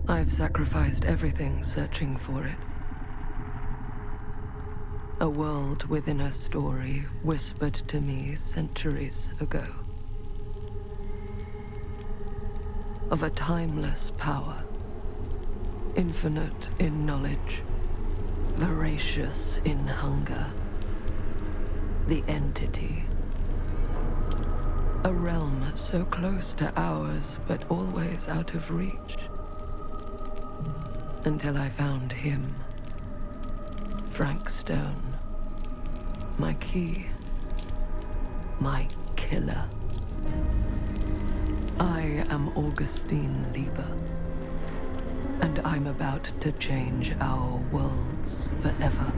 I've sacrificed everything searching for it. A world within a story whispered to me centuries ago. Of a timeless power, infinite in knowledge, voracious in hunger. The entity. A realm so close to ours, but always out of reach. Until I found him. Frank Stone. My key. My killer. I am Augustine Lieber. And I'm about to change our worlds forever.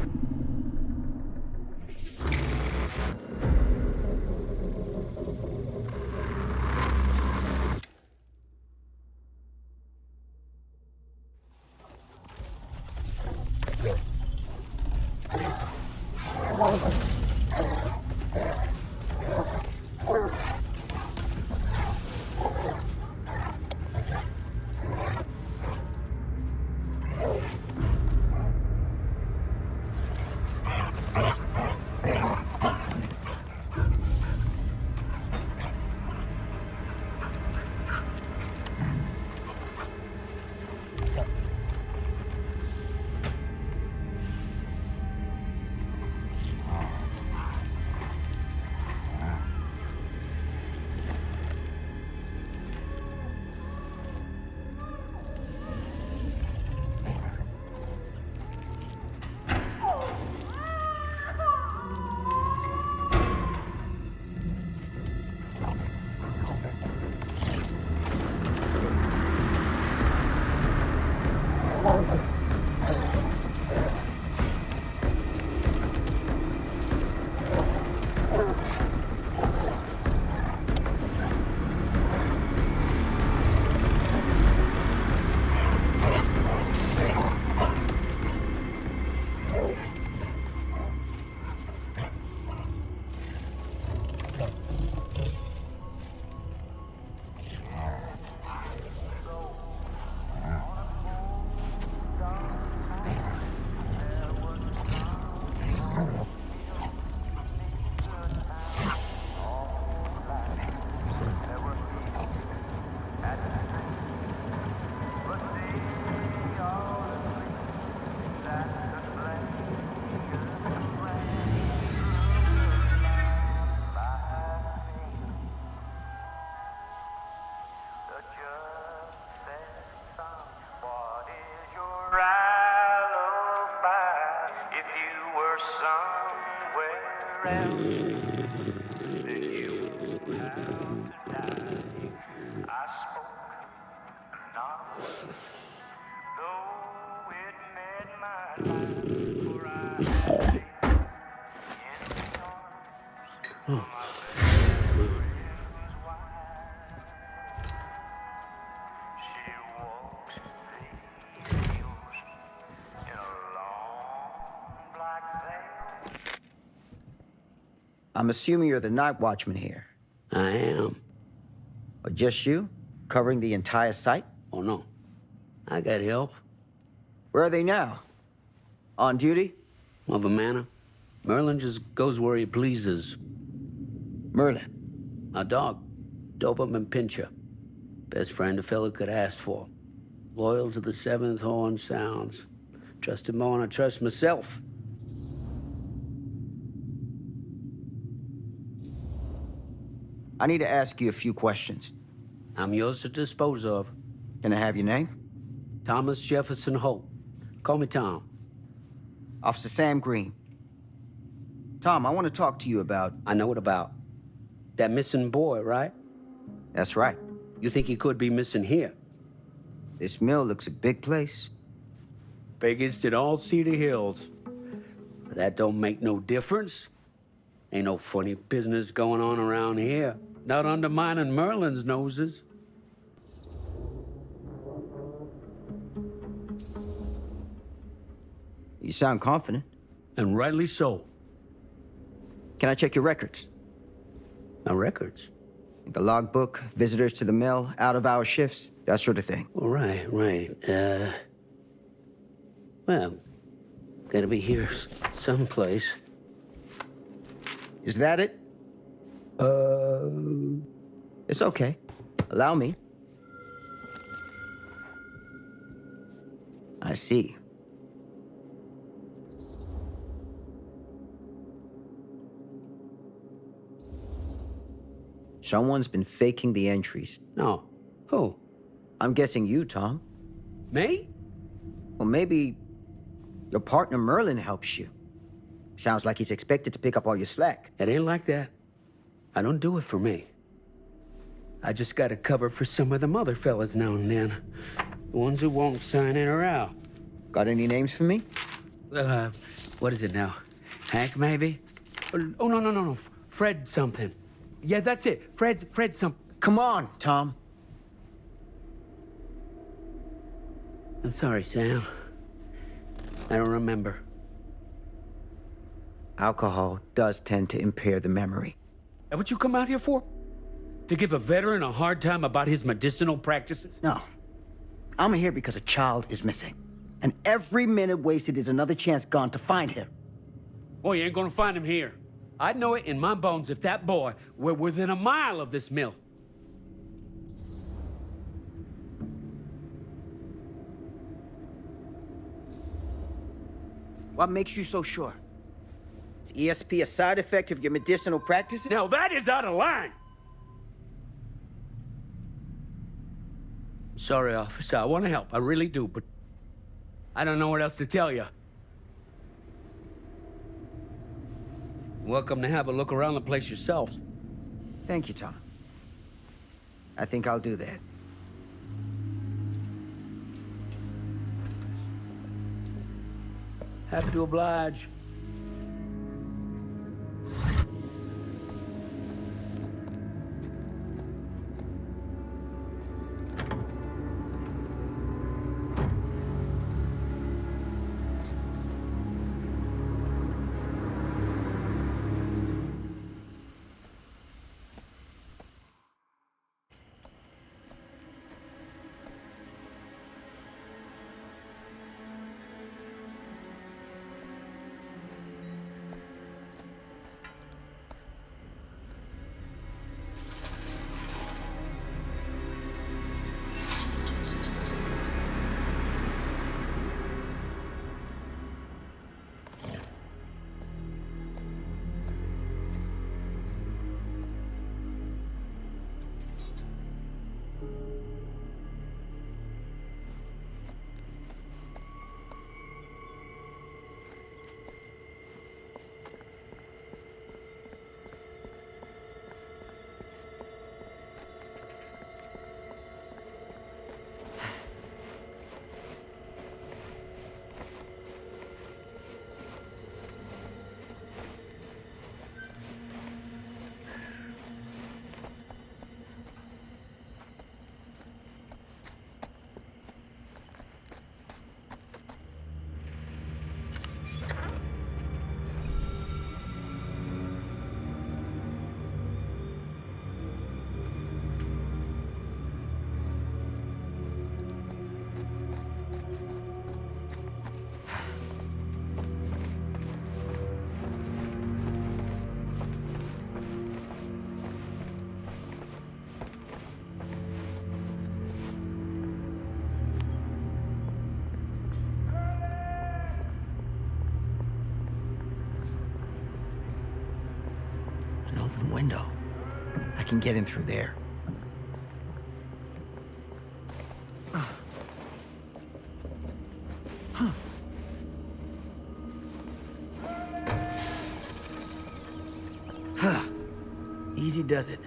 I'm assuming you're the night watchman here. I am. Or just you? Covering the entire site? Oh, no. I got help. Where are they now? On duty? Mother Manor. Merlin just goes where he pleases. Merlin? Our dog. Doberman Pinscher. Best friend a fella could ask for. Loyal to the seventh horn sounds. Trust him more than I trust myself. I need to ask you a few questions. I'm yours to dispose of. Can I have your name? Thomas Jefferson Holt. Call me Tom. Officer Sam Green. Tom, I want to talk to you about... I know what about. That missing boy, right? That's right. You think he could be missing here? This mill looks a big place. Biggest in all Cedar Hills. But that don't make no difference. Ain't no funny business going on around here. Not undermining Merlin's noses. You sound confident. And rightly so. Can I check your records? My records? The logbook, visitors to the mill, out-of-hour shifts, that sort of thing. Right. Well, gotta be here someplace. Is that it? It's okay. Allow me. I see. Someone's been faking the entries. No. Who? I'm guessing you, Tom. Me? Well, maybe your partner Merlin helps you. Sounds like he's expected to pick up all your slack. It ain't like that. I don't do it for me. I just gotta cover for some of them other fellas now and then. The ones who won't sign in or out. Got any names for me? What is it now? Hank, maybe? Oh, no. Fred something. Yeah, that's it. Fred something. Come on, Tom. I'm sorry, Sam. I don't remember. Alcohol does tend to impair the memory. And what you come out here for? To give a veteran a hard time about his medicinal practices? No. I'm here because a child is missing. And every minute wasted is another chance gone to find him. Boy, you ain't gonna find him here. I'd know it in my bones if that boy were within a mile of this mill. What makes you so sure? Is ESP a side effect of your medicinal practices? Now that is out of line! Sorry, officer. I want to help. I really do, but I don't know what else to tell you. Welcome to have a look around the place yourself. Thank you, Tom. I think I'll do that. Happy to oblige. An open window. I can get in through there. Easy does it.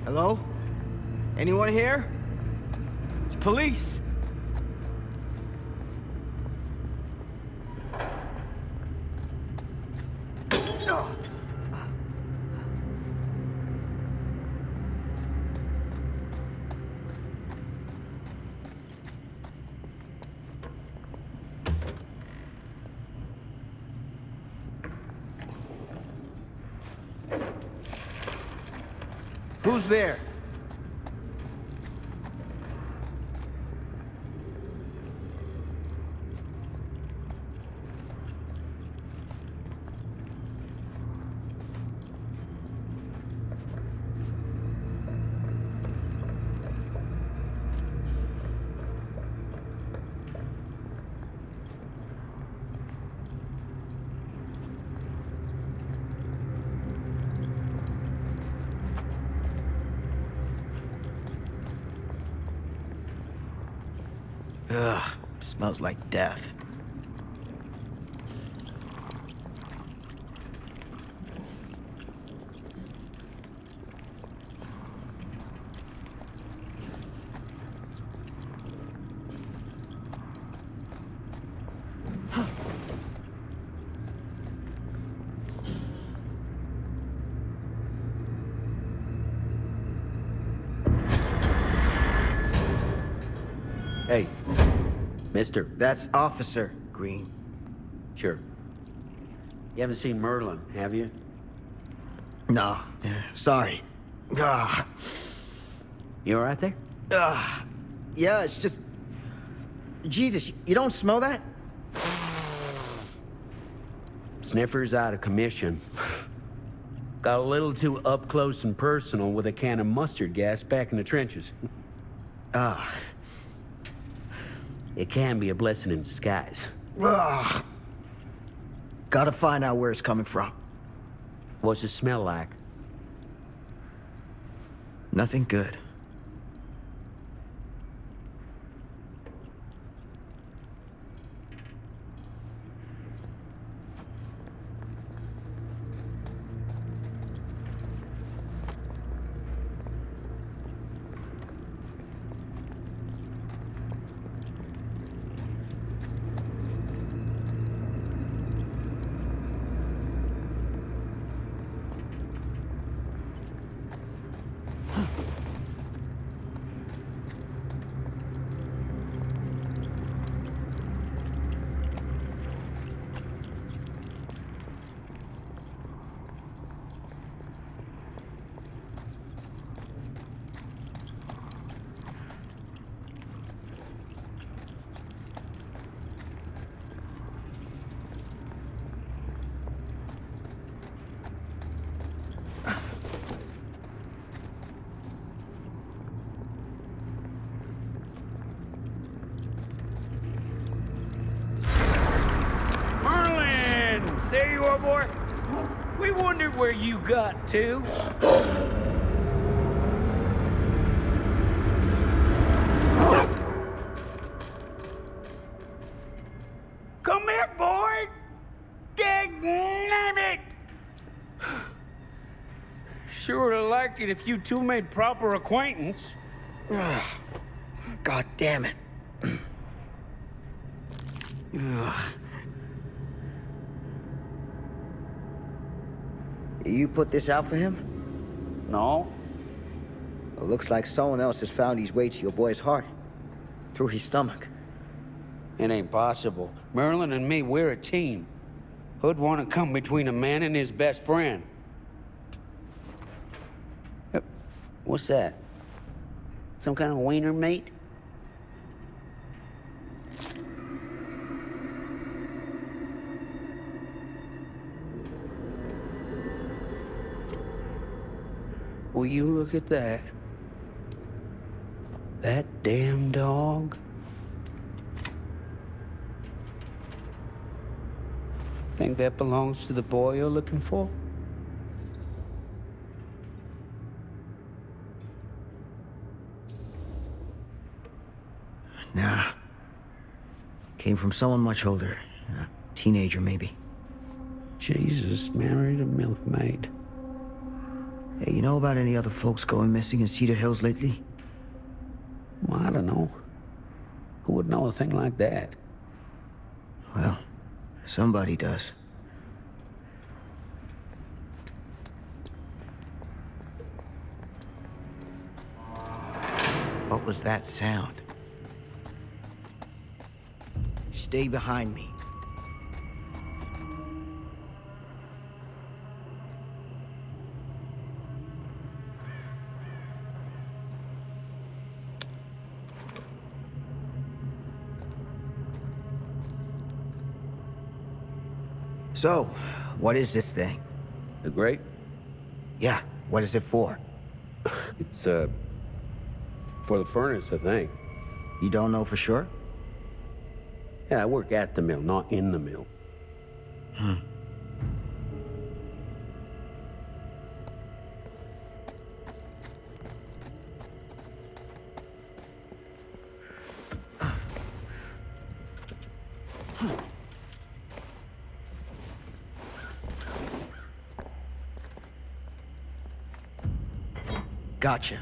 Hello? Anyone here? It's police. Who's there? Ugh, smells like death. Hey, mister. That's Officer Green. Sure. You haven't seen Merlin, have you? No, sorry. Ah, You all right there? yeah, it's just... Jesus, you don't smell that? Sniffer's out of commission. Got a little too up close and personal with a can of mustard gas back in the trenches. Ah. It can be a blessing in disguise. Ugh. Gotta find out where it's coming from. What's it smell like? Nothing good. There you are, boy. We wondered where you got to. Come here, boy. Dang it. Sure would have liked it if you two made proper acquaintance. God damn it. Ugh. You put this out for him? No. It looks like someone else has found his way to your boy's heart. Through his stomach. It ain't possible. Merlin and me, we're a team. Who'd want to come between a man and his best friend? What's that? Some kind of wiener meat? Will you look at that? That damn dog? Think that belongs to the boy you're looking for? Nah. Came from someone much older. A teenager, maybe. Jesus married a milkmaid. Hey, you know about any other folks going missing in Cedar Hills lately? Well, I don't know. Who would know a thing like that? Well, somebody does. What was that sound? Stay behind me. So, what is this thing? The grate? Yeah, what is it for? It's, for the furnace, I think. You don't know for sure? Yeah, I work at the mill, not in the mill. Gotcha.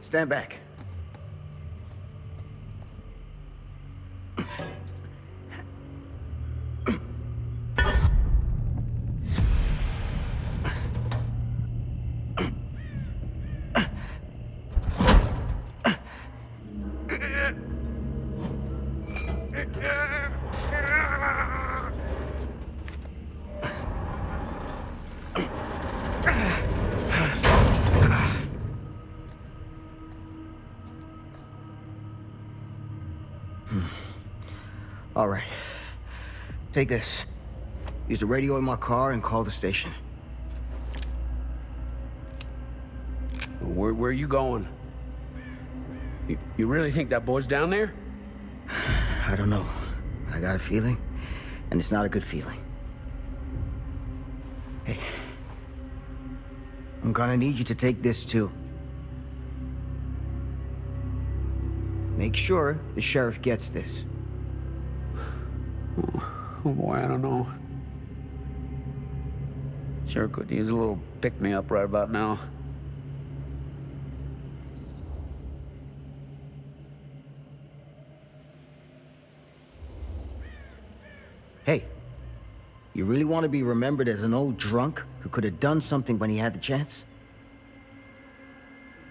Stand back. All right. Take this. Use the radio in my car and call the station. Where are you going? You really think that boy's down there? I don't know. I got a feeling, and it's not a good feeling. Hey. I'm gonna need you to take this too. Make sure the sheriff gets this. Oh boy, I don't know. Sure could use a little pick-me-up right about now. Hey, you really want to be remembered as an old drunk who could have done something when he had the chance?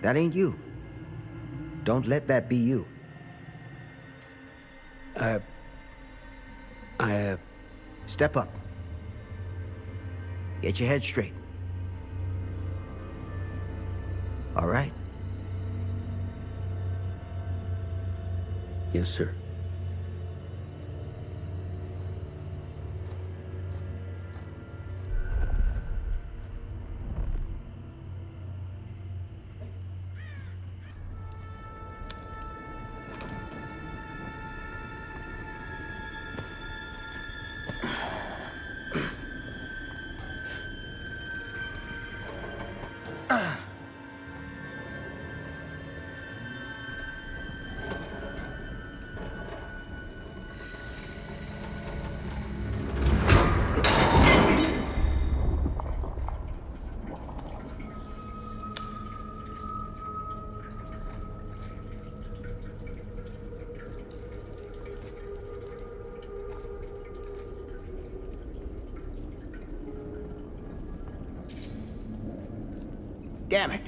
That ain't you. Don't let that be you. Step up. Get your head straight. All right? Yes, sir. Damn it.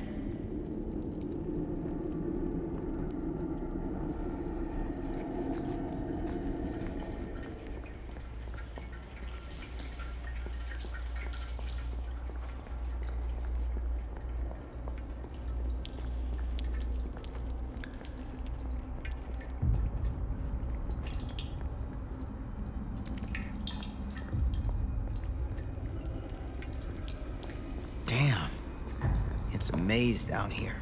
Damn. It's a maze down here.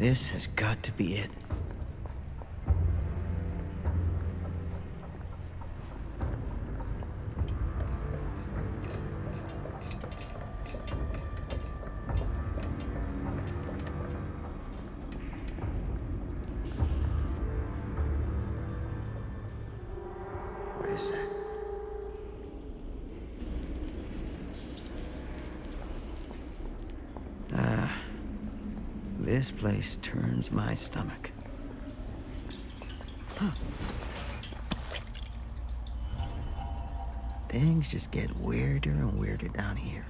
This has got to be it. What is that? This place turns my stomach. Things just get weirder and weirder down here.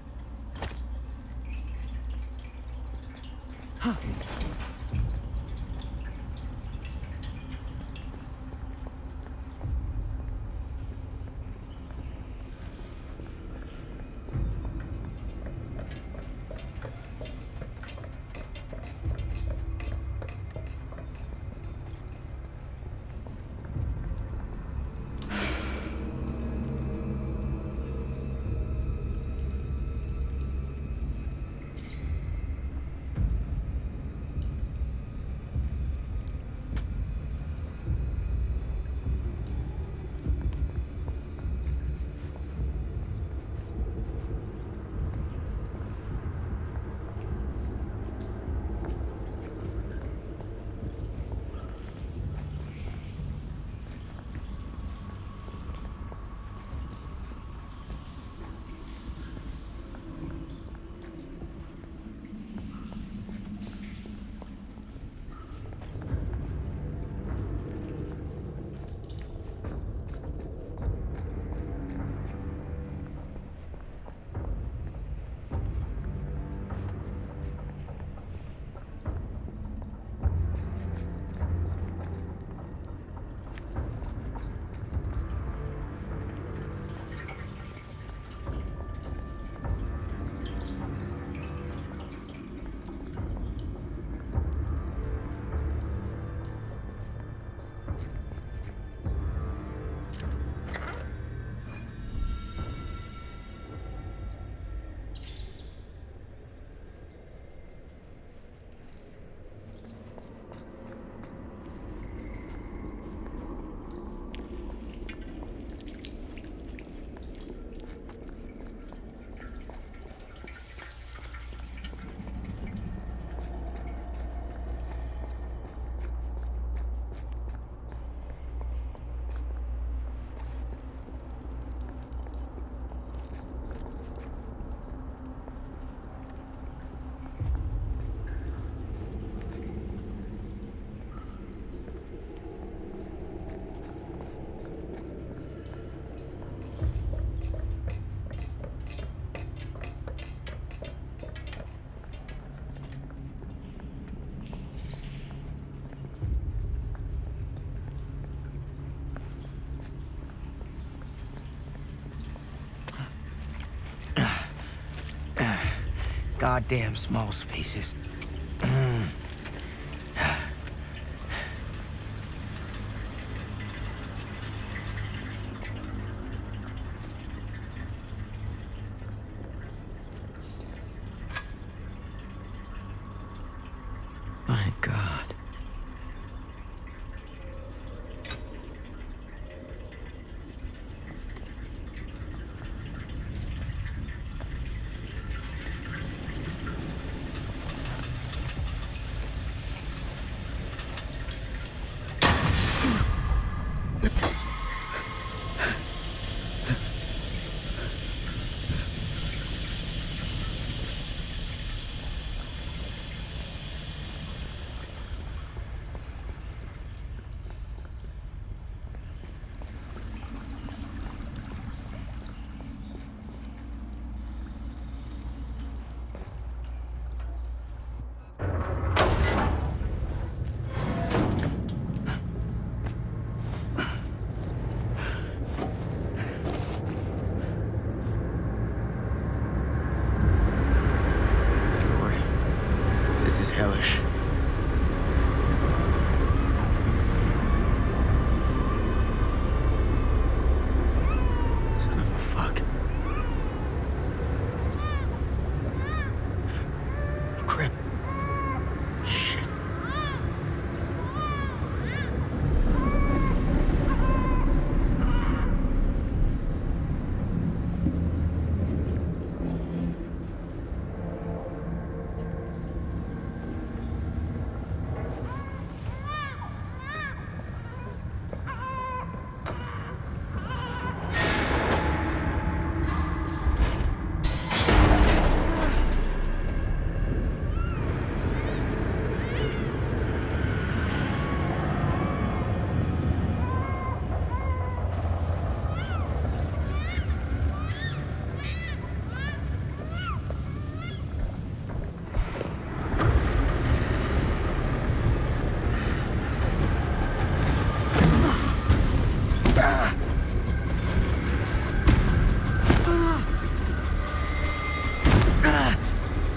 Goddamn small spaces. My God.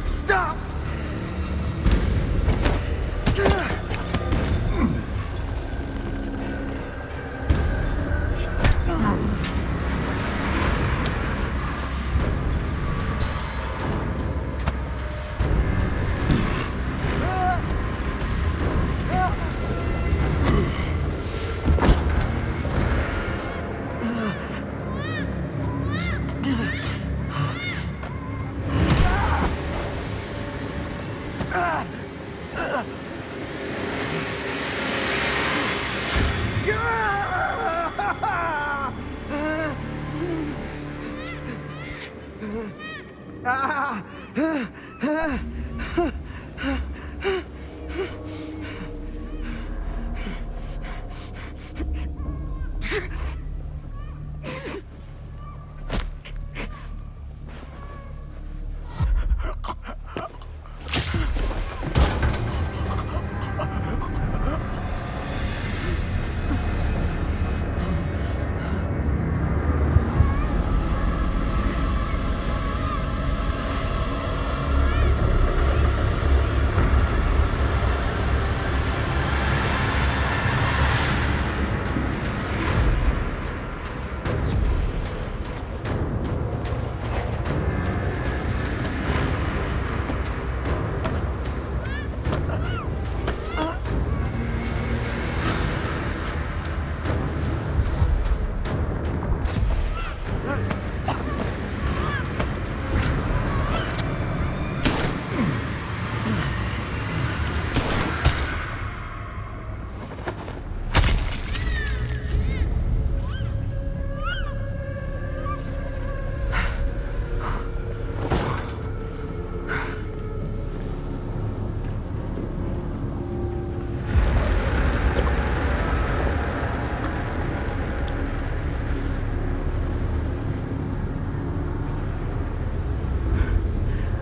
Stop!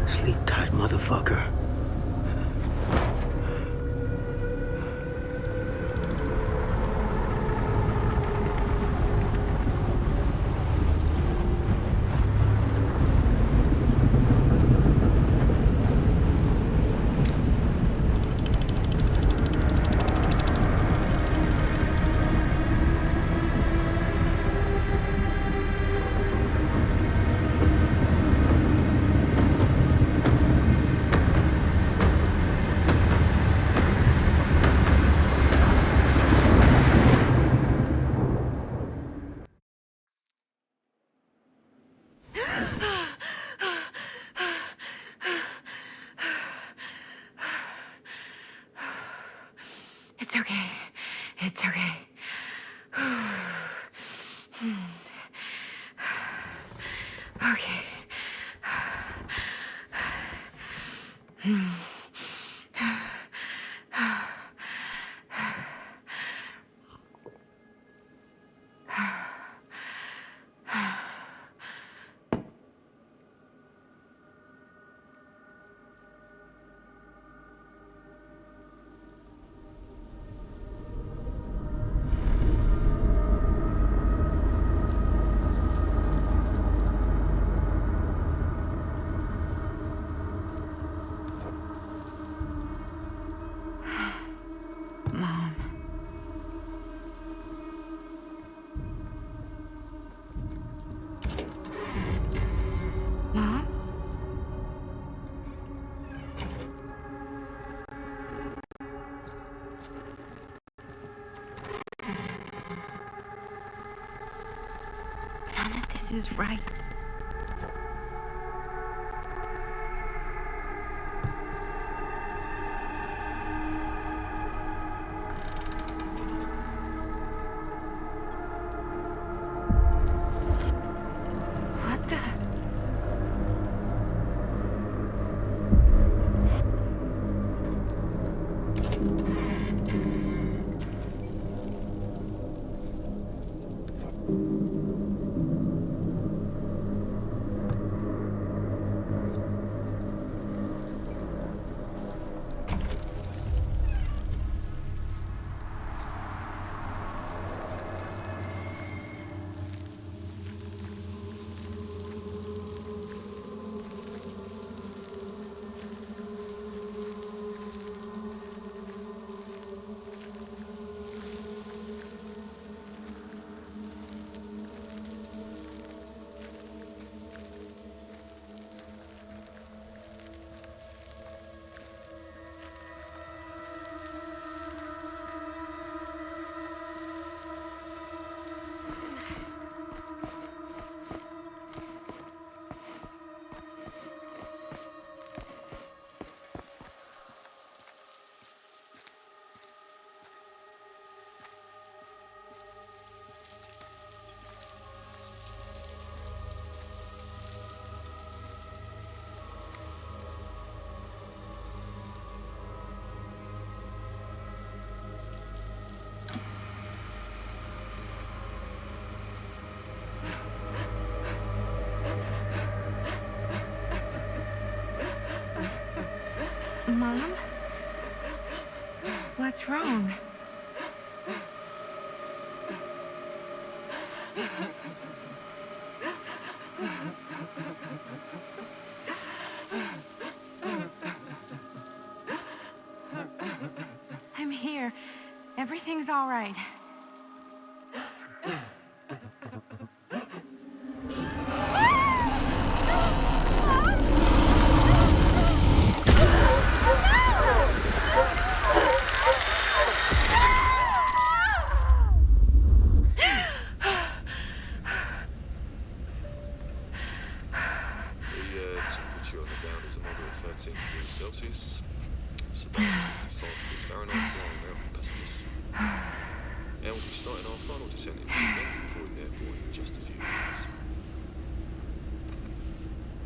Sleep tight, motherfucker. It's okay. It's okay. Okay. Mom. Mom? None of this is right. What the? Mom? What's wrong? I'm here. Everything's all right.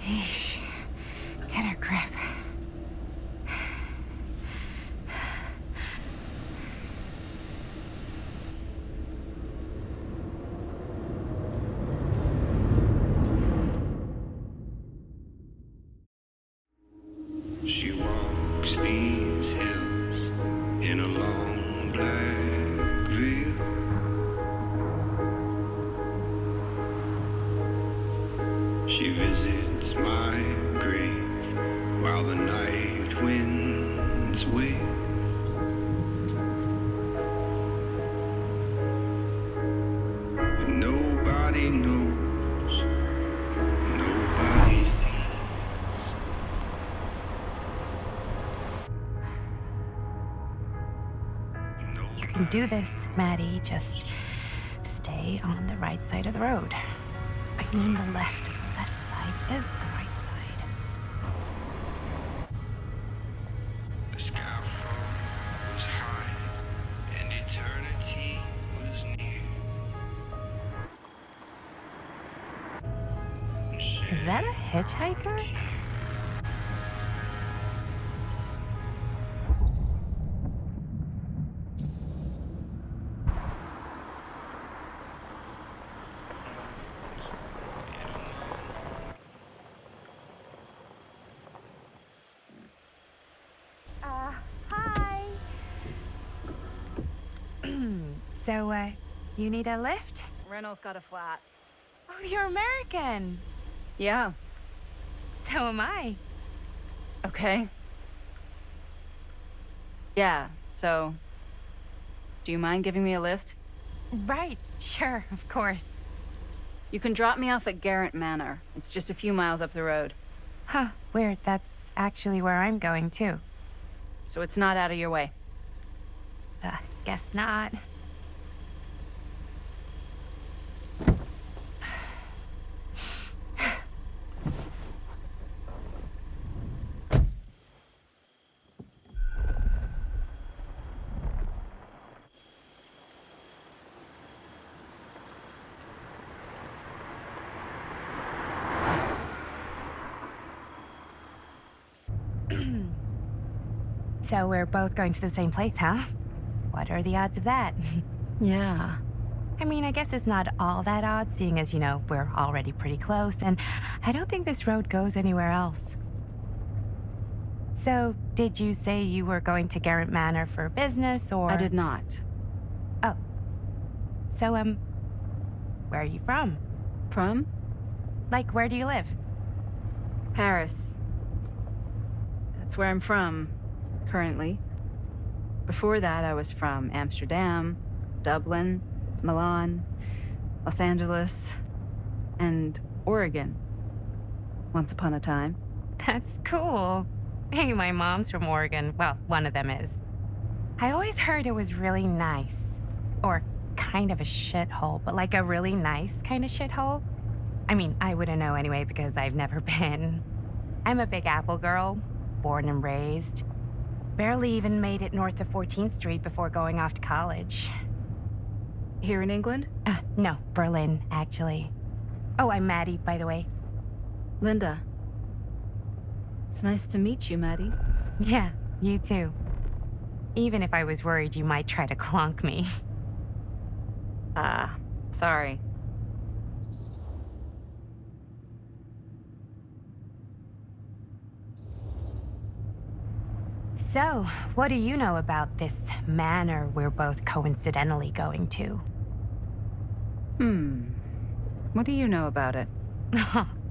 Eesh. Get a grip. She walks these hills in a long black veil. She visits my grave while the night winds wail. And nobody knows, nobody sees. You can do this, Maddie. Just stay on the right side of the road. I mean the left. The left side is the right side. The skyfall was high and eternity was near. Is that a hitchhiker? Hi. So, you need a lift? Reynolds got a flat. Oh, you're American. Yeah. So am I. Okay. Yeah, so... Do you mind giving me a lift? Right, sure, of course. You can drop me off at Garrett Manor. It's just a few miles up the road. Huh, weird. That's actually where I'm going, too. So it's not out of your way. Guess not. So we're both going to the same place, huh? What are the odds of that? Yeah. I mean, I guess it's not all that odd, seeing as, you know, we're already pretty close, and I don't think this road goes anywhere else. So, did you say you were going to Garrett Manor for business, or...? I did not. Oh. So, where are you from? From? Like, where do you live? Paris. That's where I'm from, currently. Before that, I was from Amsterdam, Dublin, Milan, Los Angeles, and Oregon. Once upon a time. That's cool. Hey, my mom's from Oregon. Well, one of them is. I always heard it was really nice. Or kind of a shithole, but like a really nice kind of shithole. I mean, I wouldn't know anyway because I've never been. I'm a Big Apple girl, born and raised. Barely even made it north of 14th Street before going off to college. Here in England? No, Berlin, actually. Oh, I'm Maddie, by the way. Linda. It's nice to meet you, Maddie. Yeah, you too. Even if I was worried you might try to clonk me. Sorry. So, what do you know about this manor we're both coincidentally going to? What do you know about it?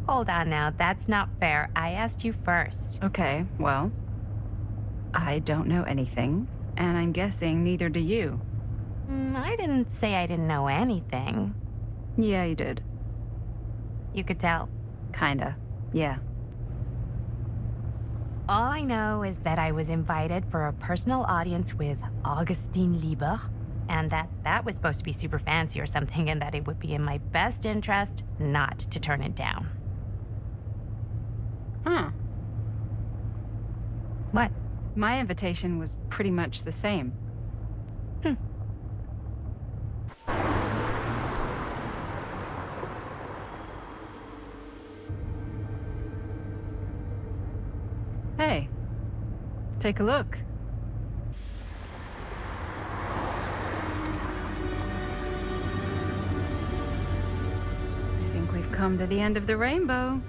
Hold on now, that's not fair. I asked you first. Okay, well, I don't know anything, and I'm guessing neither do you. I didn't say I didn't know anything. Yeah, you did. You could tell. Kinda. Yeah. All I know is that I was invited for a personal audience with Augustine Lieber, and that was supposed to be super fancy or something, and that it would be in my best interest not to turn it down. Huh. What? My invitation was pretty much the same. Hey, take a look. I think we've come to the end of the rainbow.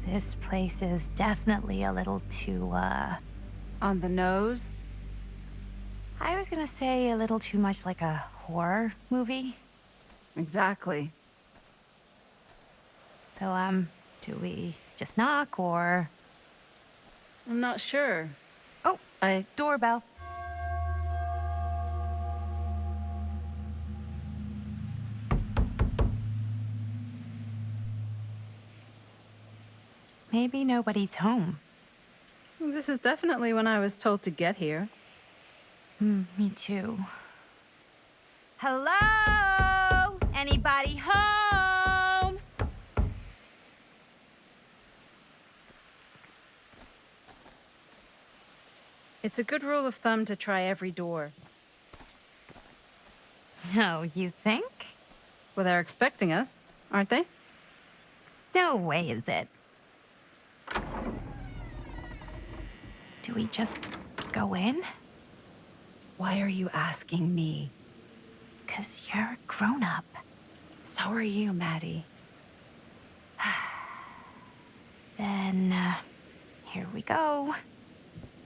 This place is definitely a little too, On the nose? I was gonna say a little too much like a horror movie. Exactly. So, do we just knock or... I'm not sure. Oh, doorbell. Maybe nobody's home. This is definitely when I was told to get here. Me too. Hello? Anybody home? It's a good rule of thumb to try every door. No, you think? Well, they're expecting us, aren't they? No way is it. Do we just go in? Why are you asking me? 'Cause you're a grown-up. So are you, Maddie. Then, here we go.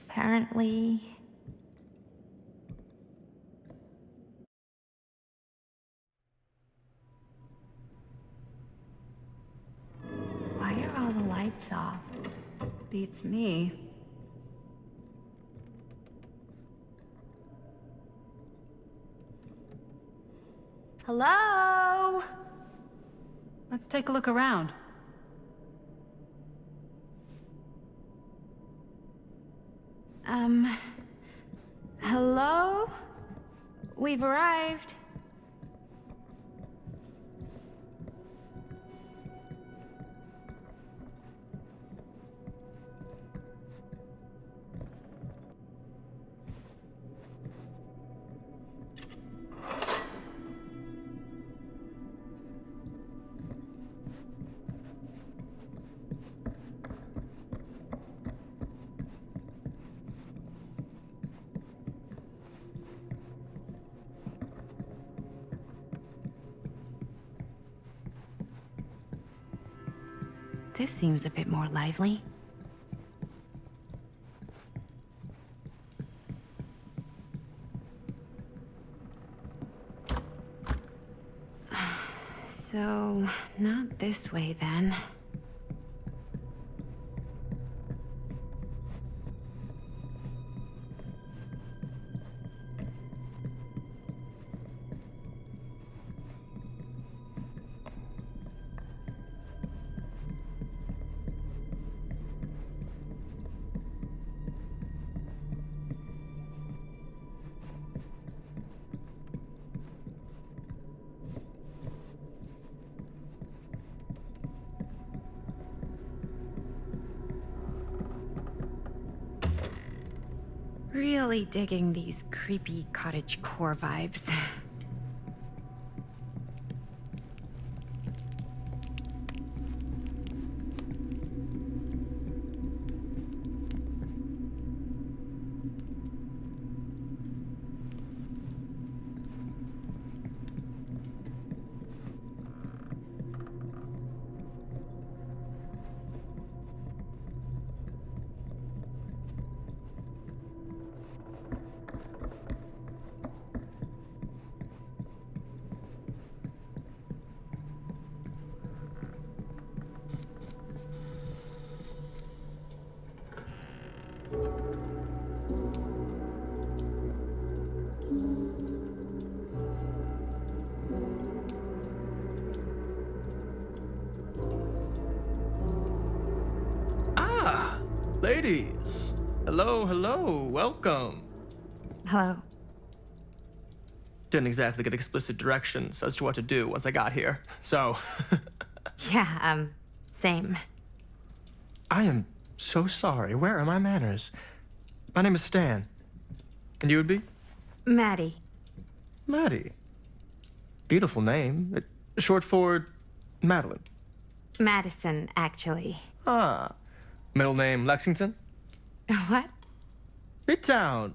Apparently... Why are all the lights off? Beats me. Hello? Let's take a look around. Hello? We've arrived. This seems a bit more lively. So, not this way then. Really digging these creepy cottage core vibes. Ladies, hello, hello, welcome. Hello. Didn't exactly get explicit directions as to what to do once I got here, so. Yeah, same. I am so sorry. Where are my manners? My name is Stan. And you would be? Maddie. Maddie. Beautiful name. Short for Madeline. Madison, actually. Ah. Middle name Lexington? What? Midtown.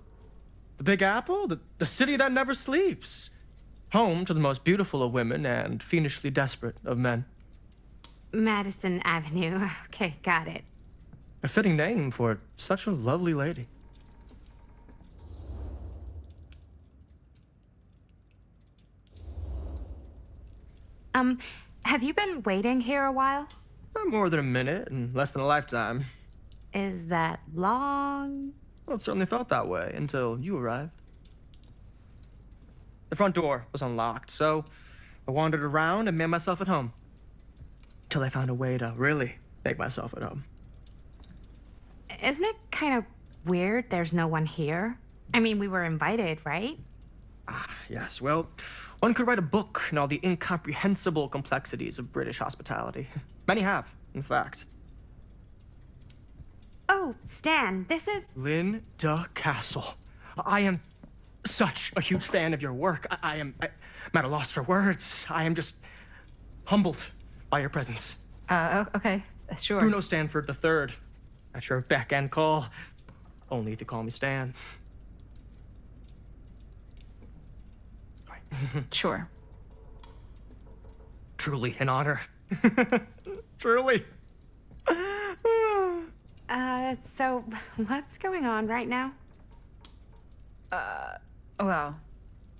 The Big Apple, the city that never sleeps. Home to the most beautiful of women and fiendishly desperate of men. Madison Avenue. Okay, got it. A fitting name for such a lovely lady. Have you been waiting here a while? Not more than a minute and less than a lifetime. Is that long? Well, it certainly felt that way until you arrived. The front door was unlocked, so I wandered around and made myself at home. Till I found a way to really make myself at home. Isn't it kind of weird there's no one here? I mean, we were invited, right? Ah, yes, well, one could write a book in all the incomprehensible complexities of British hospitality. Many have, in fact. Oh, Stan, this is... Linda Castle. I am such a huge fan of your work. I'm at a loss for words. I am just humbled by your presence. Okay, sure. Bruno Stanford III, at your beck and call. Only if you call me Stan. Sure. Truly an honor. Truly. So what's going on right now? Well,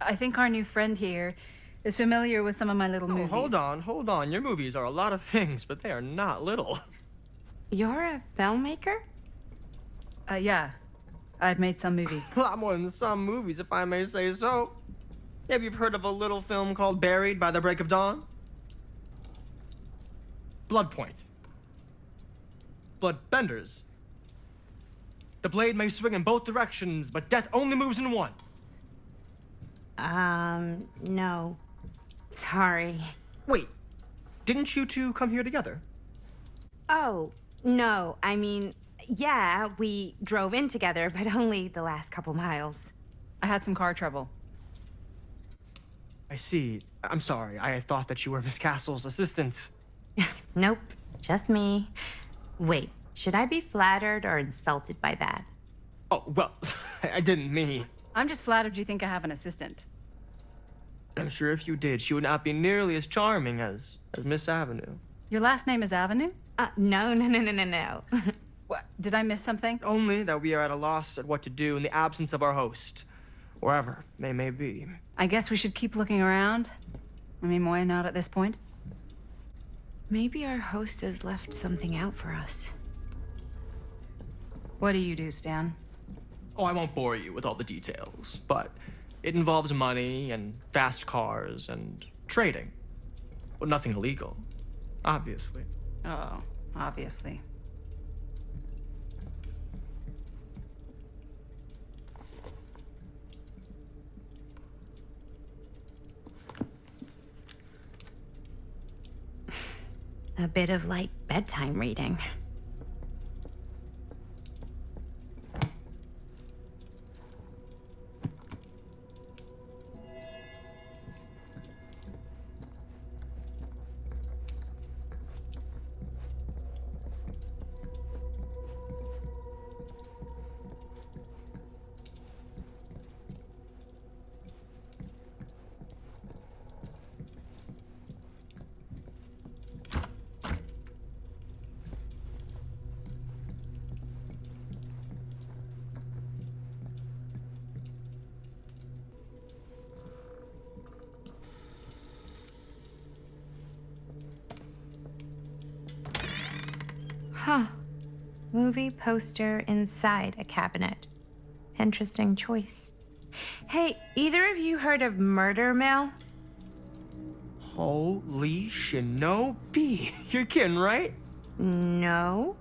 I think our new friend here is familiar with some of my little movies. Hold on. Your movies are a lot of things, but they are not little. You're a filmmaker? Yeah. I've made some movies. A lot more than some movies, if I may say so. Maybe you've heard of a little film called Buried by the Break of Dawn? Blood Point. Bloodbenders. The blade may swing in both directions, but death only moves in one. No. Sorry. Wait, didn't you two come here together? Oh, no. I mean, yeah, we drove in together, but only the last couple miles. I had some car trouble. I see. I'm sorry. I thought that you were Miss Castle's assistant. Nope, just me. Wait, should I be flattered or insulted by that? Oh, well, I didn't mean. I'm just flattered you think I have an assistant. I'm sure if you did, she would not be nearly as charming as Miss Avenue. Your last name is Avenue? No. What? Did I miss something? Only that we are at a loss at what to do in the absence of our host, wherever they may be. I guess we should keep looking around. I mean, why not at this point? Maybe our host has left something out for us. What do you do, Stan? Oh, I won't bore you with all the details, but it involves money and fast cars and trading. But nothing illegal, obviously. Oh, obviously. A bit of light bedtime reading. movie poster inside a cabinet. Interesting choice. Hey, either of you heard of Murder Mill? Holy shinobi. You're kidding, right? No.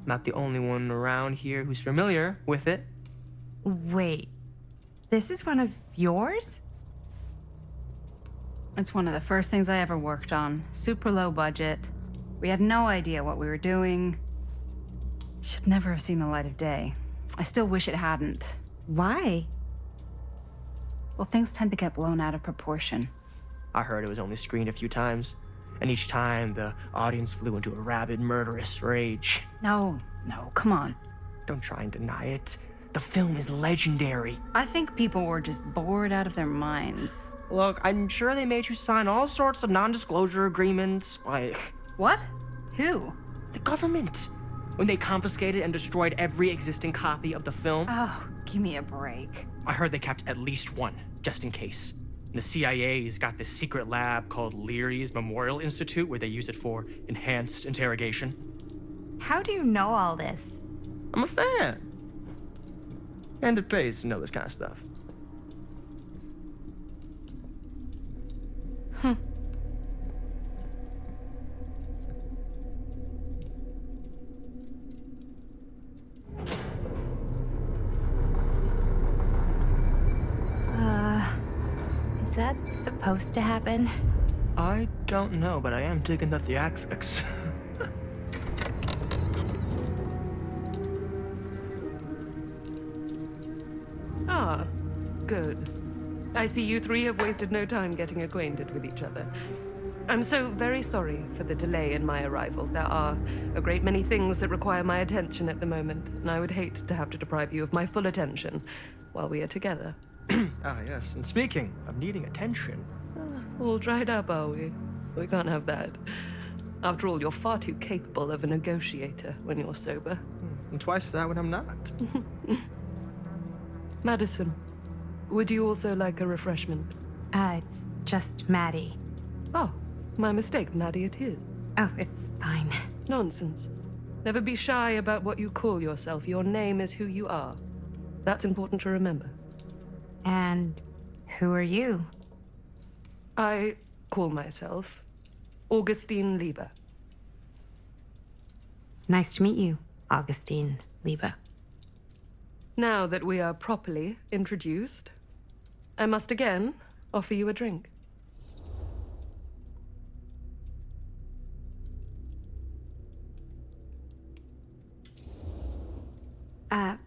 Not the only one around here who's familiar with it. Wait, this is one of yours? It's one of the first things I ever worked on. Super low budget. We had no idea what we were doing. Should never have seen the light of day. I still wish it hadn't. Why? Well, things tend to get blown out of proportion. I heard it was only screened a few times, and each time the audience flew into a rabid, murderous rage. No, come on. Don't try and deny it. The film is legendary. I think people were just bored out of their minds. Look, I'm sure they made you sign all sorts of non-disclosure agreements, like... What? Who? The government. When they confiscated and destroyed every existing copy of the film. Oh, give me a break. I heard they kept at least one, just in case. The CIA's got this secret lab called Leary's Memorial Institute where they use it for enhanced interrogation. How do you know all this? I'm a fan. And it pays to know this kind of stuff. Is that supposed to happen? I don't know, but I am digging the theatrics. Ah, good. I see you three have wasted no time getting acquainted with each other. I'm so very sorry for the delay in my arrival. There are a great many things that require my attention at the moment, and I would hate to have to deprive you of my full attention while we are together. Ah, yes. And speaking of needing attention. All dried up, are we? We can't have that. After all, you're far too capable of a negotiator when you're sober. And twice that when I'm not. Madison, would you also like a refreshment? It's just Maddie. Oh, my mistake, Maddie it is. Oh, it's fine. Nonsense. Never be shy about what you call yourself. Your name is who you are. That's important to remember. And who are you? I call myself Augustine Lieber. Nice to meet you, Augustine Lieber. Now that we are properly introduced, I must again offer you a drink.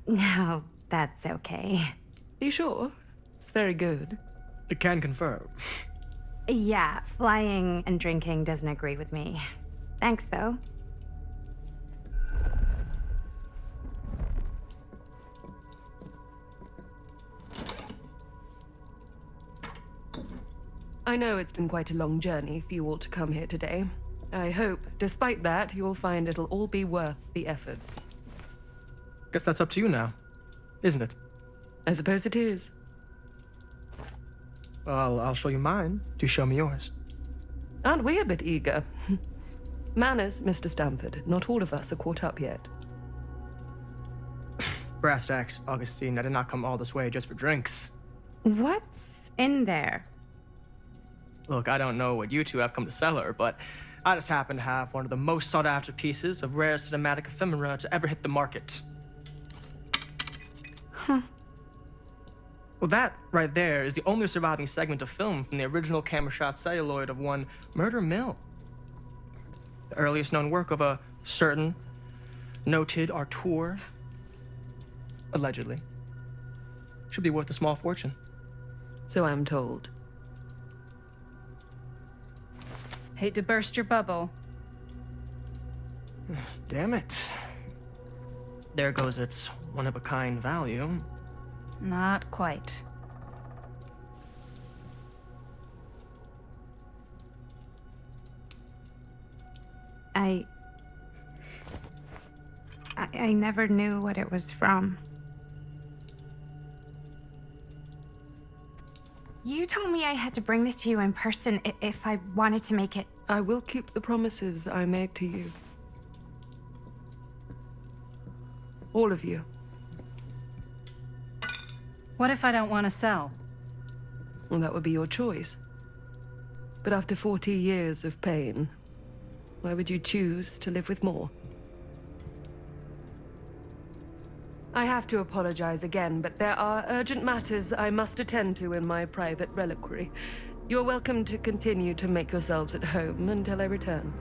No, that's okay. You sure? It's very good. I can confirm. Yeah, flying and drinking doesn't agree with me. Thanks, though. I know it's been quite a long journey for you all to come here today. I hope, despite that, you'll find it'll all be worth the effort. Guess that's up to you now, isn't it? I suppose it is. Well, I'll show you mine. Do show me yours. Aren't we a bit eager? Manners, Mr. Stamford. Not all of us are caught up yet. Brass tacks, Augustine. I did not come all this way just for drinks. What's in there? Look, I don't know what you two have come to cellar, but I just happen to have one of the most sought-after pieces of rare cinematic ephemera to ever hit the market. Huh. Well, that right there is the only surviving segment of film from the original camera shot celluloid of one Murder Mill. The earliest known work of a certain noted auteur, allegedly. Should be worth a small fortune. So I'm told. Hate to burst your bubble. Damn it. There goes its one-of-a-kind value. Not quite. I never knew what it was from. You told me I had to bring this to you in person if I wanted to make it. I will keep the promises I made to you. All of you. What if I don't want to sell? Well, that would be your choice. But after 40 years of pain, why would you choose to live with more? I have to apologize again, but there are urgent matters I must attend to in my private reliquary. You're welcome to continue to make yourselves at home until I return.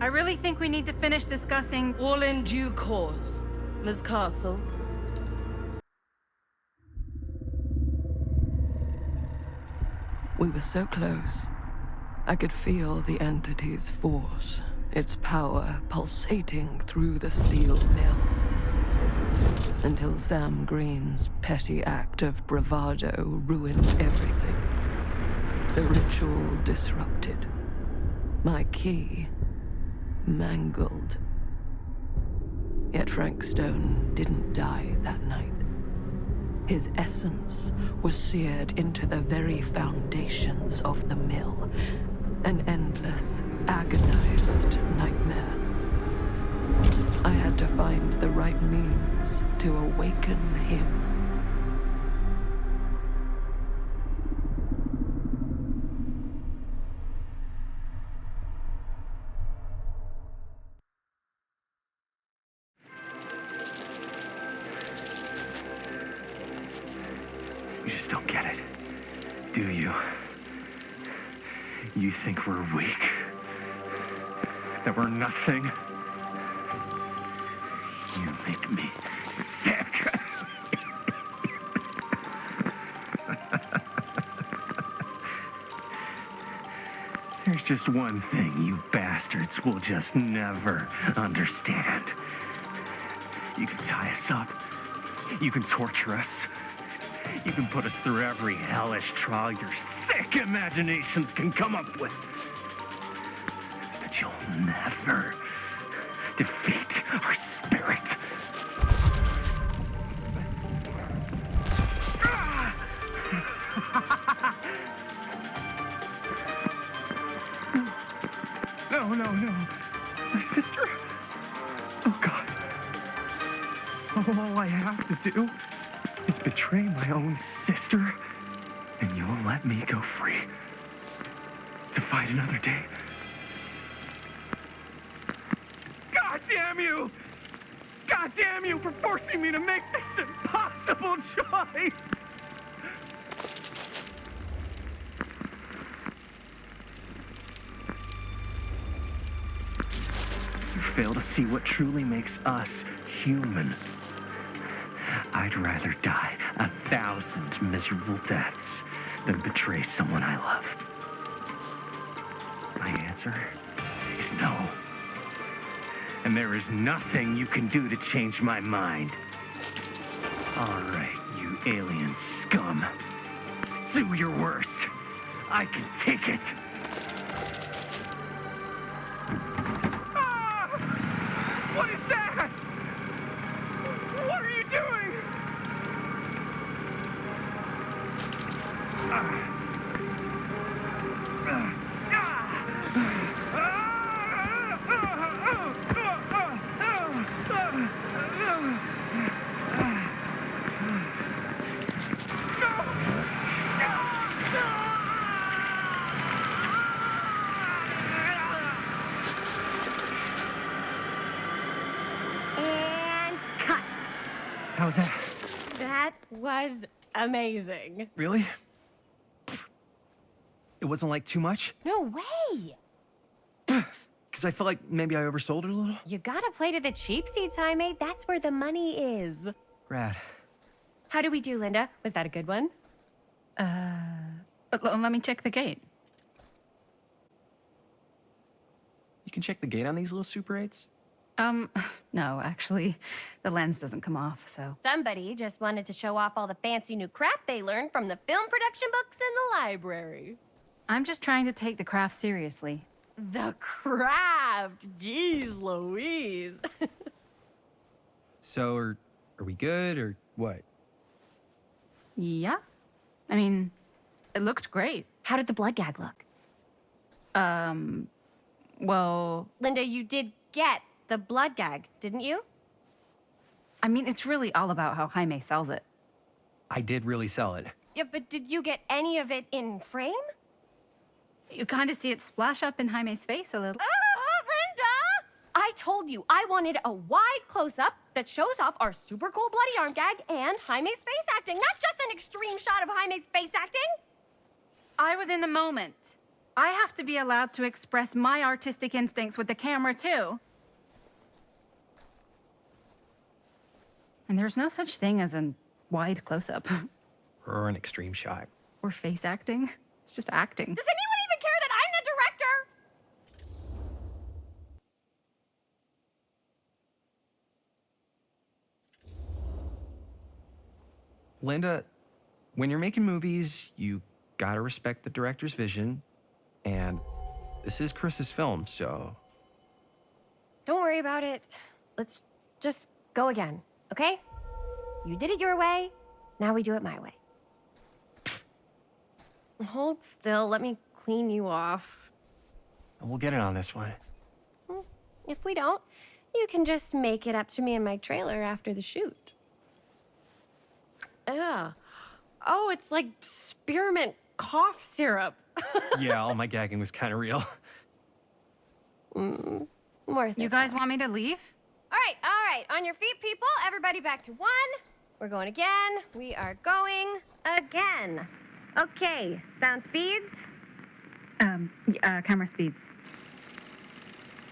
I really think we need to finish discussing. All in due course, Ms. Castle. We were so close. I could feel the entity's force, its power pulsating through the steel mill. Until Sam Green's petty act of bravado ruined everything. The ritual disrupted. My key mangled. Yet Frank Stone didn't die that night. His essence was seared into the very foundations of the mill. An endless, agonized nightmare. I had to find the right means to awaken him. You just don't get it, do you? You think we're weak? That we're nothing? You make me sick. There's just one thing you bastards will just never understand. You can tie us up. You can torture us. You can put us through every hellish trial your sick imaginations can come up with. But you'll never defeat our spirit. No. My sister? Oh, God. All I have to do is betray my own sister, and you'll let me go free to fight another day. God damn you! God damn you for forcing me to make this impossible choice! You fail to see what truly makes us human. I'd rather die 1,000 miserable deaths than betray someone I love. My answer is no. And there is nothing you can do to change my mind. All right, you alien scum. Do your worst. I can take it. Ah! What is that? What are you doing? And cut. How's that? That was amazing. Really? It wasn't like too much? No way. Because I felt like maybe I oversold it a little? You gotta play to the cheap seats, Jaime. That's where the money is. Rad. How do we do, Linda? Was that a good one? Let me check the gate. You can check the gate on these little Super 8s? No, actually, the lens doesn't come off, so. Somebody just wanted to show off all the fancy new crap they learned from the film production books in the library. I'm just trying to take the craft seriously. The craft! Jeez Louise. So, are we good, or what? Yeah? I mean, it looked great. How did the blood gag look? Well, Linda, you did get the blood gag, didn't you? I mean, it's really all about how Jaime sells it. I did really sell it. Yeah, but did you get any of it in frame? You kind of see it splash up in Jaime's face a little. Linda! I told you I wanted a wide close-up that shows off our super cool bloody arm gag and Jaime's face acting, not just an extreme shot of Jaime's face acting. I was in the moment. I have to be allowed to express my artistic instincts with the camera, too. And there's no such thing as a wide close-up. Or an extreme shot. Or face acting. It's just acting. Does anyone even care that I'm the director? Linda, when you're making movies, you gotta respect the director's vision. And this is Chris's film, so... Don't worry about it. Let's just go again, okay? You did it your way, now we do it my way. Hold still, let me clean you off. We'll get it on this one. If we don't, you can just make it up to me in my trailer after the shoot. Oh, it's like spearmint cough syrup. Yeah, all my gagging was kind of real. More You guys want me to leave? All right. On your feet, people. Everybody back to one. We're going again. We are going again. Okay, sound speeds. Camera speeds.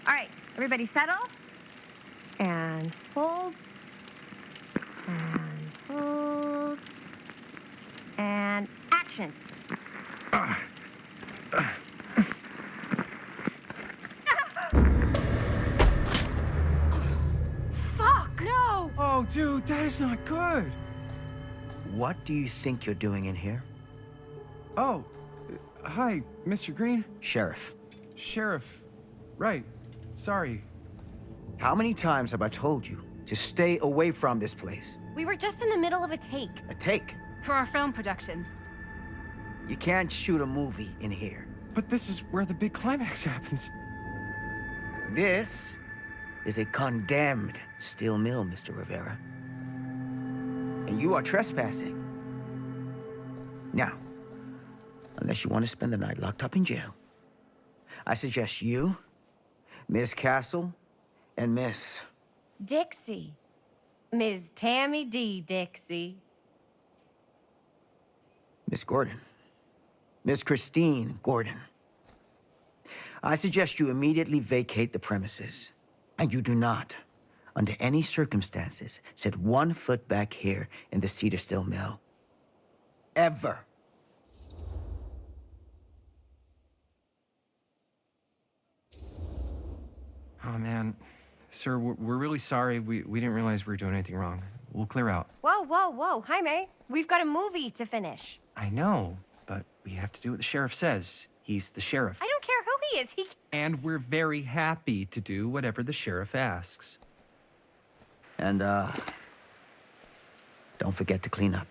All right, everybody settle. And hold. And hold. And action. Fuck, no! Oh, dude, that is not good. What do you think you're doing in here? Oh, hi, Mr. Green. Sheriff. Sheriff. Right. Sorry. How many times have I told you to stay away from this place? We were just in the middle of a take. A take. For our film production. You can't shoot a movie in here. But this is where the big climax happens. This is a condemned steel mill, Mr. Rivera. And you are trespassing. Now, unless you want to spend the night locked up in jail, I suggest you, Miss Castle, and Miss... Dixie. Ms. Tammy D. Dixie. Miss Gordon. Miss Christine Gordon. I suggest you immediately vacate the premises. And you do not, under any circumstances, set 1 foot back here in the Cedar Steel Mill. Ever. Oh, man. Sir, we're really sorry. We didn't realize we were doing anything wrong. We'll clear out. Whoa. Jaime, we've got a movie to finish. I know, but we have to do what the sheriff says. He's the sheriff. I don't care who he is. And we're very happy to do whatever the sheriff asks. And, don't forget to clean up.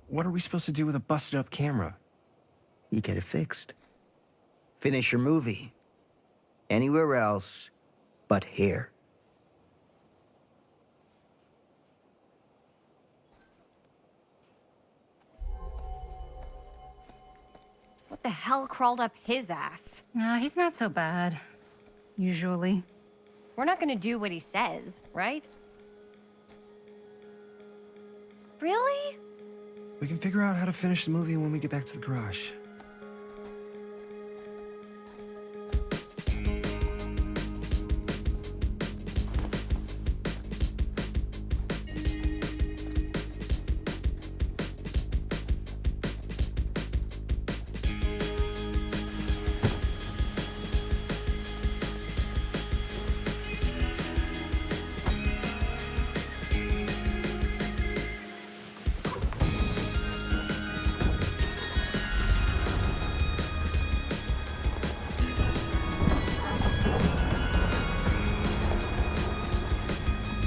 What are we supposed to do with a busted-up camera? You get it fixed. Finish your movie. Anywhere else but here. What the hell crawled up his ass? No, he's not so bad. Usually. We're not gonna do what he says, right? Really? We can figure out how to finish the movie when we get back to the garage.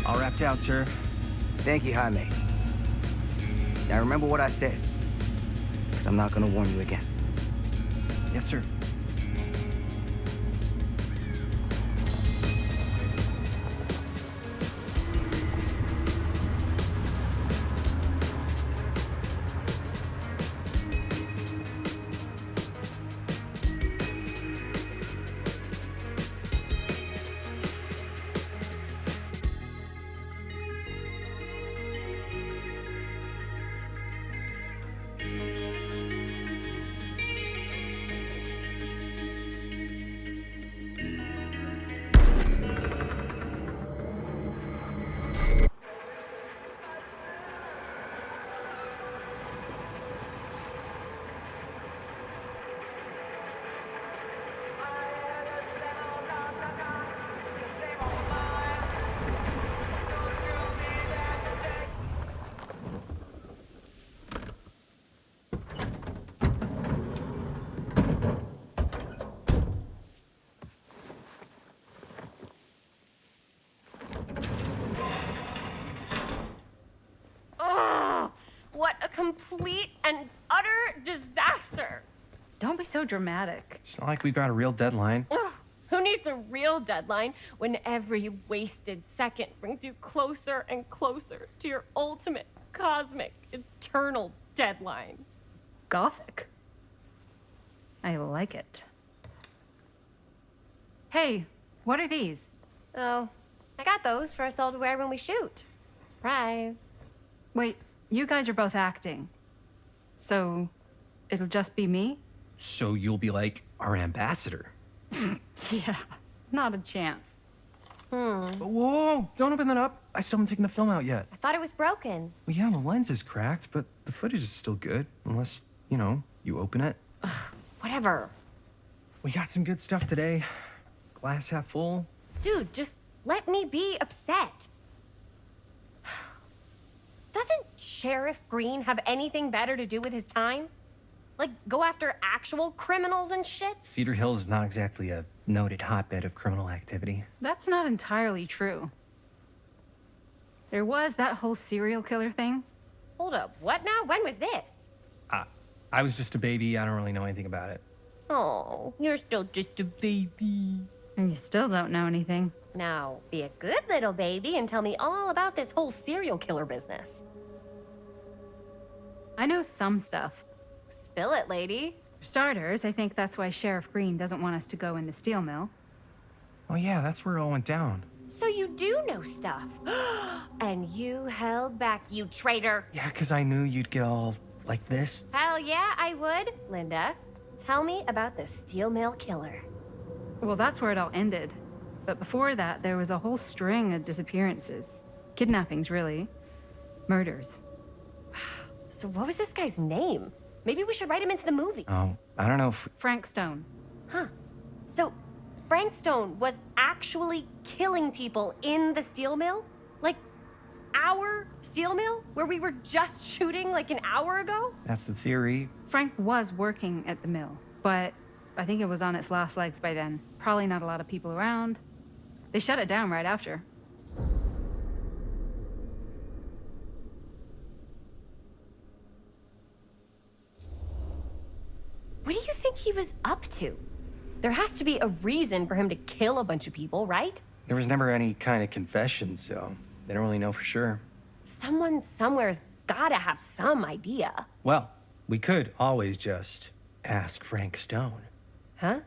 All wrapped out, sir. Thank you, Jaime. Now remember what I said. because I'm not gonna warn you again. Yes, sir. What a complete and utter disaster. Don't be so dramatic. It's not like we've got a real deadline. Ugh, who needs a real deadline when every wasted second brings you closer and closer to your ultimate, cosmic, eternal deadline? Gothic. I like it. Hey, what are these? Oh, I got those for us all to wear when we shoot. Surprise. Wait, you guys are both acting. So, it'll just be me? So you'll be like our ambassador. Yeah, not a chance. Whoa, don't open that up. I still haven't taken the film out yet. I thought it was broken. Well, yeah, the lens is cracked, but the footage is still good. Unless, you know, you open it. Whatever. We got some good stuff today. Glass half full. Dude, just let me be upset. Doesn't Sheriff Green have anything better to do with his time? Like, go after actual criminals and shit? Cedar Hills is not exactly a noted hotbed of criminal activity. That's not entirely true. There was that whole serial killer thing. Hold up, what now? When was this? I was just a baby. I don't really know anything about it. Oh, you're still just a baby. And you still don't know anything. Now, be a good little baby and tell me all about this whole serial killer business. I know some stuff. Spill it, lady. For starters, I think that's why Sheriff Green doesn't want us to go in the steel mill. Oh yeah, that's where it all went down. So you do know stuff. And you held back, you traitor. Yeah, because I knew you'd get all like this. Hell yeah, I would. Linda, tell me about the steel mill killer. Well, that's where it all ended. But before that, there was a whole string of disappearances. Kidnappings, really. Murders. So what was this guy's name? Maybe we should write him into the movie. Oh, I don't know if... Frank Stone. Huh. So Frank Stone was actually killing people in the steel mill? Like, our steel mill? Where we were just shooting like an hour ago? That's the theory. Frank was working at the mill, but I think it was on its last legs by then. Probably not a lot of people around. They shut it down right after. What do you think he was up to? There has to be a reason for him to kill a bunch of people, right? There was never any kind of confession, so they don't really know for sure. Someone somewhere's gotta have some idea. Well, we could always just ask Frank Stone. Huh?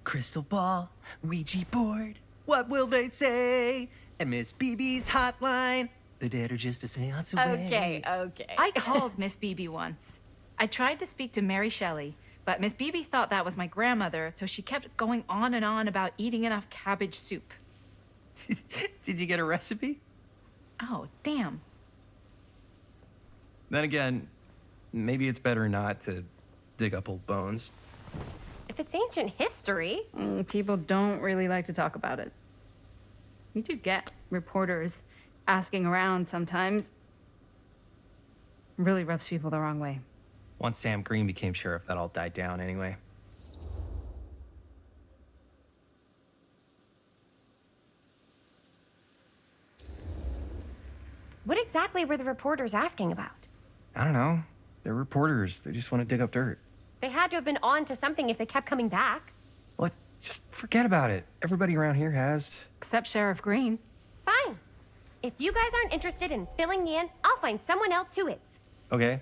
Crystal ball, Ouija board, what will they say? And Miss BB's hotline, the dead are just a seance away. Okay. I called Miss Beebe once. I tried to speak to Mary Shelley, but Miss Beebe thought that was my grandmother, so she kept going on and on about eating enough cabbage soup. Did you get a recipe? Oh, damn. Then again, maybe it's better not to dig up old bones. If it's ancient history. People don't really like to talk about it. We do get reporters asking around sometimes. Really rubs people the wrong way. Once Sam Green became sheriff, that all died down anyway. What exactly were the reporters asking about? I don't know. They're reporters. They just want to dig up dirt. They had to have been on to something if they kept coming back. What? Just forget about it. Everybody around here has. Except Sheriff Green. Fine. If you guys aren't interested in filling me in, I'll find someone else who is. Okay.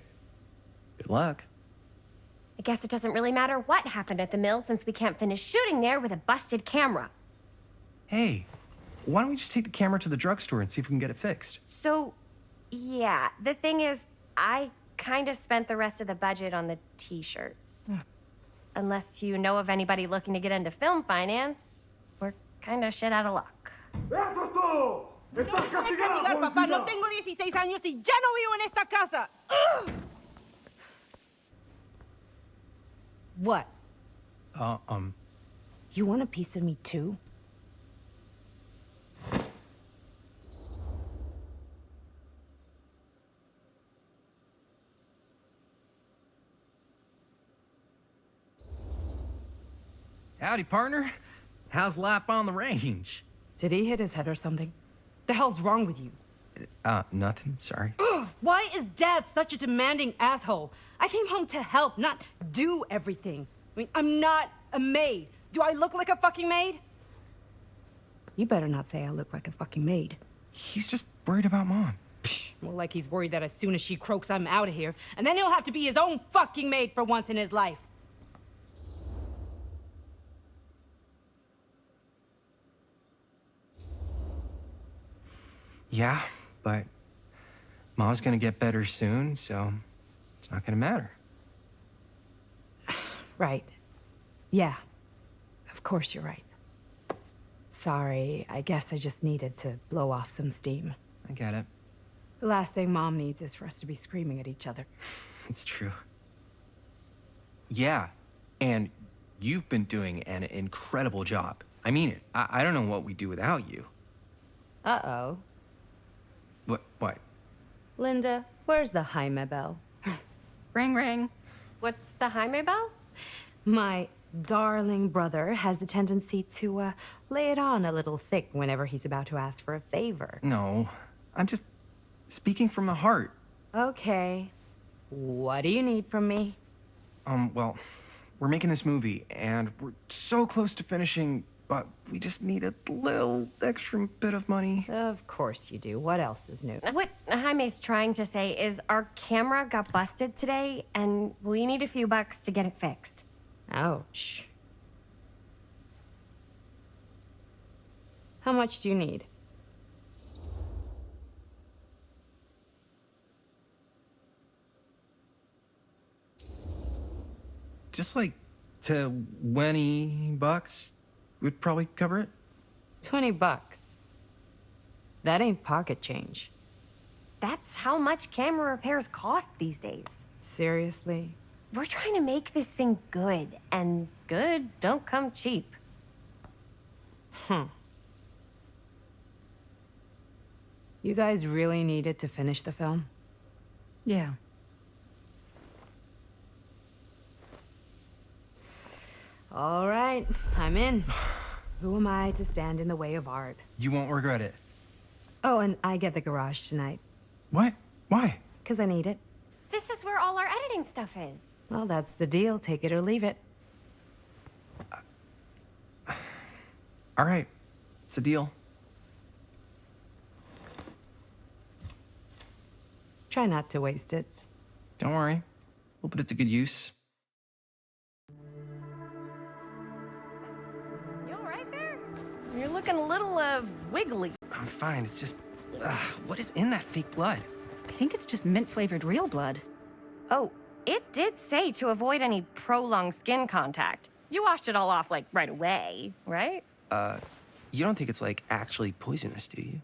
Good luck. I guess it doesn't really matter what happened at the mill since we can't finish shooting there with a busted camera. Hey, why don't we just take the camera to the drugstore and see if we can get it fixed? So, yeah, the thing is, I kind of spent the rest of the budget on the t-shirts. Unless you know of anybody looking to get into film finance, we're kind of shit out of luck. Papá, no tengo 16 años y ya no vivo en esta casa. What? You want a piece of me too? Howdy, partner. How's lap on the range? Did he hit his head or something? The hell's wrong with you? Nothing. Sorry. Ugh, why is Dad such a demanding asshole? I came home to help, not do everything. I mean, I'm not a maid. Do I look like a fucking maid? You better not say I look like a fucking maid. He's just worried about Mom. More like he's worried that as soon as she croaks, I'm out of here. And then he'll have to be his own fucking maid for once in his life. Yeah, but Mom's gonna get better soon, so it's not gonna matter. Right. Yeah. Of course you're right. Sorry, I guess I just needed to blow off some steam. I get it. The last thing Mom needs is for us to be screaming at each other. It's true. Yeah, and you've been doing an incredible job. I mean it. I don't know what we'd do without you. Uh-oh. What? Linda, where's the Jaime bell? Ring, ring. What's the Jaime bell? My darling brother has the tendency to, lay it on a little thick whenever he's about to ask for a favor. No, I'm just speaking from the heart. Okay. What do you need from me? Well, we're making this movie, and we're so close to finishing, but we just need a little extra bit of money. Of course you do. What else is new? What Jaime's trying to say is our camera got busted today, and we need a few bucks to get it fixed. Ouch. How much do you need? Just like $20 would probably cover it. $20. That ain't pocket change. That's how much camera repairs cost these days. Seriously? We're trying to make this thing good, and good don't come cheap. You guys really needed to finish the film? Yeah. All right, I'm in. Who am I to stand in the way of art? You won't regret it. Oh, and I get the garage tonight. What? Why? 'Cause I need it. This is where all our editing stuff is. Well, that's the deal. Take it or leave it. All right, it's a deal. Try not to waste it. Don't worry, we'll put it to good use. You all right there? You're looking a little, wiggly. I'm fine. It's just, what is in that fake blood? I think it's just mint-flavored real blood. Oh, it did say to avoid any prolonged skin contact. You washed it all off, like, right away, right? You don't think it's, like, actually poisonous, do you?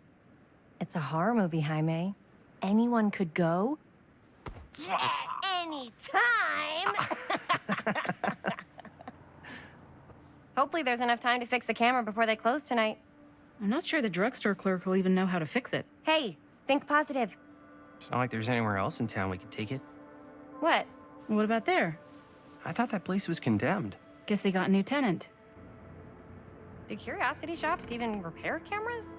It's a horror movie, Jaime. Anyone could go. Yeah, anytime! Hopefully there's enough time to fix the camera before they close tonight. I'm not sure the drugstore clerk will even know how to fix it. Hey, think positive. It's not like there's anywhere else in town we could take it. What? What about there? I thought that place was condemned. Guess they got a new tenant. Do curiosity shops even repair cameras?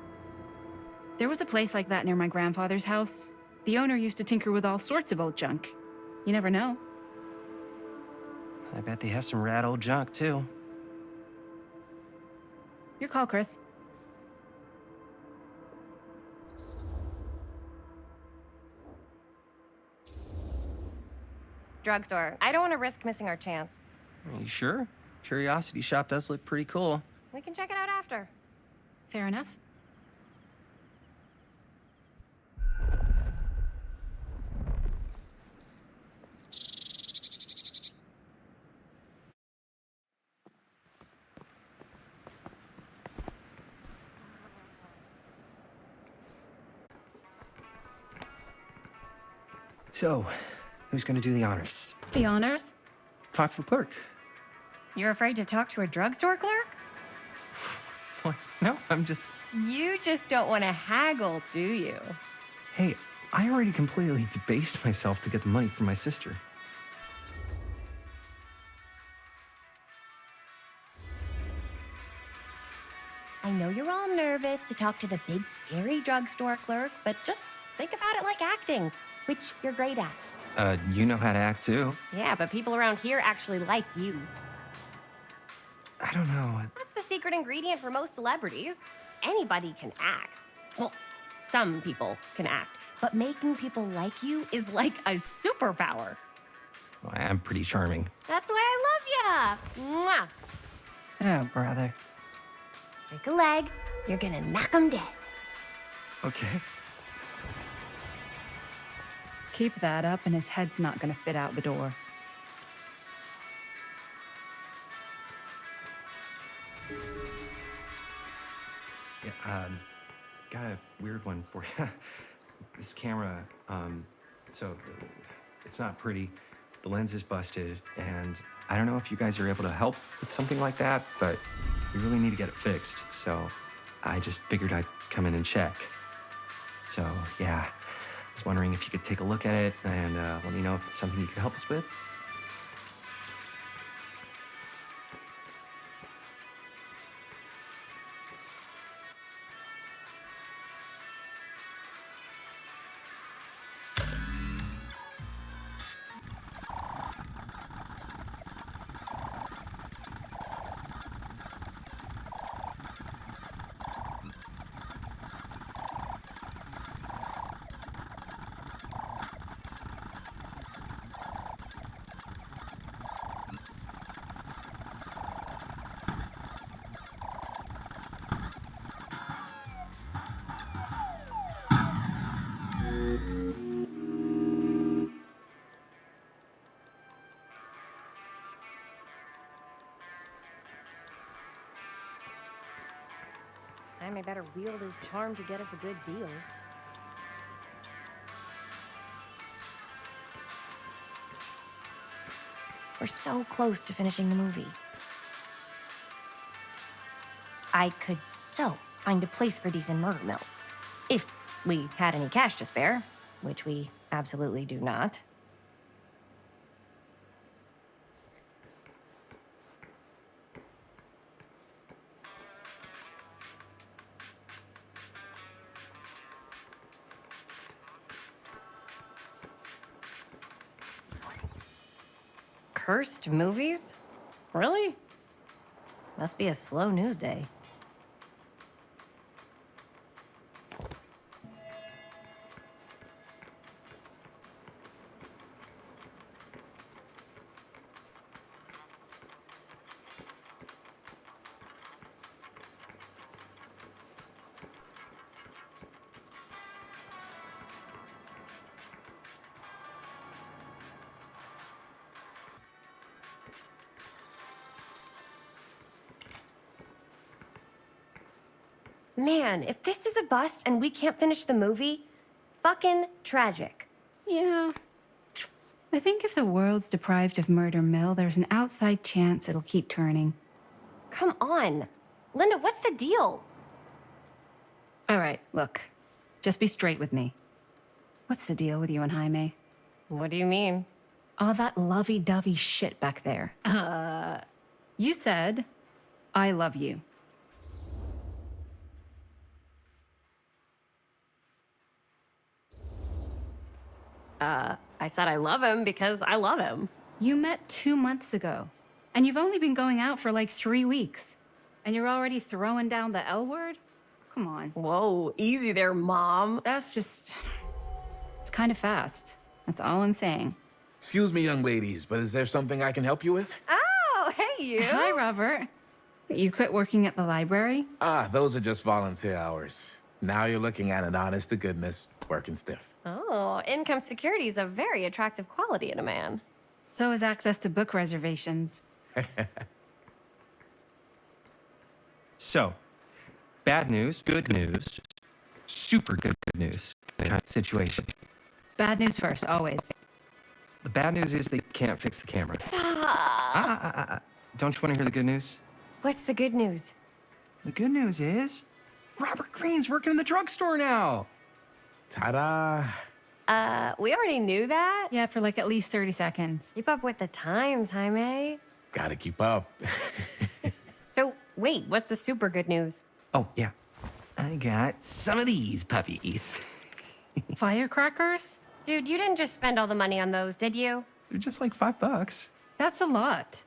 There was a place like that near my grandfather's house. The owner used to tinker with all sorts of old junk. You never know. I bet they have some rad old junk, too. Your call, Chris. Drugstore. I don't want to risk missing our chance. Are you sure? Curiosity Shop does look pretty cool. We can check it out after. Fair enough. So, who's gonna do the honors? The honors? Talk to the clerk. You're afraid to talk to a drugstore clerk? What? No, I'm just... You just don't want to haggle, do you? Hey, I already completely debased myself to get the money from my sister. I know you're all nervous to talk to the big, scary drugstore clerk, but just think about it like acting, which you're great at. You know how to act, too. Yeah, but people around here actually like you. I don't know. That's the secret ingredient for most celebrities. Anybody can act. Well, some people can act, but making people like you is like a superpower. Well, I'm pretty charming. That's why I love ya. Mwah. Oh, brother. Break a leg, you're gonna knock 'em dead. Okay. Keep that up and his head's not gonna fit out the door. Yeah, got a weird one for you. This camera, so it's not pretty. The lens is busted, and I don't know if you guys are able to help with something like that, but we really need to get it fixed. So I just figured I'd come in and check. So yeah, I was wondering if you could take a look at it and let me know if it's something you can help us with. Jaime better wield his charm to get us a good deal. We're so close to finishing the movie. I could so find a place for these in Murder Mill. If we had any cash to spare, which we absolutely do not. Cursed movies? Really? Must be a slow news day. Man, if this is a bust and we can't finish the movie, fucking tragic. Yeah. I think if the world's deprived of Murder Mill, there's an outside chance it'll keep turning. Come on. Linda, what's the deal? All right, look. Just be straight with me. What's the deal with you and Jaime? What do you mean? All that lovey-dovey shit back there. You said, I love you. I said I love him because I love him. You met 2 months ago, and you've only been going out for like 3 weeks. And you're already throwing down the L word? Come on. Whoa, easy there, Mom. That's just... It's kind of fast. That's all I'm saying. Excuse me, young ladies, but is there something I can help you with? Oh, hey, you. Hi, Robert. You quit working at the library? Ah, those are just volunteer hours. Now you're looking at an honest-to-goodness working stiff. Oh, income security is a very attractive quality in a man. So is access to book reservations. So, bad news, good news, super good news kind of situation. Bad news first, always. The bad news is they can't fix the camera. Don't you want to hear the good news? What's the good news? The good news is Robert Greene's working in the drugstore now. Ta-da! We already knew that. Yeah, for like at least 30 seconds. Keep up with the times, Jaime. Gotta keep up. So, wait, what's the super good news? Oh, yeah. I got some of these puppies. Firecrackers? Dude, you didn't just spend all the money on those, did you? They're just like $5. That's a lot.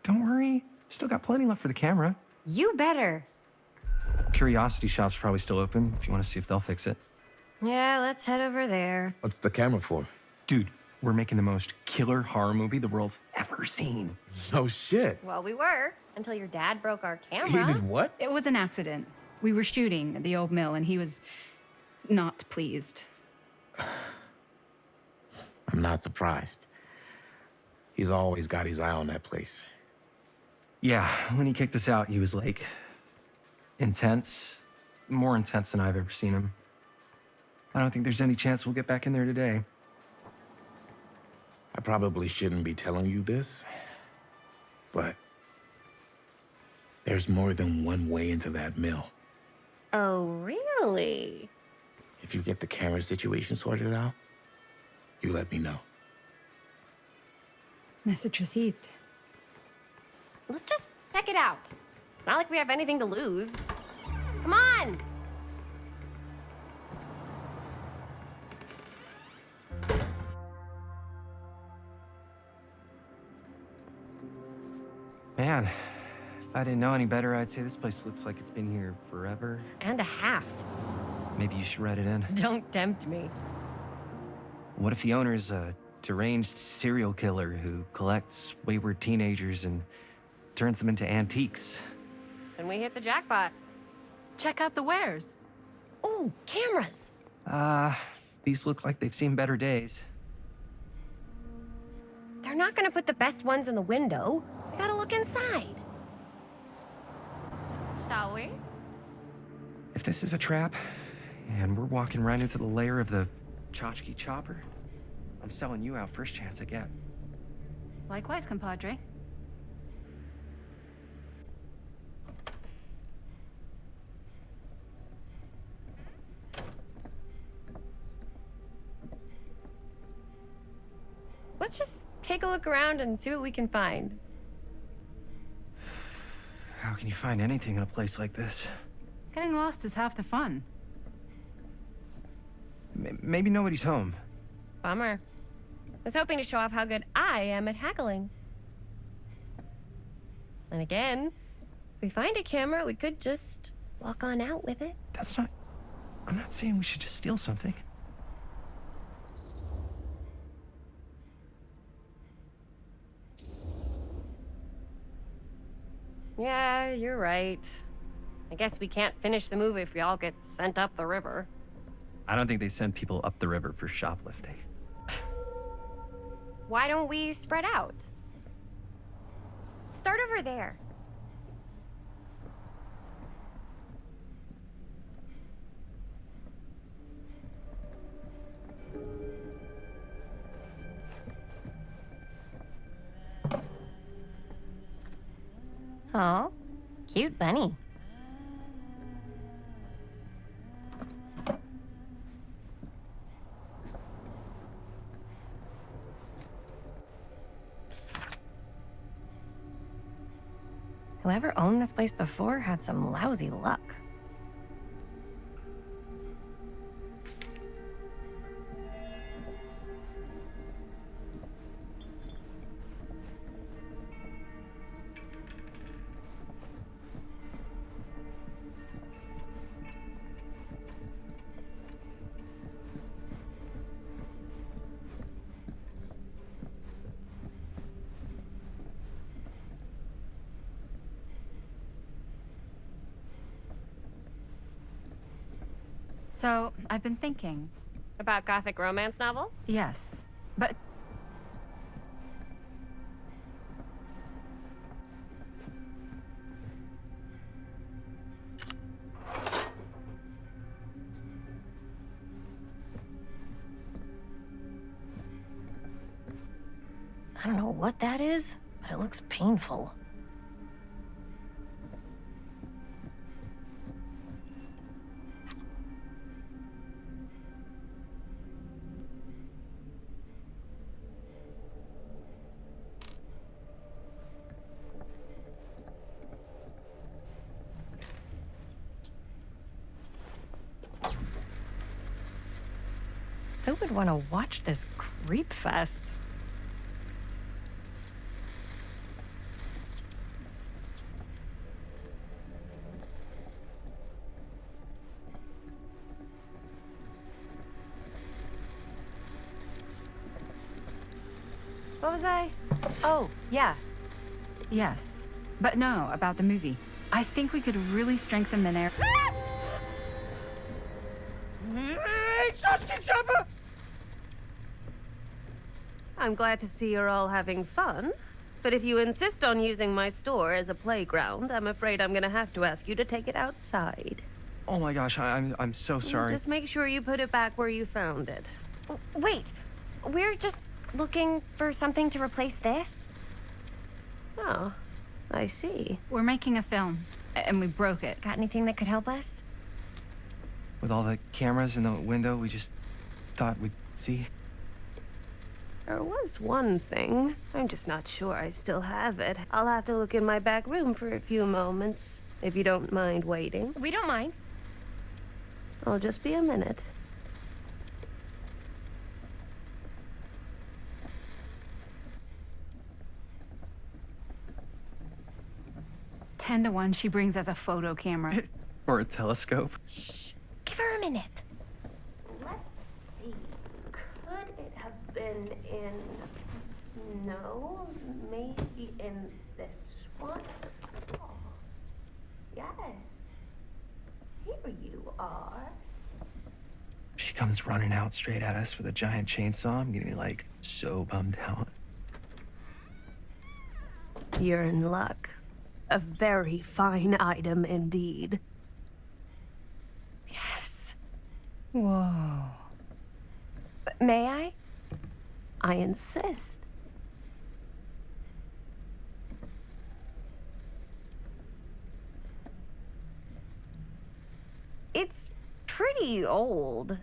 Don't worry. Still got plenty left for the camera. You better. Curiosity Shop's probably still open if you want to see if they'll fix it. Yeah, let's head over there. What's the camera for? Dude, we're making the most killer horror movie the world's ever seen. No shit. Well, we were, until your dad broke our camera. He did what? It was an accident. We were shooting at the old mill, and he was not pleased. I'm not surprised. He's always got his eye on that place. Yeah, when he kicked us out, he was like intense, more intense than I've ever seen him. I don't think there's any chance we'll get back in there today. I probably shouldn't be telling you this, but there's more than one way into that mill. Oh, really? If you get the camera situation sorted out, you let me know. Message received. Let's just check it out. It's not like we have anything to lose. Come on! Man, if I didn't know any better, I'd say this place looks like it's been here forever. And a half. Maybe you should write it in. Don't tempt me. What if the owner's a deranged serial killer who collects wayward teenagers and turns them into antiques? Then we hit the jackpot. Check out the wares. Ooh, cameras! These look like they've seen better days. They're not gonna put the best ones in the window. We gotta look inside. Shall we? If this is a trap, and we're walking right into the lair of the tchotchke chopper, I'm selling you out first chance I get. Likewise, compadre. Let's just take a look around and see what we can find. How can you find anything in a place like this? Getting lost is half the fun. Maybe nobody's home. Bummer. I was hoping to show off how good I am at haggling. And again, if we find a camera, we could just walk on out with it. That's not... I'm not saying we should just steal something. Yeah, you're right. I guess we can't finish the movie if we all get sent up the river. I don't think they send people up the river for shoplifting. Why don't we spread out? Start over there. Oh, cute bunny. Whoever owned this place before had some lousy luck. So, I've been thinking. About gothic romance novels? Yes, but I don't know what that is, but it looks painful. Who would want to watch this creep fest? What was I? Oh, yeah. yes. But no, about the movie. I think we could really strengthen the narrative. I'm glad to see you're all having fun. But if you insist on using my store as a playground, I'm afraid I'm gonna have to ask you to take it outside. Oh my gosh, I'm so sorry. Just make sure you put it back where you found it. Wait, we're just looking for something to replace this? Oh, I see. We're making a film, and we broke it. Got anything that could help us? With all the cameras in the window, we just thought we'd see. There was one thing. I'm just not sure I still have it. I'll have to look in my back room for a few moments, if you don't mind waiting. We don't mind. I'll just be a minute. Ten to 1, she brings us a photo camera. Or a telescope. Shh, give her a minute. Let's see. Could it have been in... No, maybe in this one? Oh, yes. Here you are. She comes running out straight at us with a giant chainsaw. I'm getting like so bummed out. You're in luck. A very fine item indeed. Yes. Whoa. May I? I insist. It's pretty old.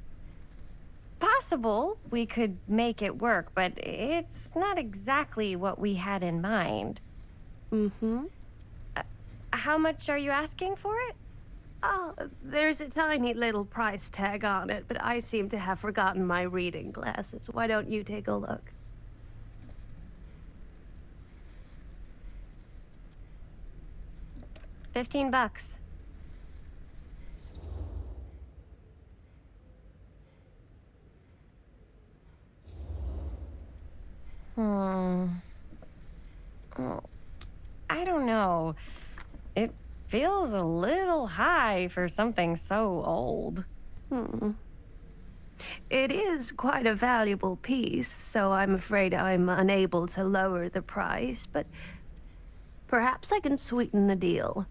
Possible we could make it work, but it's not exactly what we had in mind. Mm-hmm. How much are you asking for it? Oh, there's a tiny little price tag on it, but I seem to have forgotten my reading glasses. Why don't you take a look? $15. Oh, I don't know. It feels a little high for something so old. It is quite a valuable piece, so I'm afraid I'm unable to lower the price, but perhaps I can sweeten the deal.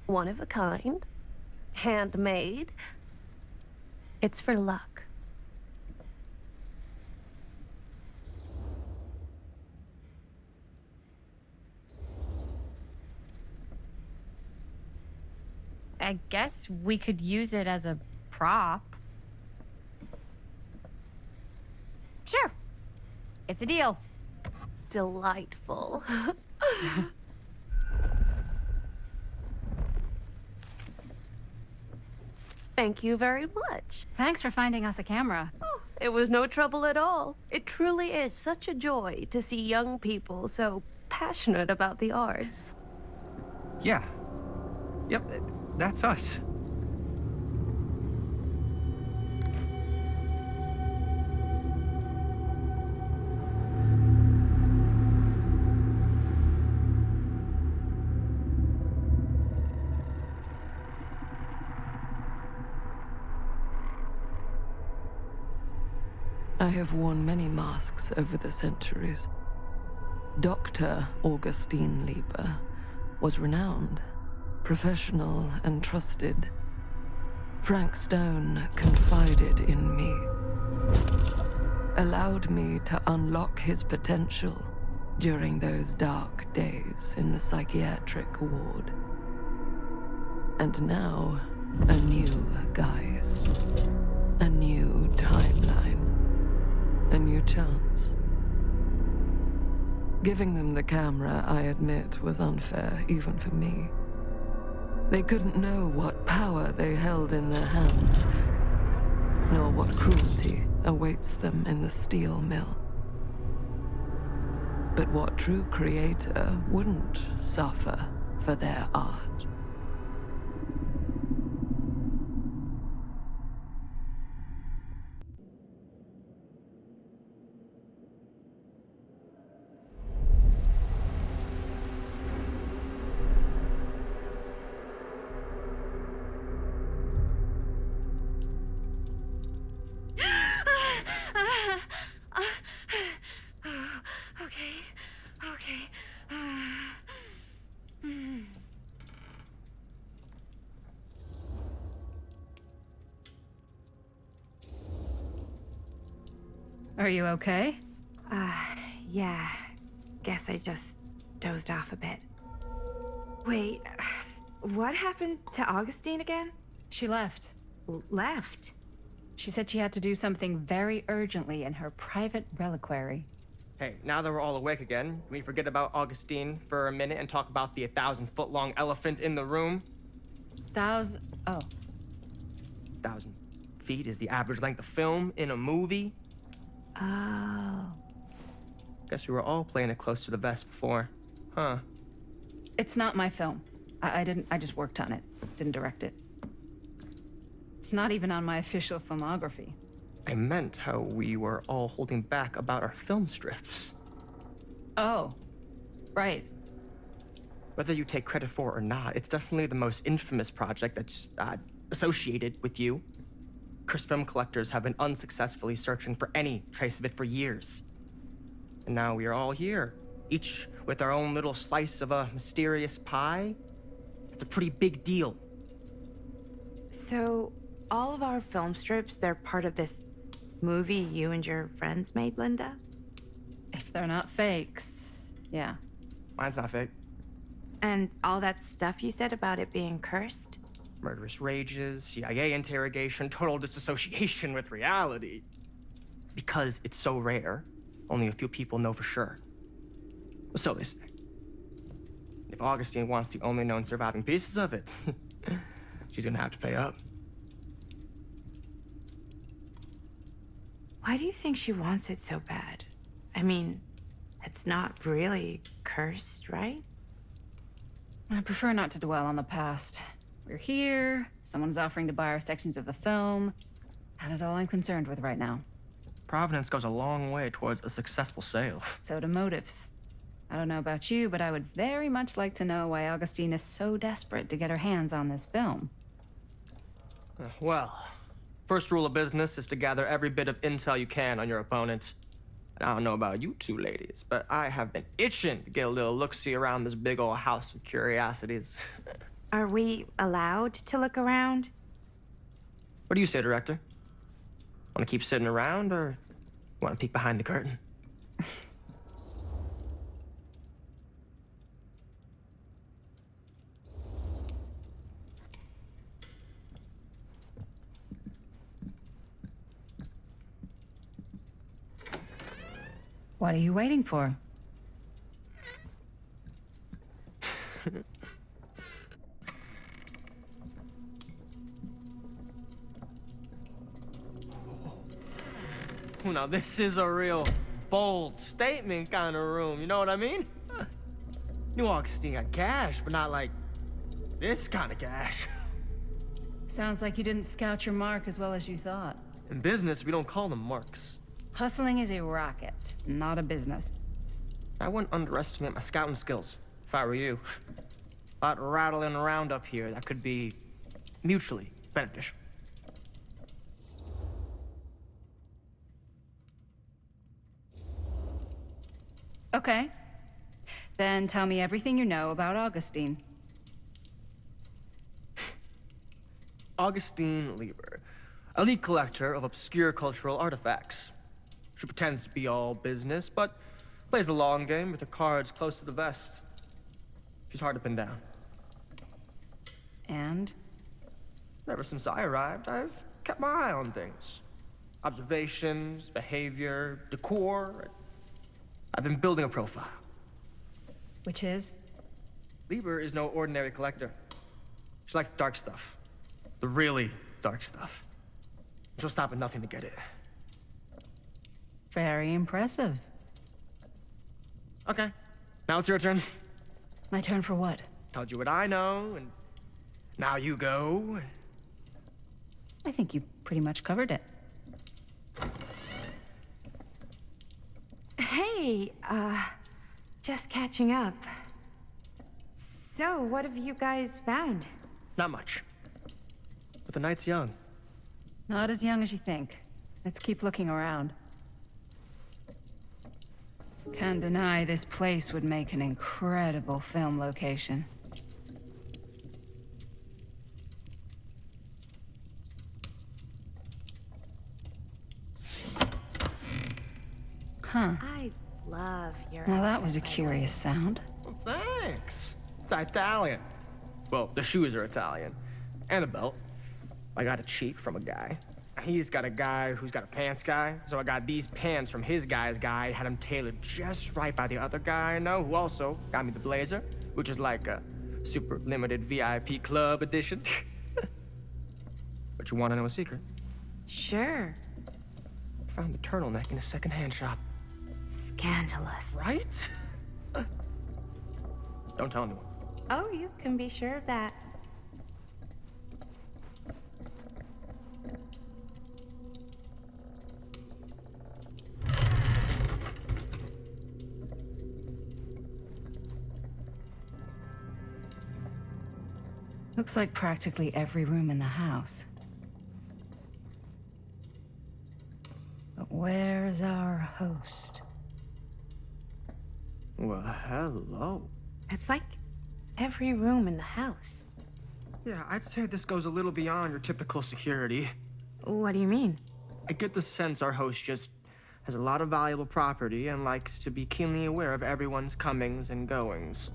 One of a kind, handmade. It's for luck. I guess we could use it as a prop. Sure. It's a deal. Delightful. Thank you very much. Thanks for finding us a camera. Oh, it was no trouble at all. It truly is such a joy to see young people so passionate about the arts. Yeah. Yep, that's us. I have worn many masks over the centuries. Dr. Augustine Lieber was renowned, professional, and trusted. Frank Stone confided in me, allowed me to unlock his potential during those dark days in the psychiatric ward. And now, a new guise, a new timeline, a new chance. Giving them the camera, I admit, was unfair, even for me. They couldn't know what power they held in their hands, nor what cruelty awaits them in the steel mill. But what true creator wouldn't suffer for their art? Are you okay? Yeah. Guess I just dozed off a bit. Wait, what happened to Augustine again? She left. Left? She said she had to do something very urgently in her private reliquary. Hey, now that we're all awake again, can we forget about Augustine for a minute and talk about the 1,000-foot-long elephant in the room? Oh. 1,000 feet is the average length of film in a movie. Oh. Guess we were all playing it close to the vest before, huh? It's not my film. I just worked on it. Didn't direct it. It's not even on my official filmography. I meant how we were all holding back about our film strips. Oh, right. Whether you take credit for it or not, it's definitely the most infamous project that's associated with you. Cursed film collectors have been unsuccessfully searching for any trace of it for years. And now we are all here, each with our own little slice of a mysterious pie. It's a pretty big deal. So, all of our film strips, they're part of this movie you and your friends made, Linda? If they're not fakes, yeah. Mine's not fake. And all that stuff you said about it being cursed? Murderous rages, CIA interrogation, total disassociation with reality. Because it's so rare, only a few people know for sure. So they say. If Augustine wants the only known surviving pieces of it, she's gonna have to pay up. Why do you think she wants it so bad? I mean, it's not really cursed, right? I prefer not to dwell on the past. We're here, someone's offering to buy our sections of the film. That is all I'm concerned with right now. Providence goes a long way towards a successful sale. So do motives. I don't know about you, but I would very much like to know why Augustine is so desperate to get her hands on this film. Well, first rule of business is to gather every bit of intel you can on your opponent. And I don't know about you two ladies, but I have been itching to get a little look-see around this big old house of curiosities. Are we allowed to look around? What do you say, director? Want to keep sitting around, or want to peek behind the curtain? What are you waiting for? Now this is a real bold statement kind of room, you know what I mean? New Augustine got cash, but not like this kind of cash. Sounds like you didn't scout your mark as well as you thought. In business, we don't call them marks. Hustling is a racket, not a business. I wouldn't underestimate my scouting skills, if I were you. A lot rattling around up here that could be mutually beneficial. Okay. Then tell me everything you know about Augustine. Augustine Lieber, elite collector of obscure cultural artifacts. She pretends to be all business, but plays the long game with her cards close to the vest. She's hard to pin down. And? Ever since I arrived, I've kept my eye on things. Observations, behavior, decor. I've been building a profile. Which is? Lieber is no ordinary collector. She likes the dark stuff. The really dark stuff. She'll stop at nothing to get it. Very impressive. Okay, now it's your turn. My turn for what? Told you what I know, and now you go. I think you pretty much covered it. Hey, just catching up. So, what have you guys found? Not much. But the night's young. Not as young as you think. Let's keep looking around. Can't deny this place would make an incredible film location. Huh. I love your... Now that was a curious sound. Well, thanks. It's Italian. Well, the shoes are Italian. And the belt. I got it cheap from a guy. He's got a guy who's got a pants guy, so I got these pants from his guy's guy, had them tailored just right by the other guy I know, who also got me the blazer, which is like a super limited VIP club edition. But you want to know a secret? Sure. Found the turtleneck in a secondhand shop. Scandalous. Right? Don't tell anyone. Oh, you can be sure of that. Looks like practically every room in the house. But where's our host? Well, hello. It's like every room in the house. Yeah, I'd say this goes a little beyond your typical security. What do you mean? I get the sense our host just has a lot of valuable property and likes to be keenly aware of everyone's comings and goings.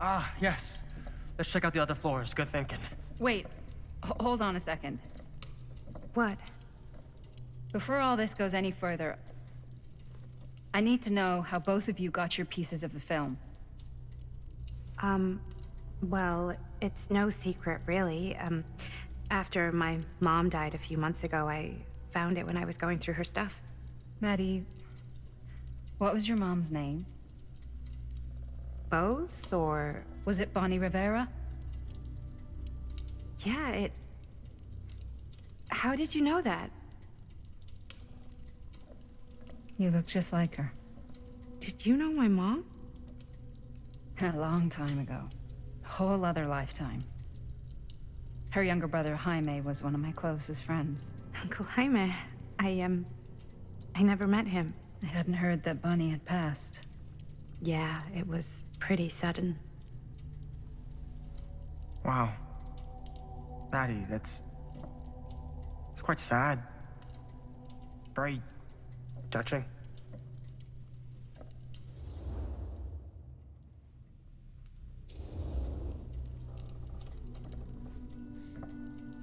Ah, yes. Let's check out the other floors. Good thinking. Wait, hold on a second. What? Before all this goes any further, I need to know how both of you got your pieces of the film. Well, it's no secret, really. After my mom died a few months ago, I found it when I was going through her stuff. Maddie, what was your mom's name? Both, or... Was it Bonnie Rivera? Yeah, How did you know that? You look just like her. Did you know my mom? A long time ago. A whole other lifetime. Her younger brother, Jaime, was one of my closest friends. Uncle Jaime, I never met him. I hadn't heard that Bonnie had passed. Yeah, it was pretty sudden. Wow. Maddie, it's quite sad. Very touching.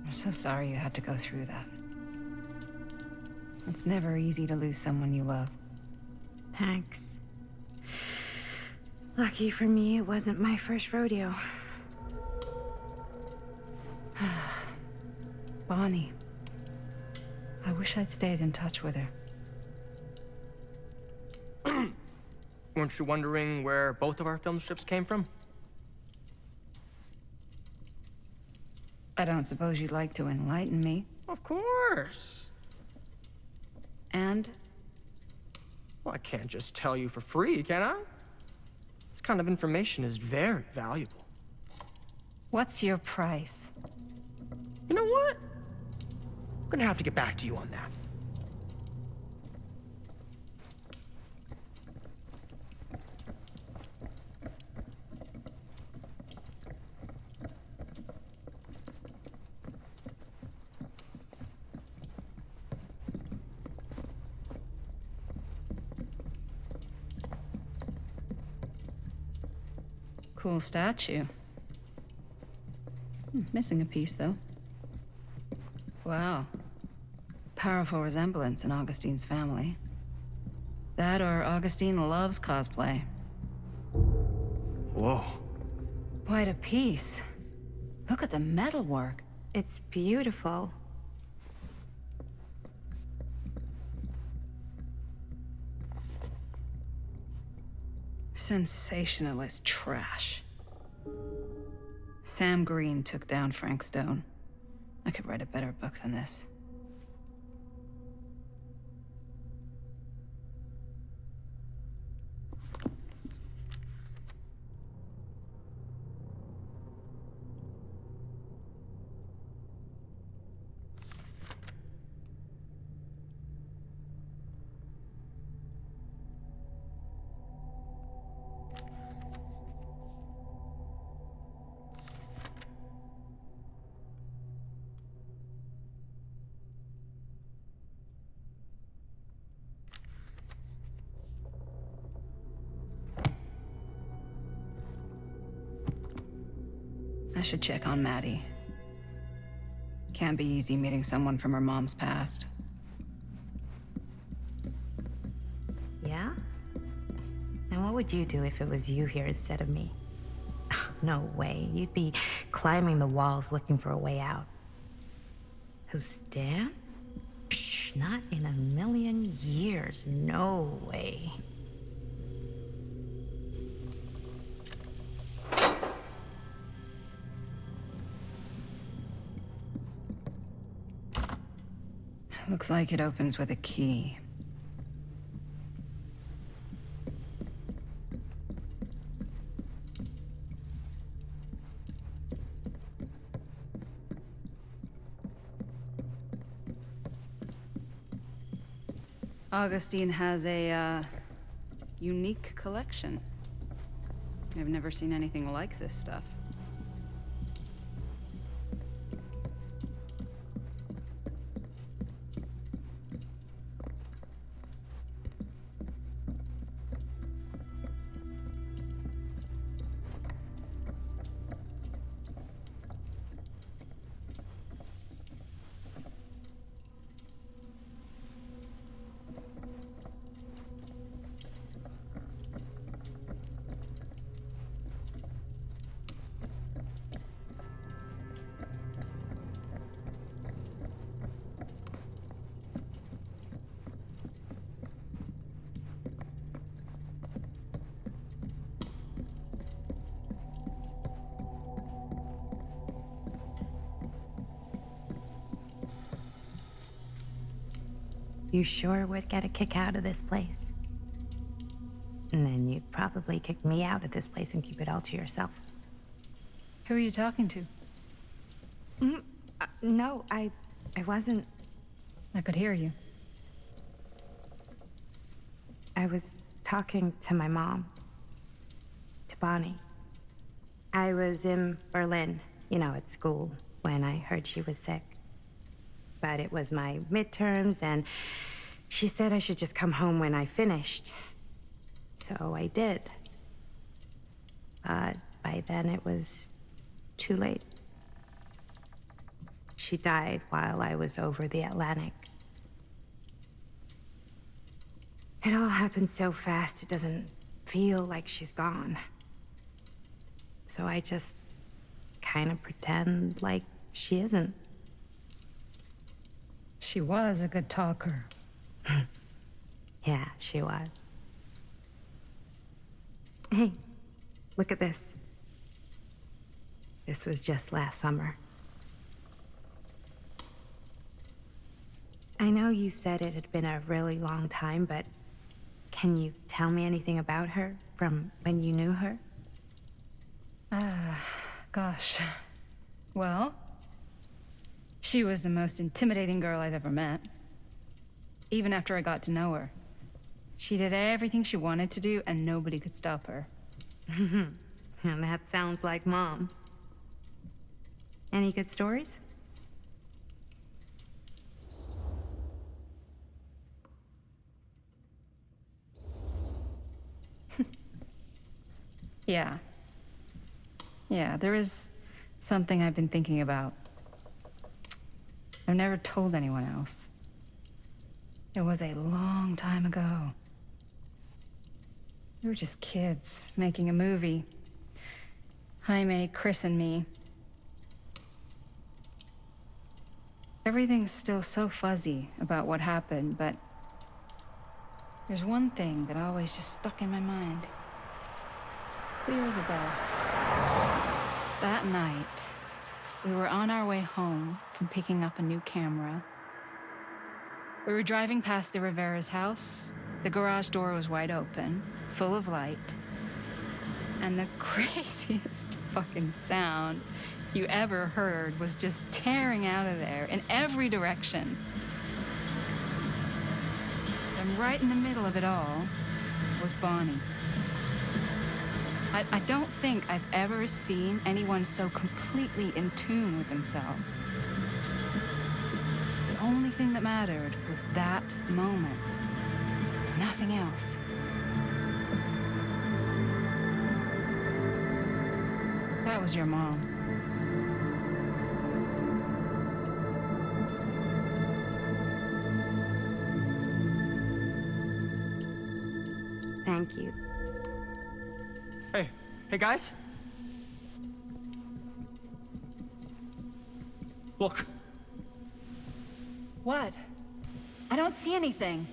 I'm so sorry you had to go through that. It's never easy to lose someone you love. Thanks. Lucky for me, it wasn't my first rodeo. Bonnie. I wish I'd stayed in touch with her. Weren't you wondering where both of our film strips came from? I don't suppose you'd like to enlighten me. Of course. And? Well, I can't just tell you for free, can I? This kind of information is very valuable. What's your price? You know what? I'm gonna have to get back to you on that. Cool statue. Missing a piece, though. Wow. Powerful resemblance in Augustine's family. That or Augustine loves cosplay. Whoa. Quite a piece. Look at the metalwork. It's beautiful. Sensationalist trash. Sam Green took down Frank Stone. I could write a better book than this. I should check on Maddie. Can't be easy meeting someone from her mom's past. Yeah? And what would you do if it was you here instead of me? No way. You'd be climbing the walls looking for a way out. Who, Stan? Psh, not in a million years. No way. Looks like it opens with a key. Augustine has a, unique collection. I've never seen anything like this stuff. You sure would get a kick out of this place. And then you'd probably kick me out of this place and keep it all to yourself. Who are you talking to? No, I wasn't. I could hear you. I was talking to my mom. To Bonnie. I was in Berlin, at school, when I heard she was sick. But it was my midterms, and she said I should just come home when I finished. So I did. But by then it was too late. She died while I was over the Atlantic. It all happened so fast, it doesn't feel like she's gone. So I just kind of pretend like she isn't. She was a good talker. Yeah, she was. Hey, look at this. This was just last summer. I know you said it had been a really long time, but can you tell me anything about her from when you knew her? Gosh. Well, she was the most intimidating girl I've ever met. Even after I got to know her. She did everything she wanted to do, and nobody could stop her. And that sounds like Mom. Any good stories? Yeah. Yeah, there is something I've been thinking about. I've never told anyone else. It was a long time ago. We were just kids making a movie. Jaime, Chris, and me. Everything's still so fuzzy about what happened, but there's one thing that always just stuck in my mind. Clear as a bell. That night, we were on our way home from picking up a new camera. We were driving past the Rivera's house. The garage door was wide open, full of light. And the craziest fucking sound you ever heard was just tearing out of there in every direction. And right in the middle of it all was Bonnie. I don't think I've ever seen anyone so completely in tune with themselves. The only thing that mattered was that moment. Nothing else. That was your mom. Thank you. Hey guys. Look. What? I don't see anything.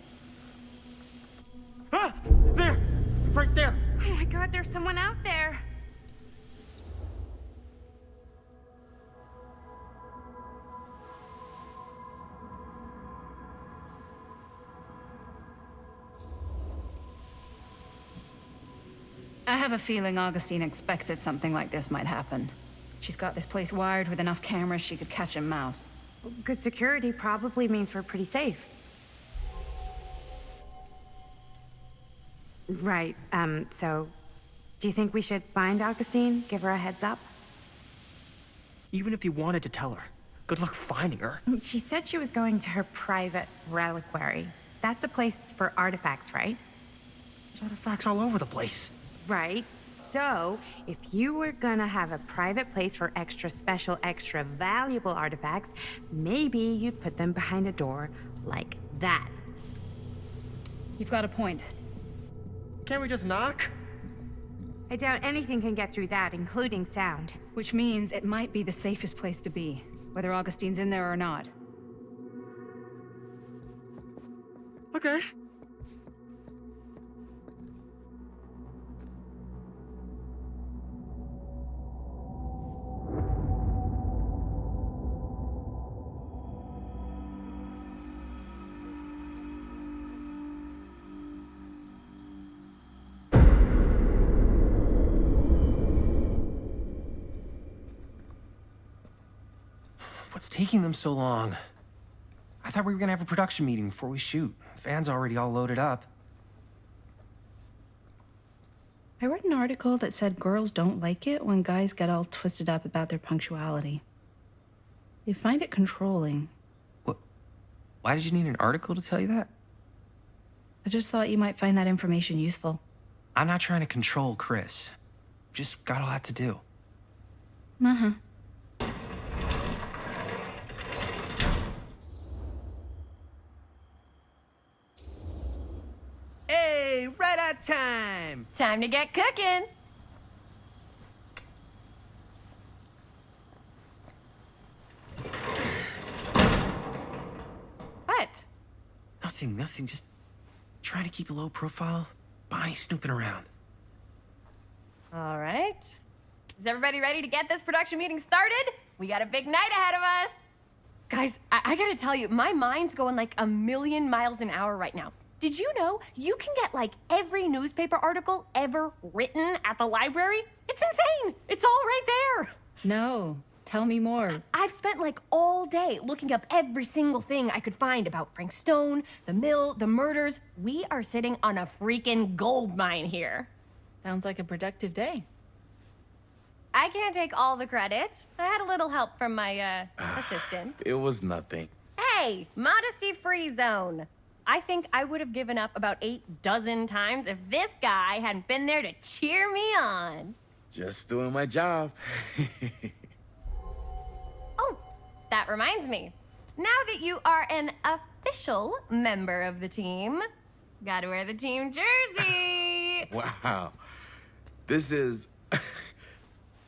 Ah! There! Right there! Oh my God, there's someone out there. I have a feeling Augustine expected something like this might happen. She's got this place wired with enough cameras she could catch a mouse. Good security probably means we're pretty safe. Right, so do you think we should find Augustine? Give her a heads up? Even if you wanted to tell her, good luck finding her. She said she was going to her private reliquary. That's a place for artifacts, right? There's artifacts all over the place. Right. So, if you were gonna have a private place for extra special, extra valuable artifacts, maybe you'd put them behind a door like that. You've got a point. Can't we just knock? I doubt anything can get through that, including sound. Which means it might be the safest place to be, whether Augustine's in there or not. Okay. What's taking them so long? I thought we were gonna have a production meeting before we shoot. The van's already all loaded up. I read an article that said girls don't like it when guys get all twisted up about their punctuality. They find it controlling. What? Why did you need an article to tell you that? I just thought you might find that information useful. I'm not trying to control Chris. Just got a lot to do. Uh-huh. Hey, right on time! Time to get cooking. What? Nothing. Just trying to keep a low profile. Bonnie's snooping around. All right. Is everybody ready to get this production meeting started? We got a big night ahead of us. Guys, I gotta tell you, my mind's going like a million miles an hour right now. Did you know you can get like every newspaper article ever written at the library? It's insane. It's all right there. No, tell me more. I've spent like all day looking up every single thing I could find about Frank Stone, the mill, the murders. We are sitting on a freaking gold mine here. Sounds like a productive day. I can't take all the credit. I had a little help from my assistant. It was nothing. Hey, modesty-free zone. I think I would have given up about 8 dozen times if this guy hadn't been there to cheer me on. Just doing my job. Oh, that reminds me. Now that you are an official member of the team, gotta wear the team jersey. Wow. This is...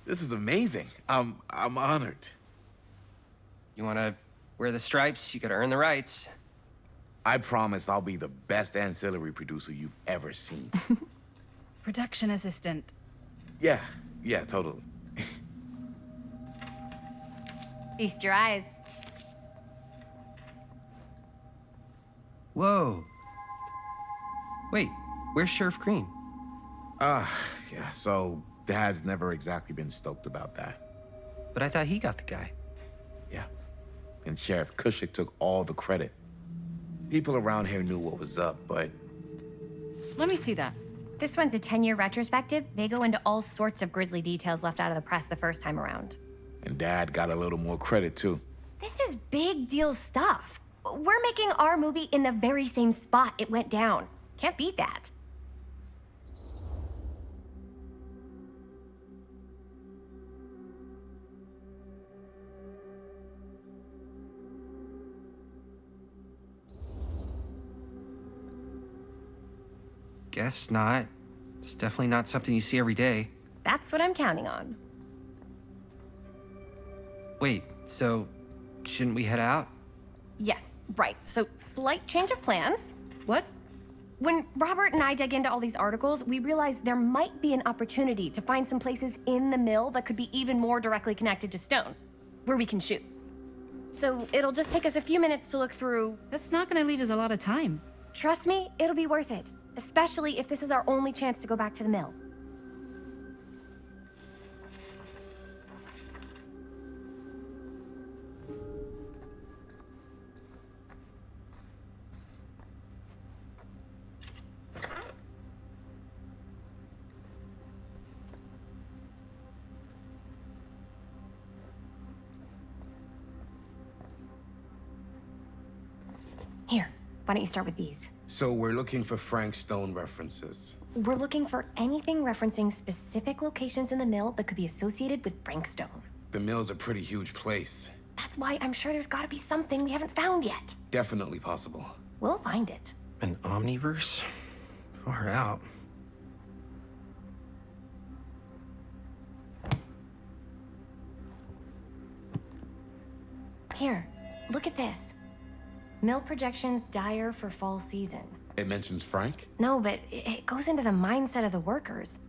this is amazing. I'm honored. You wanna wear the stripes? You gotta earn the rights. I promise I'll be the best ancillary producer you've ever seen. Production assistant. Yeah, totally. Feast your eyes. Whoa. Wait, where's Sheriff Green? Yeah, so Dad's never exactly been stoked about that. But I thought he got the guy. Yeah, and Sheriff Cushik took all the credit. People around here knew what was up, but... Let me see that. This one's a 10-year retrospective. They go into all sorts of grisly details left out of the press the first time around. And Dad got a little more credit, too. This is big deal stuff. We're making our movie in the very same spot it went down. Can't beat that. Guess not. It's definitely not something you see every day. That's what I'm counting on. Wait, so shouldn't we head out? Yes, right. So, slight change of plans. What? When Robert and I dug into all these articles, we realized there might be an opportunity to find some places in the mill that could be even more directly connected to Stone, where we can shoot. So, it'll just take us a few minutes to look through. That's not gonna leave us a lot of time. Trust me, it'll be worth it. Especially if this is our only chance to go back to the mill. Here, why don't you start with these? So we're looking for Frank Stone references. We're looking for anything referencing specific locations in the mill that could be associated with Frank Stone. The mill's a pretty huge place. That's why I'm sure there's gotta be something we haven't found yet. Definitely possible. We'll find it. An omniverse? Far out. Here, look at this. Mill projections dire for fall season. It mentions Frank? No, but it goes into the mindset of the workers.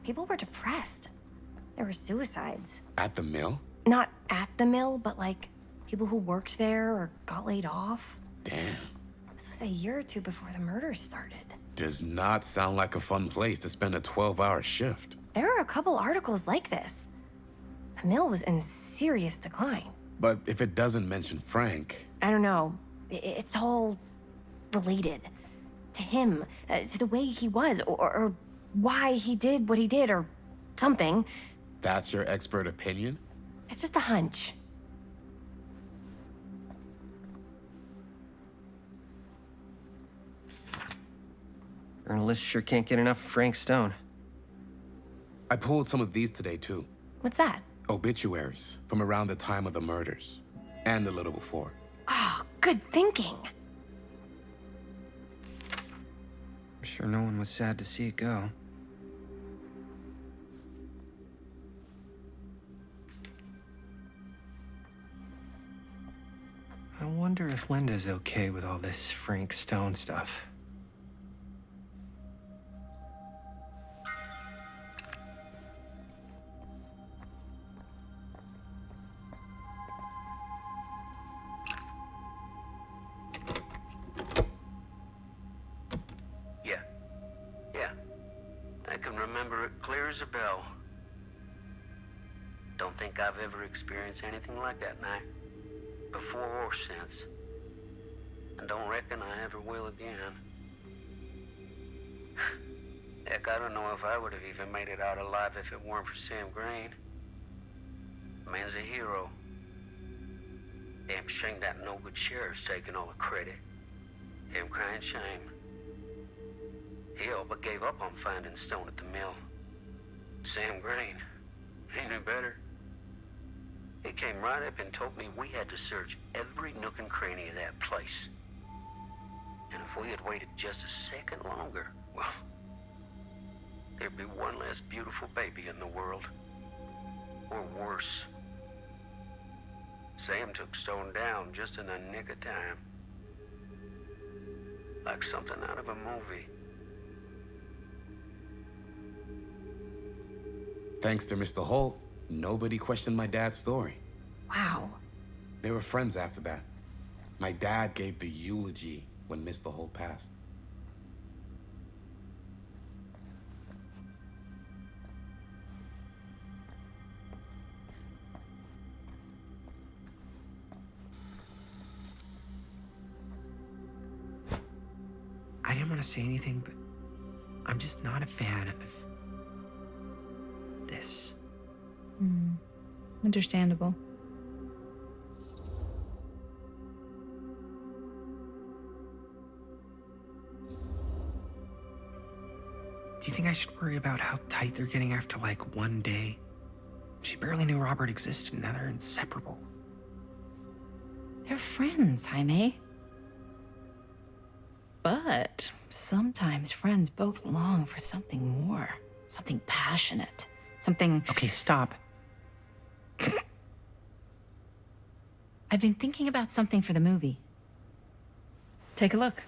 People were depressed. There were suicides. At the mill? Not at the mill, but like people who worked there or got laid off. Damn. This was a year or two before the murders started. Does not sound like a fun place to spend a 12-hour shift. There are a couple articles like this. The mill was in serious decline. But if it doesn't mention Frank... I don't know. It's all related. To him, to the way he was, or why he did what he did, or something. That's your expert opinion? It's just a hunch. Journalists sure can't get enough of Frank Stone. I pulled some of these today, too. What's that? Obituaries from around the time of the murders. And a little before. Oh, good thinking. I'm sure no one was sad to see it go. wonder if Linda's okay with all this Frank Stone stuff. Yeah. I can remember it clear as a bell. Don't think I've ever experienced anything like that night, before or since. And don't reckon I ever will again. Heck, I don't know if I would have even made it out alive if it weren't for Sam Green. Man's a hero. Damn shame that no-good sheriff's taking all the credit. Damn crying shame. He all but gave up on finding Stone at the mill. Sam Green, he knew better. He came right up and told me we had to search every nook and cranny of that place. And if we had waited just a second longer, well, there'd be one less beautiful baby in the world. Or worse. Sam took Stone down just in the nick of time. Like something out of a movie. Thanks to Mr. Holt, nobody questioned my dad's story. Wow. They were friends after that. My dad gave the eulogy when Mr. Holt passed. I didn't want to say anything, but I'm just not a fan of this. Understandable. Do you think I should worry about how tight they're getting after like one day? She barely knew Robert existed, and now they're inseparable. They're friends, Jaime. But sometimes friends both long for something more. Something passionate. Something... Okay, stop. I've been thinking about something for the movie. Take a look.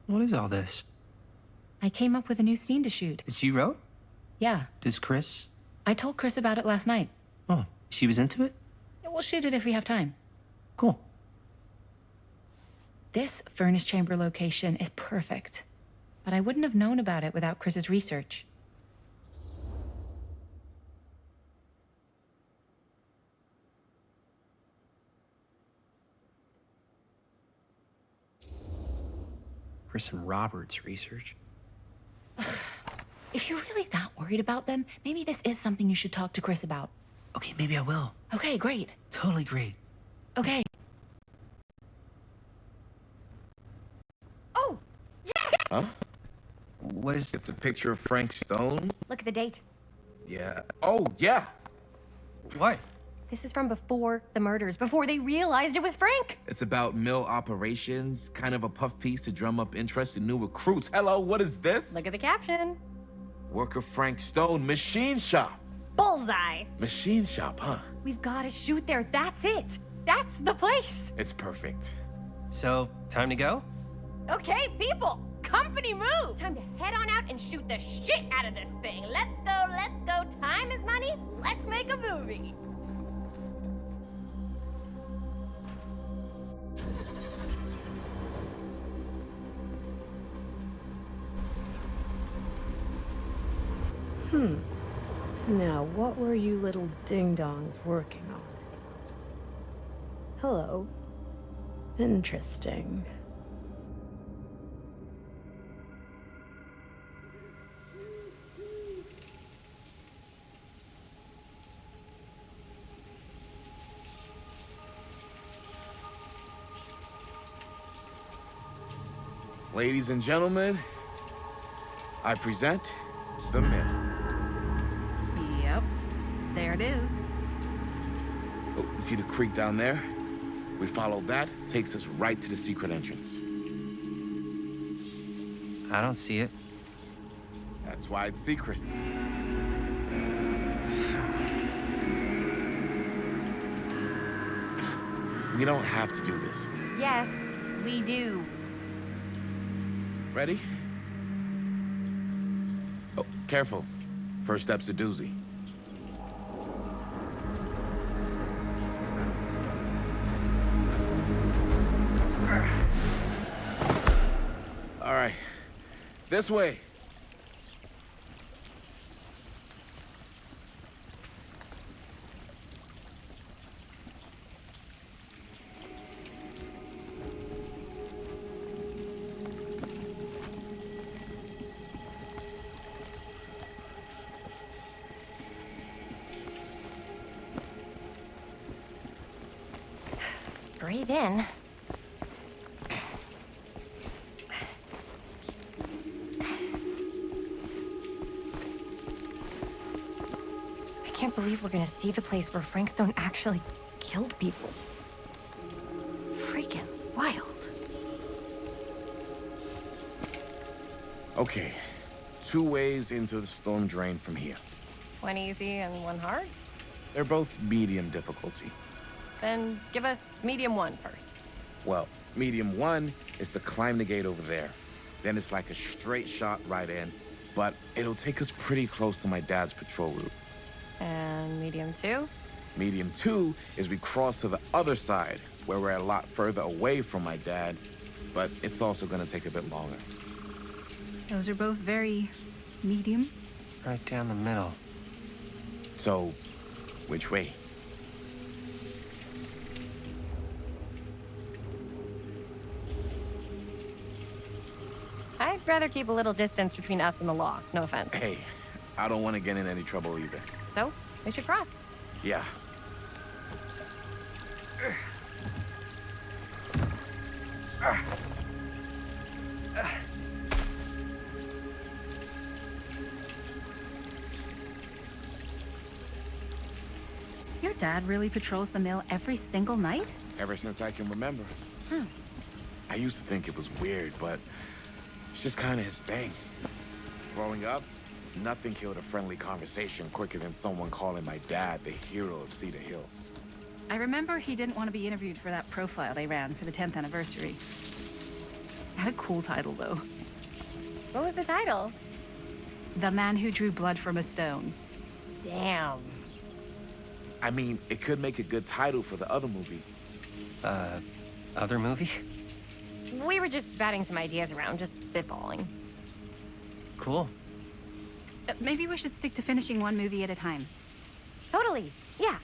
What is all this? I came up with a new scene to shoot. That you wrote? Yeah. Does Chris? I told Chris about it last night. Oh, she was into it? Yeah, we'll shoot it if we have time. Cool. This furnace chamber location is perfect. But I wouldn't have known about it without Chris's research. Chris and Robert's research. If you're really that worried about them, maybe this is something you should talk to Chris about. Okay, maybe I will. Okay, great. Totally great. Okay. Oh, yes! Huh? What is... It's a picture of Frank Stone? Look at the date. Yeah. Oh, yeah. What? This is from before the murders, before they realized it was Frank. It's about mill operations, kind of a puff piece to drum up interest in new recruits. Hello, what is this? Look at the caption. Worker Frank Stone, machine shop. Bullseye. Machine shop, huh? We've got to shoot there. That's it. That's the place. It's perfect. So, time to go? Okay, people. Company move. Time to head on out and shoot the shit out of this thing. Let's go, let's go. Time is money. Let's make a movie. Now, what were you little ding-dongs working on? Hello. Interesting. Ladies and gentlemen, I present the mill. Yep. There it is. Oh, you see the creek down there? We follow that, takes us right to the secret entrance. I don't see it. That's why it's secret. We don't have to do this. Yes, we do. Ready? Oh, careful. First step's a doozy. All right, this way. Breathe in. I can't believe we're gonna see the place where Frank Stone actually killed people. Freaking wild. Okay, 2 ways into the storm drain from here. One easy and one hard? They're both medium difficulty. Then give us medium one first. Well, medium 1 is to climb the gate over there. Then it's like a straight shot right in, but it'll take us pretty close to my dad's patrol route. And medium 2? Medium 2 is we cross to the other side, where we're a lot further away from my dad, but it's also gonna take a bit longer. Those are both very medium. Right down the middle. So, which way? I'd rather keep a little distance between us and the law, no offense. Hey, I don't want to get in any trouble either. So, we should cross. Yeah. Your dad really patrols the mill every single night? Ever since I can remember. I used to think it was weird, but it's just kind of his thing. Growing up, nothing killed a friendly conversation quicker than someone calling my dad the hero of Cedar Hills. I remember he didn't want to be interviewed for that profile they ran for the 10th anniversary. Had a cool title, though. What was the title? The Man Who Drew Blood from a Stone. Damn. I mean, it could make a good title for the other movie. Other movie? We were just batting some ideas around, just spitballing. Cool. Maybe we should stick to finishing one movie at a time. Totally, yeah.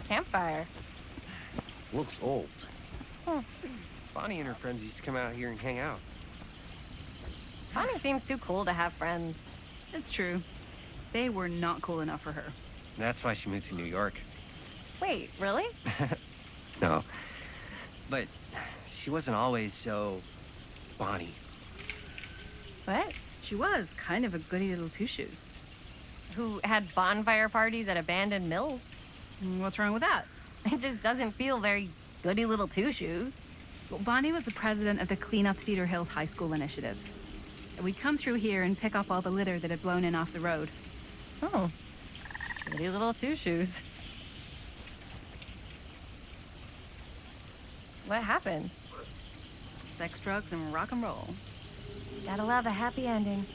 Campfire. Looks old. Bonnie and her friends used to come out here and hang out. Bonnie seems too cool to have friends. It's true. They were not cool enough for her. That's why she moved to New York. Wait, really? No. But she wasn't always so Bonnie. What? She was kind of a goody little two-shoes. Who had bonfire parties at abandoned mills? What's wrong with that? It just doesn't feel very goody little two-shoes. Well, Bonnie was the president of the Clean Up Cedar Hills High School initiative. We'd come through here and pick up all the litter that had blown in off the road. Oh, goody little two-shoes. What happened? Sex, drugs, and rock and roll. Gotta love a happy ending.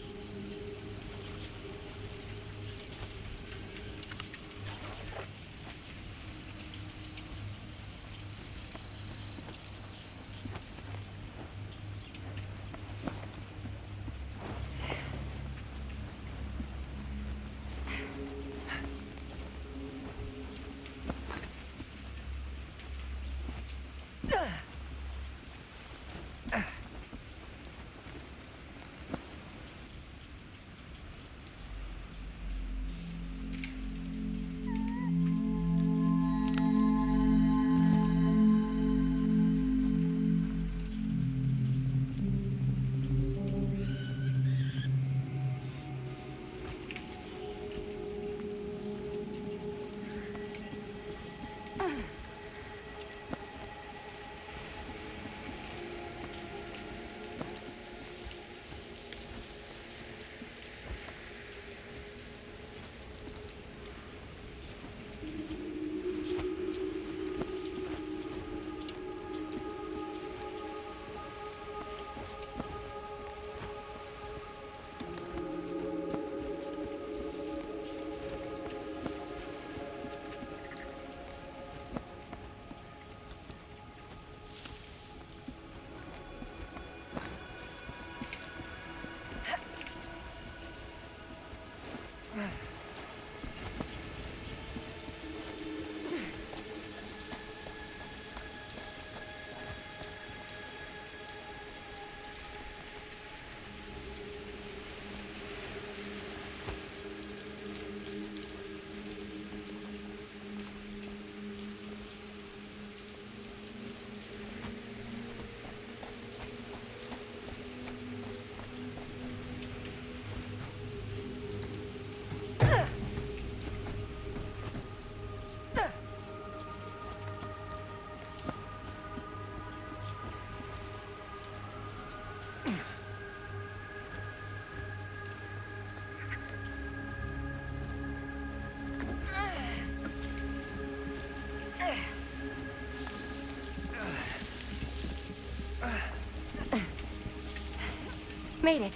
Made it.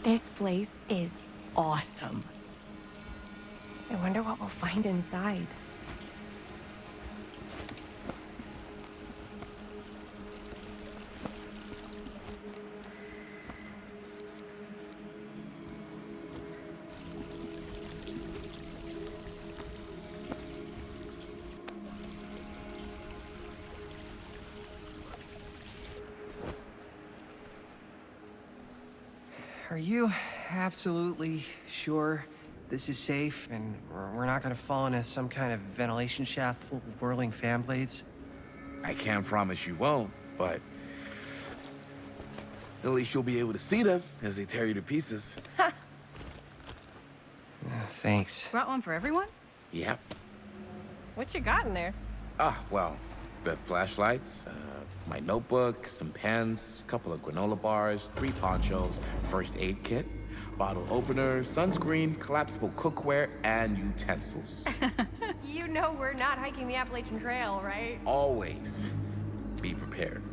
This place is awesome. I wonder what we'll find inside. Are you absolutely sure this is safe and we're not gonna fall into some kind of ventilation shaft full of whirling fan blades? I can't promise you won't, but at least you'll be able to see them as they tear you to pieces. Thanks. Brought one for everyone? Yep. What you got in there? Well, the flashlights, my notebook, some pens, a couple of granola bars, 3 ponchos, first aid kit, bottle opener, sunscreen, collapsible cookware, and utensils. You know we're not hiking the Appalachian Trail, right? Always be prepared.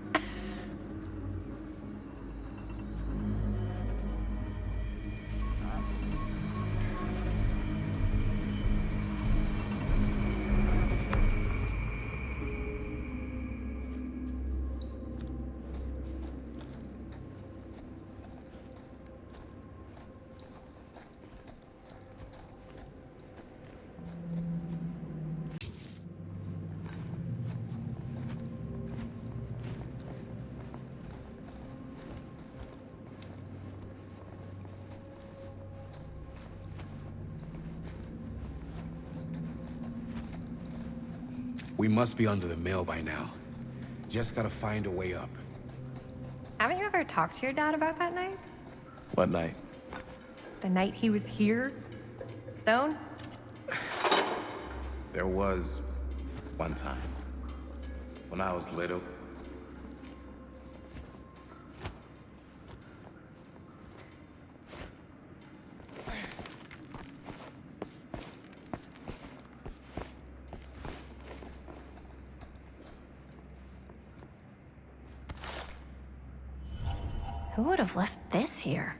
We must be under the mill by now. Just gotta find a way up. Haven't you ever talked to your dad about that night? What night? The night he was here? Stone? There was one time when I was little. Who would have left this here?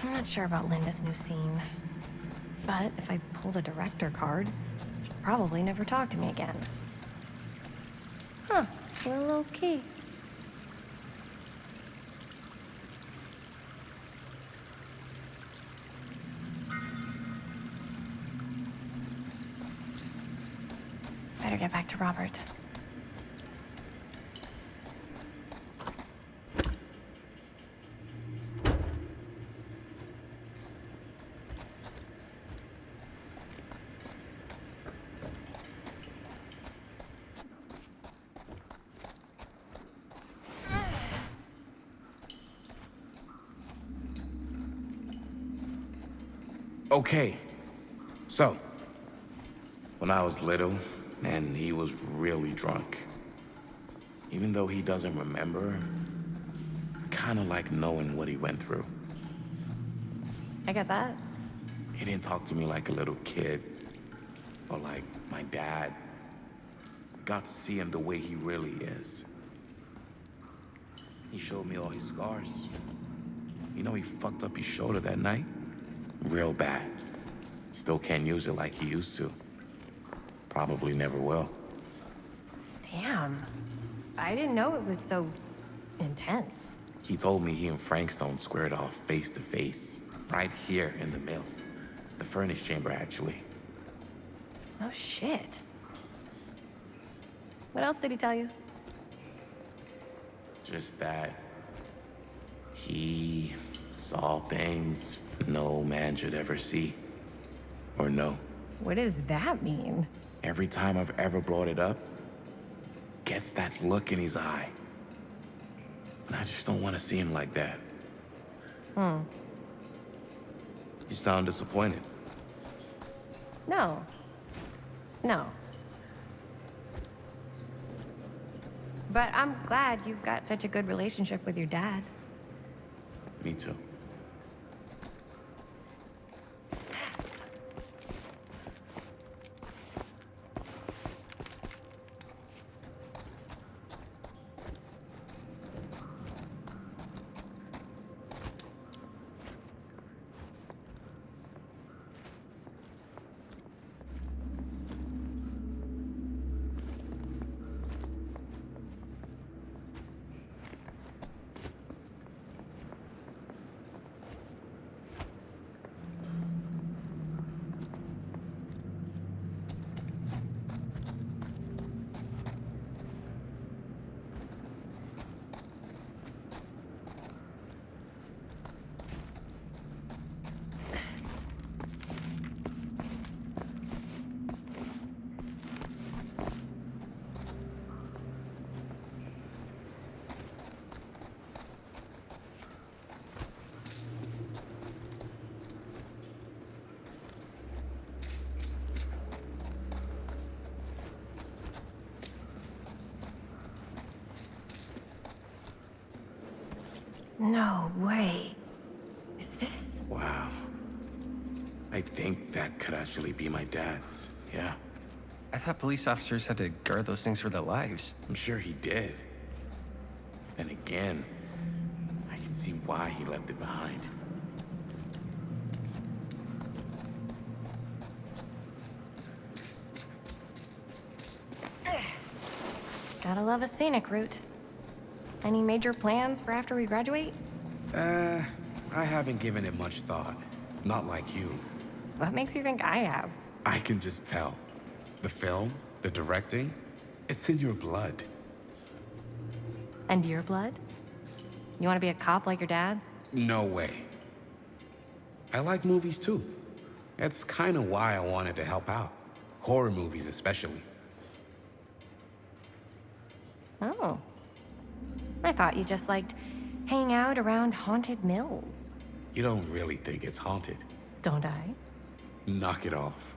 I'm not sure about Linda's new scene. But if I pull the director card, she'll probably never talk to me again. Huh, a little low key. Better get back to Robert. Okay, so, when I was little, and he was really drunk, even though he doesn't remember, I kinda like knowing what he went through. I get that. He didn't talk to me like a little kid, or like my dad. I got to see him the way he really is. He showed me all his scars. You know, he fucked up his shoulder that night. Real bad. Still can't use it like he used to. Probably never will. Damn. I didn't know it was so intense. He told me he and Frankstone squared off face to face, right here in the mill. The furnace chamber, actually. Oh, shit. What else did he tell you? Just that he saw things no man should ever see or know. What does that mean? Every time I've ever brought it up, gets that look in his eye. And I just don't want to see him like that. Hmm. You sound disappointed. No. No. But I'm glad you've got such a good relationship with your dad. Me too. No way. Is this? Wow. I think that could actually be my dad's, yeah. I thought police officers had to guard those things for their lives. I'm sure he did. Then again, I can see why he left it behind. Gotta love a scenic route. Any major plans for after we graduate? I haven't given it much thought. Not like you. What makes you think I have? I can just tell. The film, the directing, it's in your blood. And your blood? You want to be a cop like your dad? No way. I like movies too. That's kind of why I wanted to help out. Horror movies especially. Oh. I thought you just liked hanging out around haunted mills. You don't really think it's haunted. Don't I? Knock it off.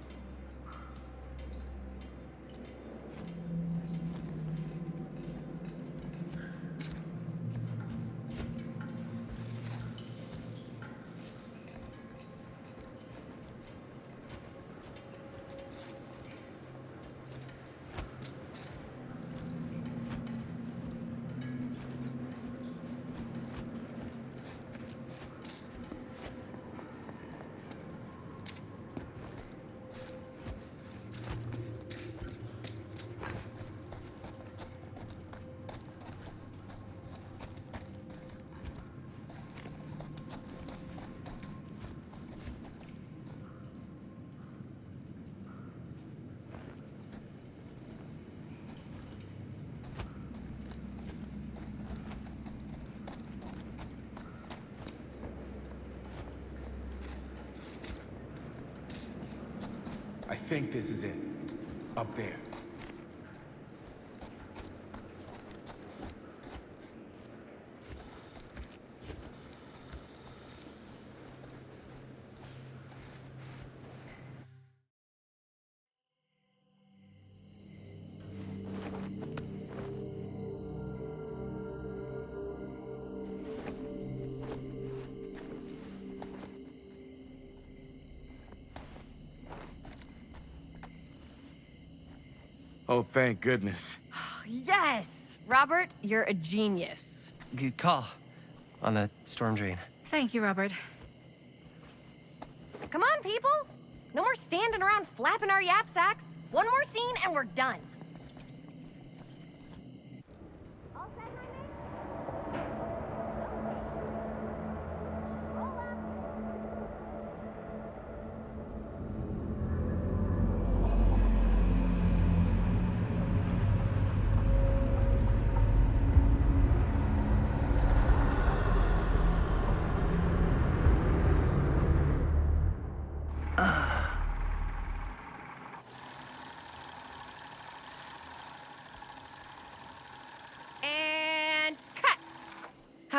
I think this is it. Up there. Oh, thank goodness. Yes! Robert, you're a genius. Good call on the storm drain. Thank you, Robert. Come on, people! No more standing around flapping our yap sacks. One more scene and we're done. All set, my man?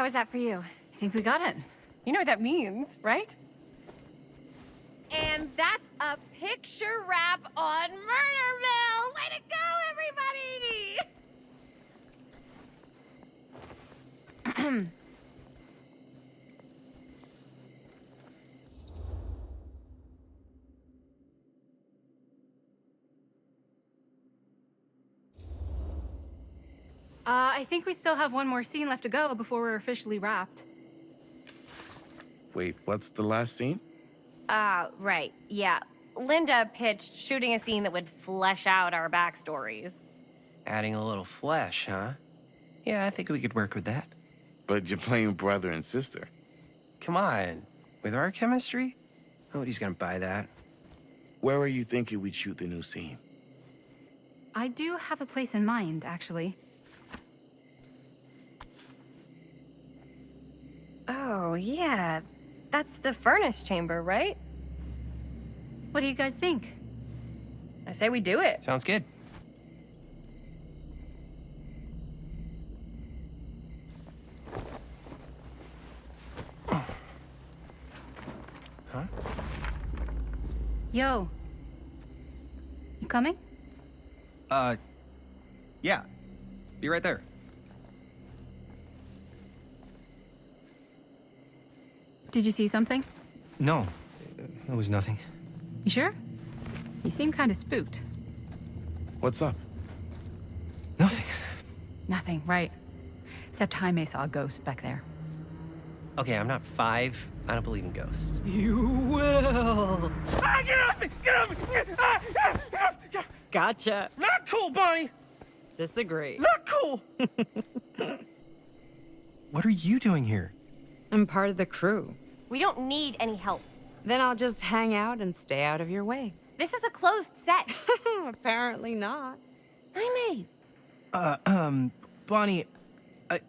How was that for you? I think we got it. You know what that means, right? And that's a picture wrap on Murder Mill! Way to go, everybody! I think we still have one more scene left to go before we're officially wrapped. Wait, what's the last scene? Right, yeah. Linda pitched shooting a scene that would flesh out our backstories. Adding a little flesh, huh? Yeah, I think we could work with that. But you're playing brother and sister. Come on. With our chemistry? Nobody's gonna buy that. Where are you thinking we'd shoot the new scene? I do have a place in mind, actually. Oh, yeah. That's the furnace chamber, right? What do you guys think? I say we do it. Sounds good. Huh? Yo. You coming? Yeah. Be right there. Did you see something? No, it was nothing. You sure? You seem kind of spooked. What's up? Nothing. Nothing, right. Except Jaime saw a ghost back there. Okay, I'm not 5. I don't believe in ghosts. You will. Ah, get off me! Get off me! Get off me! Gotcha. Not cool, Bonnie! Disagree. Not cool! What are you doing here? I'm part of the crew. We don't need any help. Then I'll just hang out and stay out of your way. This is a closed set. Apparently not. Jaime! Bonnie,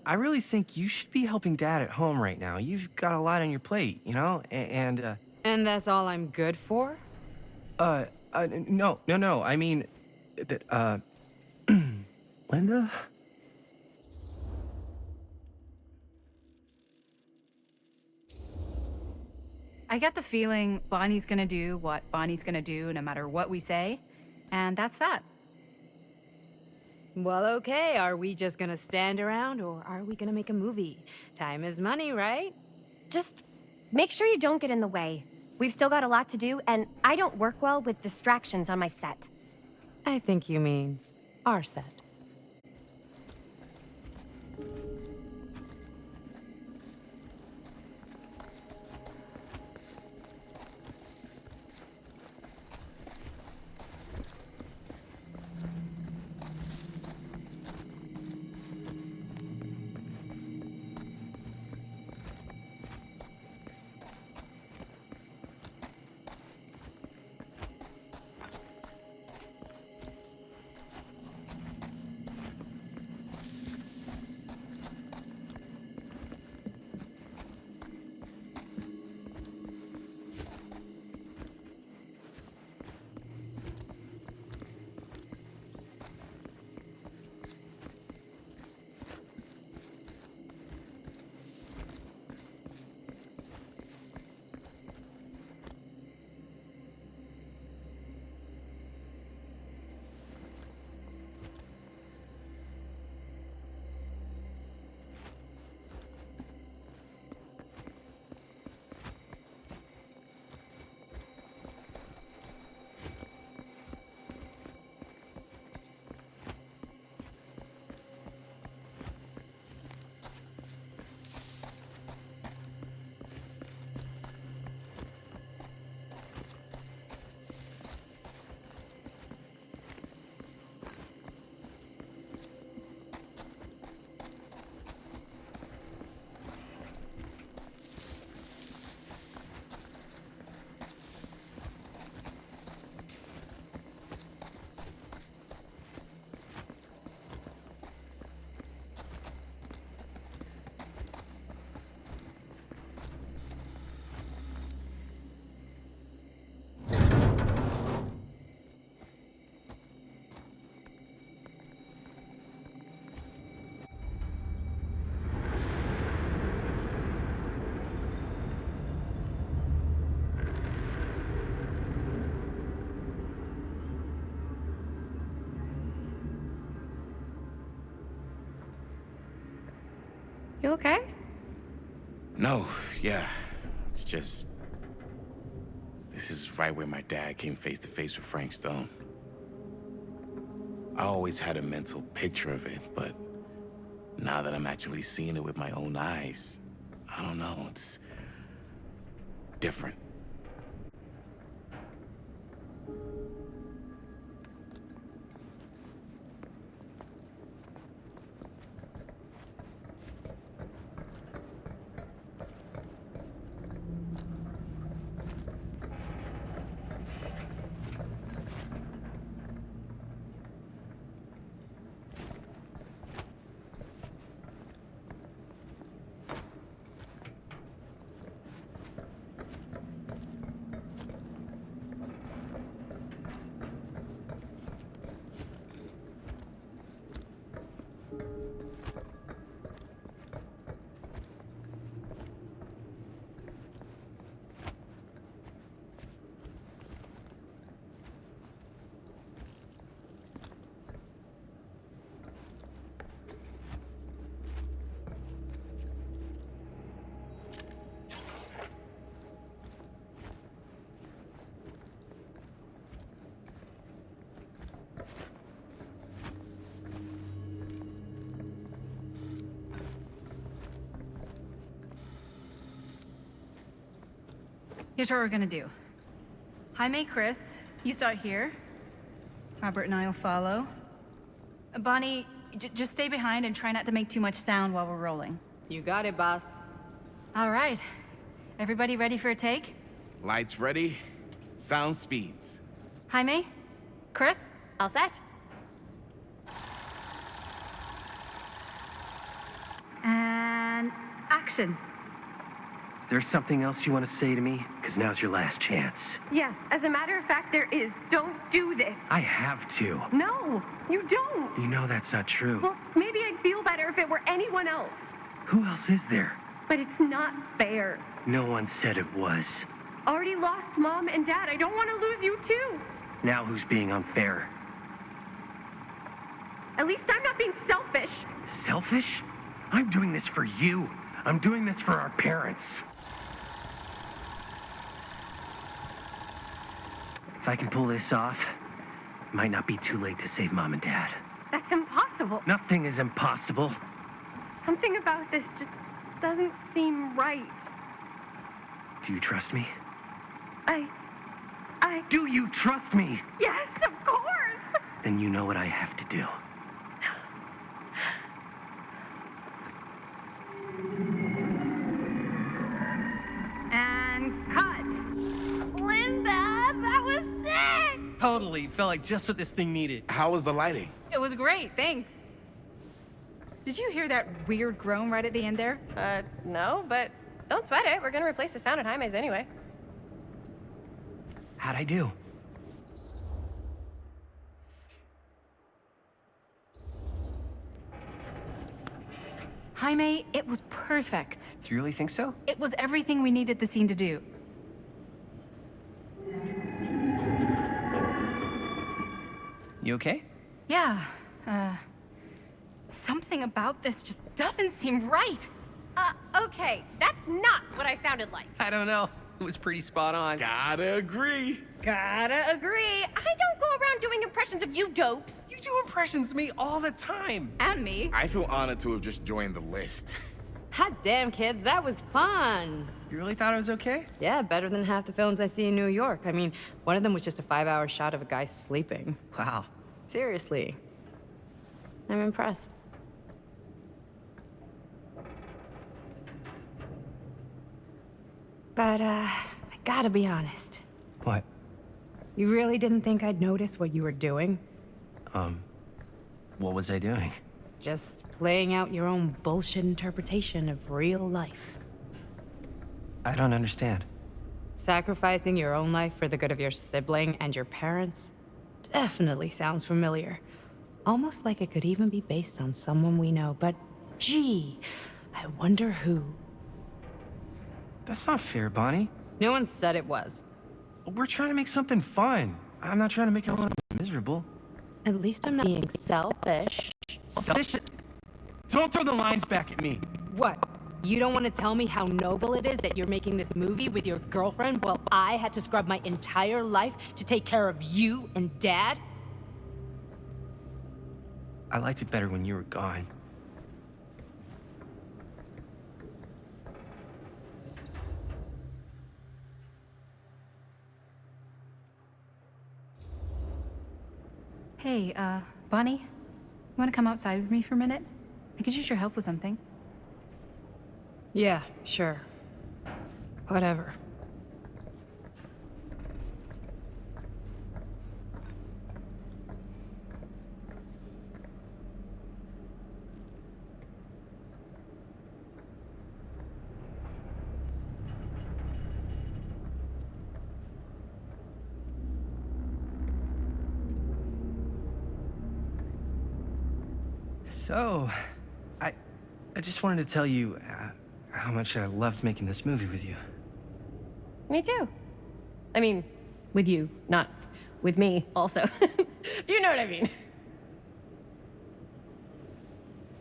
I really think you should be helping Dad at home right now. You've got a lot on your plate, you know? And that's all I'm good for? No. I mean, that, Linda? I get the feeling Bonnie's gonna do what Bonnie's gonna do no matter what we say, and that's that. Well, okay. Are we just gonna stand around or are we gonna make a movie? Time is money, right? Just make sure you don't get in the way. We've still got a lot to do, and I don't work well with distractions on my set. I think you mean our set. You okay? No, yeah. It's just... This is right where my dad came face to face with Frank Stone. I always had a mental picture of it, but now that I'm actually seeing it with my own eyes, I don't know, it's different. Here's what we're gonna do. Jaime, Chris, you start here. Robert and I will follow. Bonnie, just stay behind and try not to make too much sound while we're rolling. You got it, boss. All right. Everybody ready for a take? Lights ready, sound speeds. Jaime? Chris? All set? And action. Is there something else you want to say to me? Because now's your last chance. Yeah, as a matter of fact, there is. Don't do this. I have to. No, you don't. You know that's not true. Well, maybe I'd feel better if it were anyone else. Who else is there? But it's not fair. No one said it was. Already lost Mom and Dad. I don't want to lose you too. Now who's being unfair? At least I'm not being selfish. Selfish? I'm doing this for you. I'm doing this for our parents. If I can pull this off, it might not be too late to save Mom and Dad. That's impossible. Nothing is impossible. Something about this just doesn't seem right. Do you trust me? I... Do you trust me? Yes, of course! Then you know what I have to do. And cut. Linda, that was sick! Totally. Felt like just what this thing needed. How was the lighting? It was great, thanks. Did you hear that weird groan right at the end there? No, but don't sweat it. We're gonna replace the sound at Jaime's anyway. How'd I do? Jaime, it was perfect. Do you really think so? It was everything we needed the scene to do. You okay? Yeah, something about this just doesn't seem right. Okay, that's not what I sounded like. I don't know. It was pretty spot on. Gotta agree. Gotta agree. I don't go around doing impressions of you dopes. You do impressions of me all the time. And me. I feel honored to have just joined the list. Hot damn, kids, that was fun. You really thought it was okay? Yeah, better than half the films I see in New York. I mean, one of them was just a 5-hour shot of a guy sleeping. Wow. Seriously. I'm impressed. But, I gotta be honest. What? You really didn't think I'd notice what you were doing? What was I doing? Just playing out your own bullshit interpretation of real life. I don't understand. Sacrificing your own life for the good of your sibling and your parents definitely sounds familiar. Almost like it could even be based on someone we know, but gee, I wonder who. That's not fair, Bonnie. No one said it was. We're trying to make something fun. I'm not trying to make everyone miserable. At least I'm not being selfish. Selfish? Don't throw the lines back at me. What? You don't want to tell me how noble it is that you're making this movie with your girlfriend while I had to scrub my entire life to take care of you and Dad? I liked it better when you were gone. Hey, Bonnie, you want to come outside with me for a minute? I could use your help with something. Yeah, sure. Whatever. So, I just wanted to tell you how much I loved making this movie with you. Me too. I mean, with you, not with me, also. You know what I mean.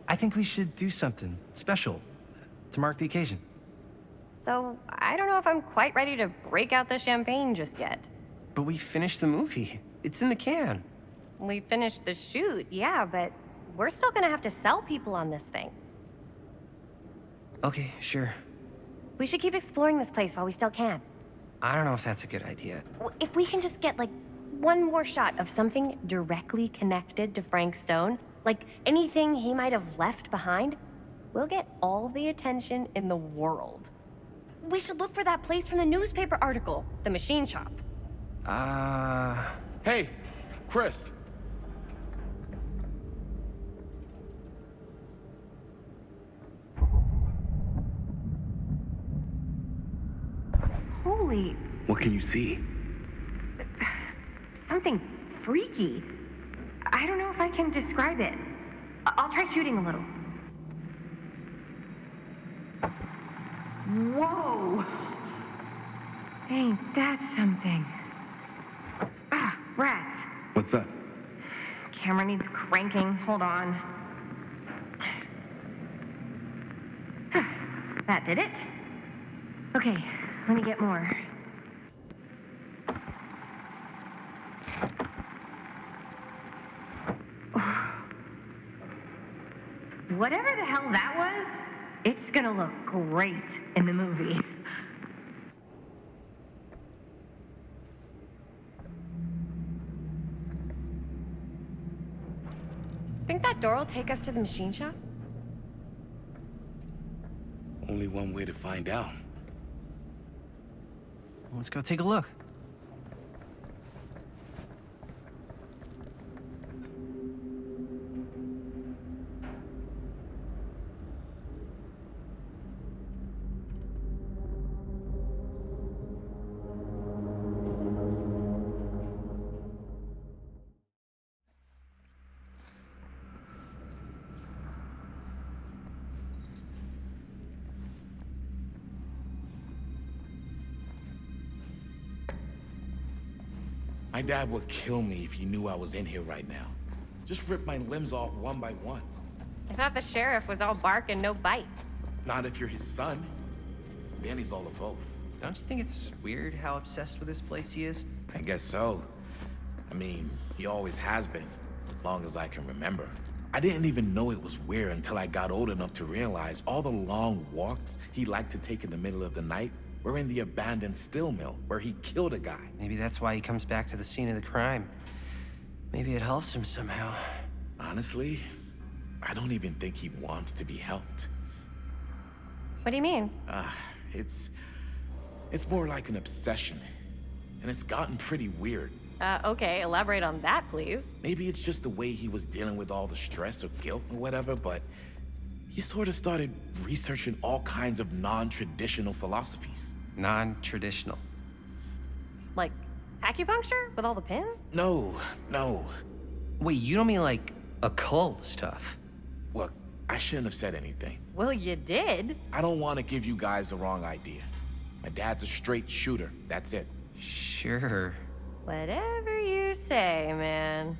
I think we should do something special to mark the occasion. So, I don't know if I'm quite ready to break out the champagne just yet. But we finished the movie. It's in the can. We finished the shoot, yeah, but we're still gonna have to sell people on this thing. Okay, sure. We should keep exploring this place while we still can. I don't know if that's a good idea. If we can just get, like, one more shot of something directly connected to Frank Stone, like anything he might have left behind, we'll get all the attention in the world. We should look for that place from the newspaper article, the machine shop. Hey, Chris. Holy, What can you see? something freaky. I don't know if I can describe it. I'll try shooting a little. Whoa! Ain't that something? Ah, rats. What's that? Camera needs cranking. Hold on. That did it. Okay, let me get more. Whatever the hell that was, it's gonna look great in the movie. Think that door will take us to the machine shop? Only one way to find out. Let's go take a look. My dad would kill me if he knew I was in here right now. Just rip my limbs off one by one. I thought the sheriff was all bark and no bite. Not if you're his son. Then he's all of both. Don't you think it's weird how obsessed with this place he is? I guess so. I mean, he always has been, long as I can remember. I didn't even know it was weird until I got old enough to realize all the long walks he liked to take in the middle of the night were in the abandoned steel mill where he killed a guy. Maybe that's why he comes back to the scene of the crime. Maybe it helps him somehow. Honestly, I don't even think he wants to be helped. What do you mean? It's more like an obsession. And it's gotten pretty weird. Okay, elaborate on that, please. Maybe it's just the way he was dealing with all the stress or guilt or whatever, but he sort of started researching all kinds of non-traditional philosophies. Non-traditional? Like acupuncture with all the pins? No. Wait, you don't mean like occult stuff? Look, I shouldn't have said anything. Well, you did. I don't want to give you guys the wrong idea. My dad's a straight shooter, that's it. Sure. Whatever you say, man.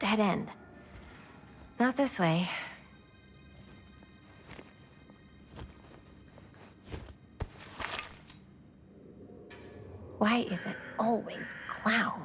dead end. Not this way. Why is it always clowns?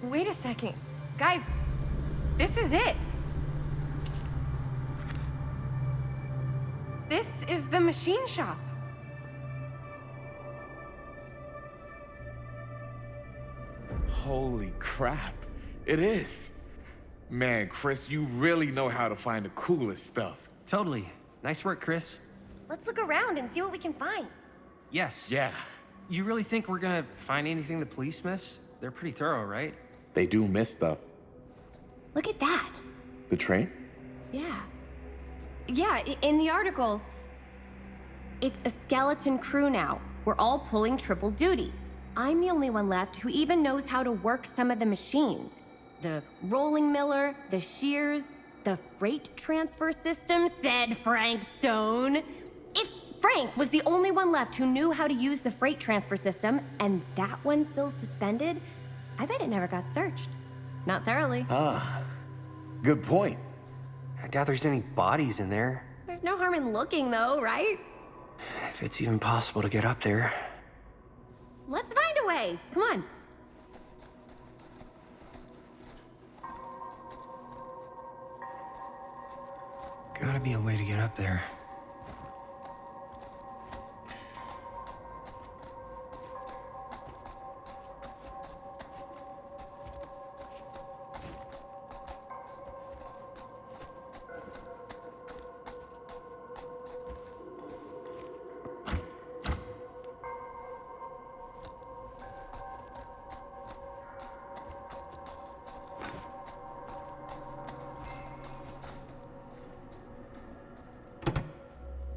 Wait a second. Guys, this is it. This is the machine shop. Holy crap. It is. Man, Chris, you really know how to find the coolest stuff. Totally. Nice work, Chris. Let's look around and see what we can find. Yes. Yeah. You really think we're gonna find anything the police miss? They're pretty thorough, right? They do miss stuff. Look at that. The train? Yeah. Yeah, in the article, it's a skeleton crew now. We're all pulling triple duty. I'm the only one left who even knows how to work some of the machines. The rolling miller, the shears, the freight transfer system, said Frank Stone. If Frank was the only one left who knew how to use the freight transfer system, and that one's still suspended, I bet it never got searched. Not thoroughly. Ah, good point. I doubt there's any bodies in there. There's no harm in looking, though, right? If it's even possible to get up there. Let's find a way. Come on. Gotta be a way to get up there.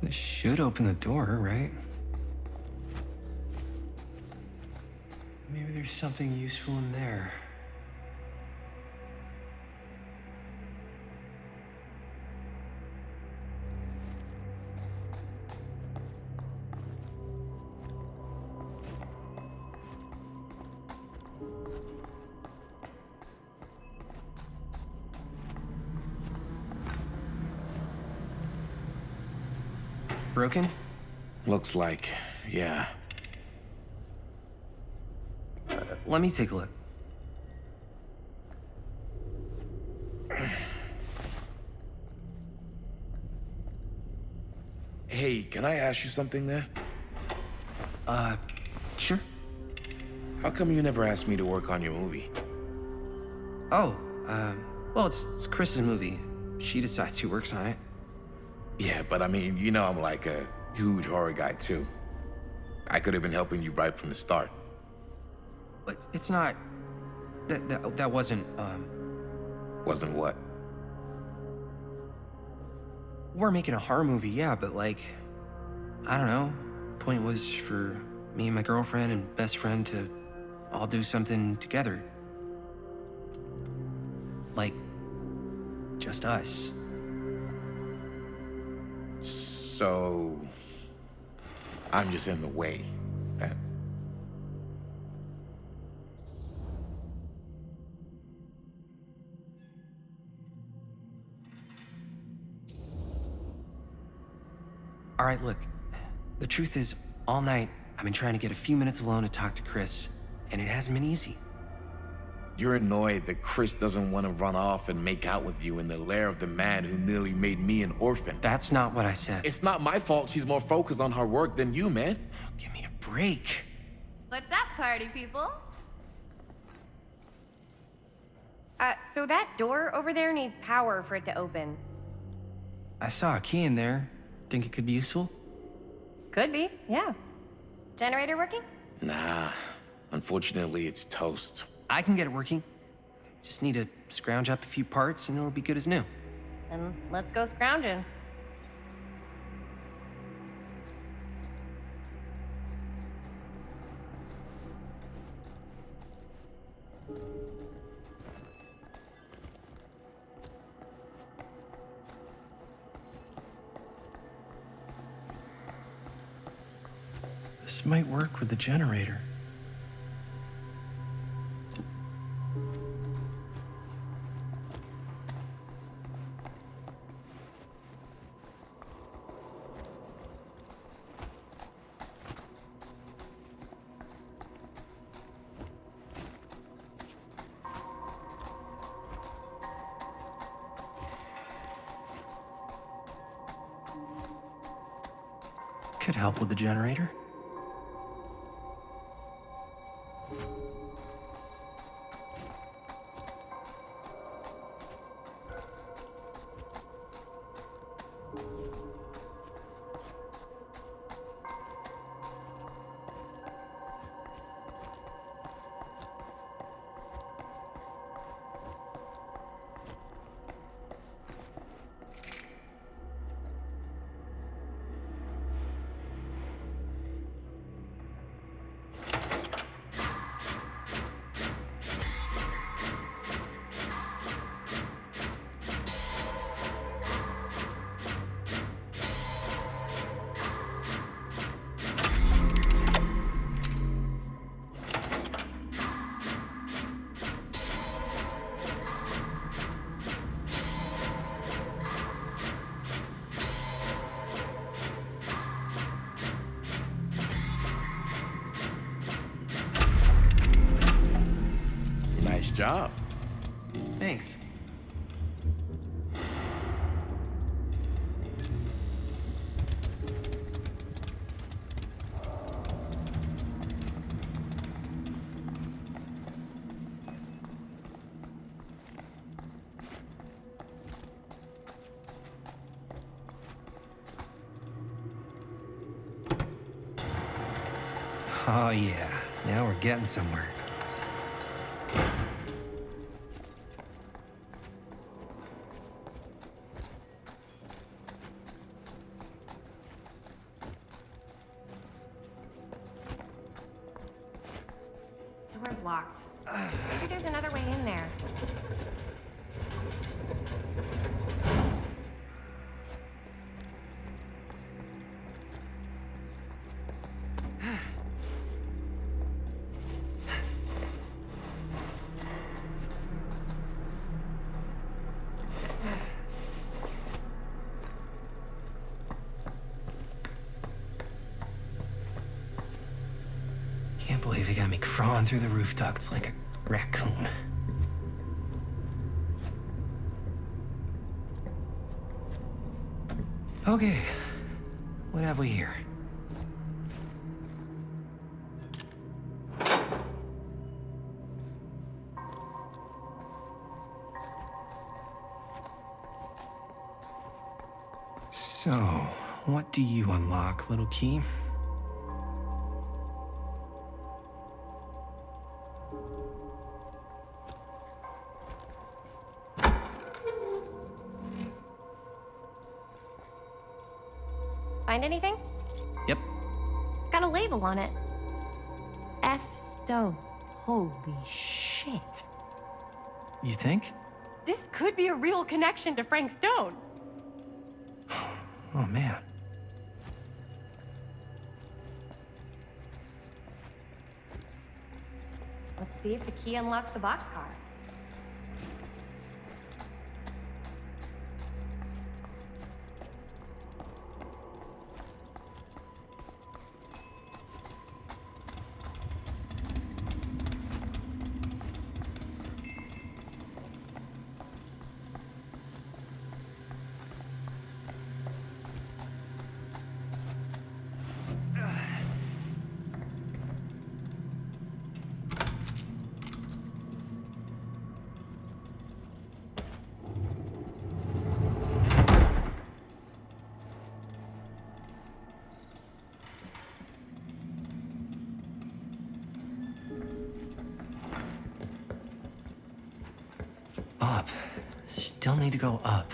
This should open the door, right? Maybe there's something useful in there. Broken? Looks like, yeah. Let me take a look. Hey, can I ask you something there? Sure. How come you never asked me to work on your movie? Oh, well, it's Chris's movie. She decides who works on it. Yeah, but I mean, you know I'm like a huge horror guy too. I could have been helping you right from the start. But it's not... That wasn't, Wasn't what? We're making a horror movie, yeah, but like... I don't know. Point was for me and my girlfriend and best friend to all do something together. Like... just us. So... I'm just in the way, then. All right, look. The truth is, all night, I've been trying to get a few minutes alone to talk to Chris, and it hasn't been easy. You're annoyed that Chris doesn't want to run off and make out with you in the lair of the man who nearly made me an orphan. That's not what I said. It's not my fault she's more focused on her work than you, man. Oh, give me a break. What's up, party people? So that door over there needs power for it to open. I saw a key in there. Think it could be useful? Could be, yeah. Generator working? Nah. Unfortunately, it's toast. I can get it working. Just need to scrounge up a few parts and it'll be good as new. Then let's go scrounging. This might work with the generator. Could help with the generator. Nice job. Thanks. Oh yeah, now we're getting somewhere. Door's locked. Maybe there's another way in there. Can't believe they got me crawling through the roof ducts like a raccoon. Okay, what have we here? So, what do you unlock, little key? Find anything? Yep. It's got a label on it. F. Stone. Holy shit. You think? This could be a real connection to Frank Stone. Oh man. Let's see if the key unlocks the boxcar. up. Still need to go up.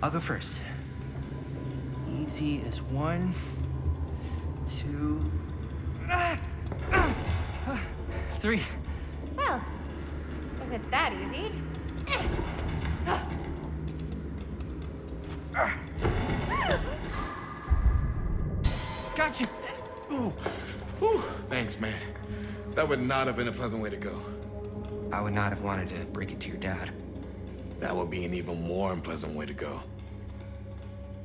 I'll go first. Easy as 1, 2, 3. Well, if it's that easy. Got you. Ooh. Ooh. Thanks, man. That would not have been a pleasant way to go. I would not have wanted to break it to your dad. That would be an even more unpleasant way to go.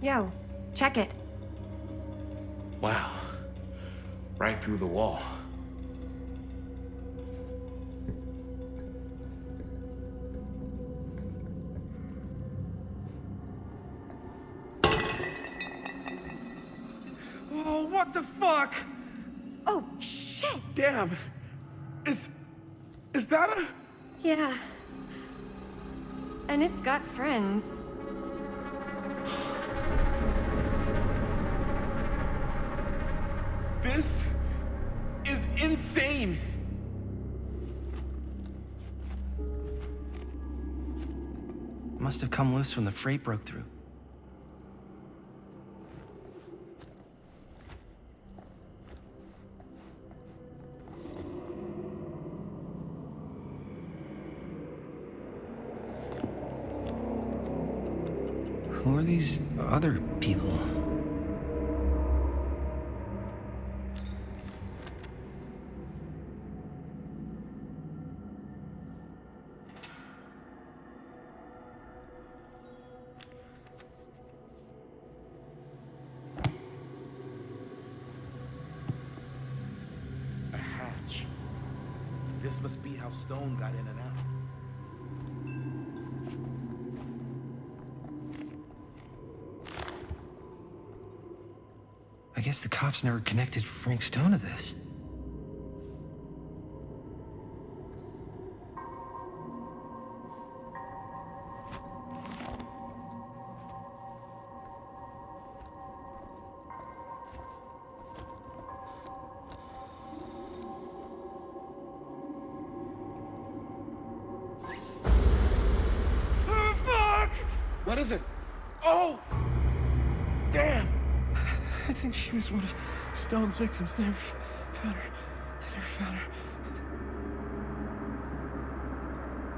Yo, check it. Wow. Right through the wall. Oh, what the fuck? Oh, shit! Damn. Is that a... Yeah. And it's got friends. This is insane. Must have come loose when the freight broke through. Who are these other people? A hatch. This must be how Stone got in and out. I guess the cops never connected Frank Stone to this. What is it? Oh! Damn! I think she was one of Stone's victims. They never found her. They never found her.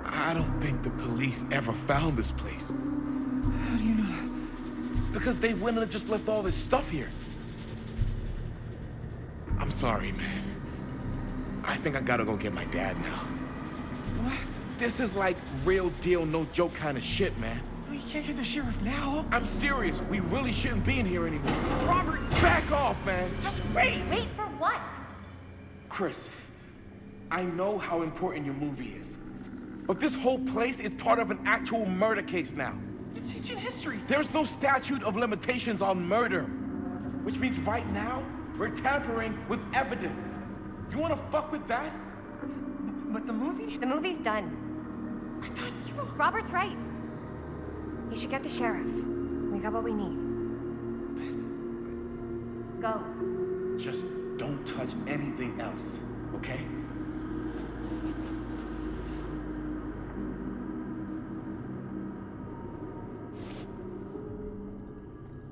I don't think the police ever found this place. How do you know that? Because they wouldn't have just left all this stuff here. I'm sorry, man. I think I gotta go get my dad now. What? This is like real deal, no joke kind of shit, man. No, you can't get the sheriff now. I'm serious. We really shouldn't be in here anymore. Robert, back off, man. Just wait. Wait for what? Chris, I know how important your movie is. But this whole place is part of an actual murder case now. It's ancient history. There's no statute of limitations on murder. Which means right now, we're tampering with evidence. You wanna fuck with that? But the movie? The movie's done. I thought you... Robert's right. You should get the sheriff. We got what we need. Go. Just don't touch anything else, okay?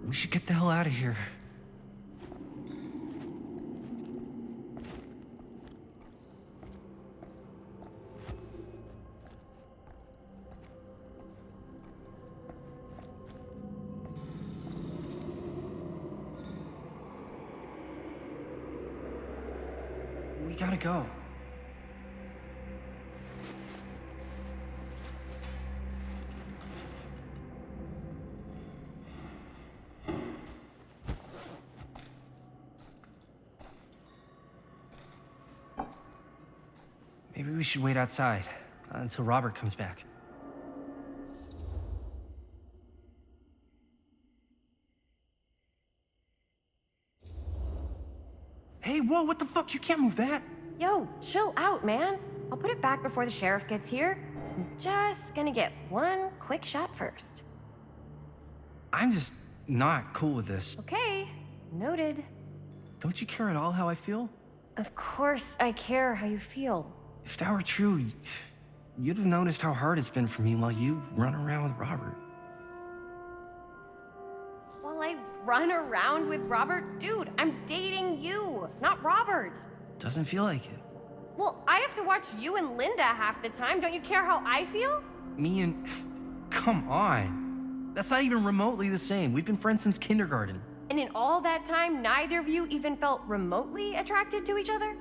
We should get the hell out of here. we gotta go. Maybe we should wait outside until Robert comes back. Hey, whoa, what the fuck? You can't move that. Yo, chill out, man. I'll put it back before the sheriff gets here. I'm just gonna get one quick shot first. I'm just not cool with this. Okay, noted. Don't you care at all how I feel? Of course I care how you feel. If that were true, you'd have noticed how hard it's been for me while you run around with Robert. While I run around with Robert? Dude, I'm dating you, not Robert. Doesn't feel like it. Well, I have to watch you and Linda half the time. Don't you care how I feel? Me and... Come on. That's not even remotely the same. We've been friends since kindergarten. And in all that time, neither of you even felt remotely attracted to each other?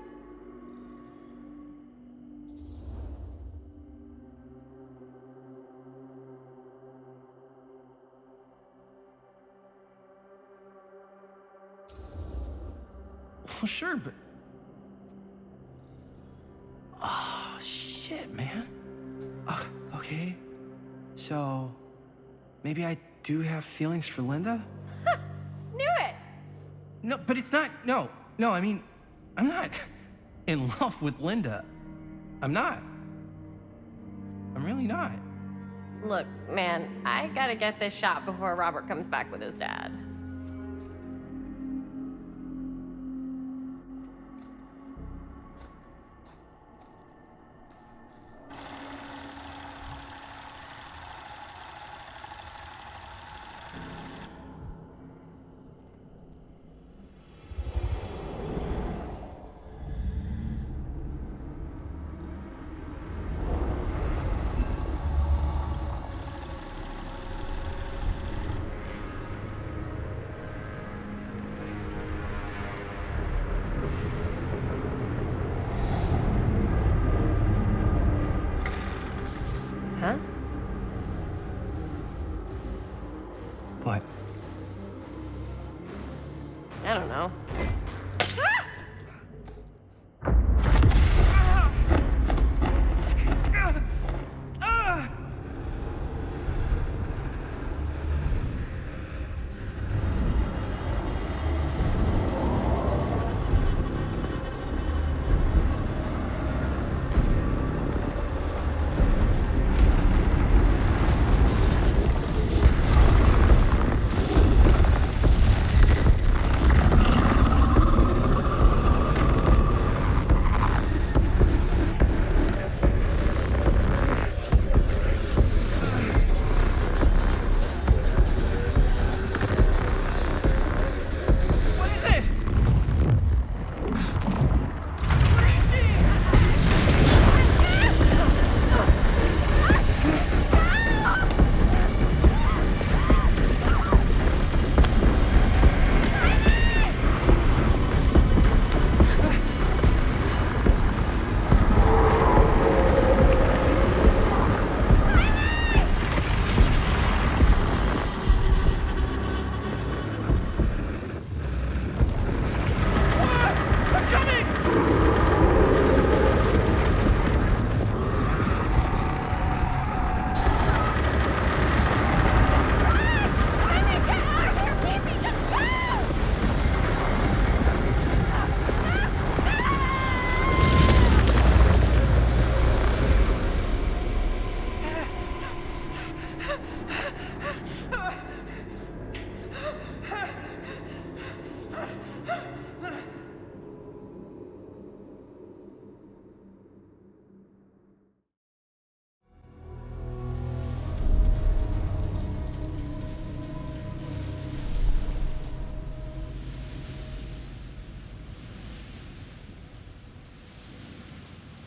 Well, sure, but... Oh, shit, man. Okay. So, maybe I do have feelings for Linda? Knew it! No, but it's not... No, I mean, I'm not in love with Linda. I'm not. I'm really not. Look, man, I gotta get this shot before Robert comes back with his dad. Huh? What? I don't know.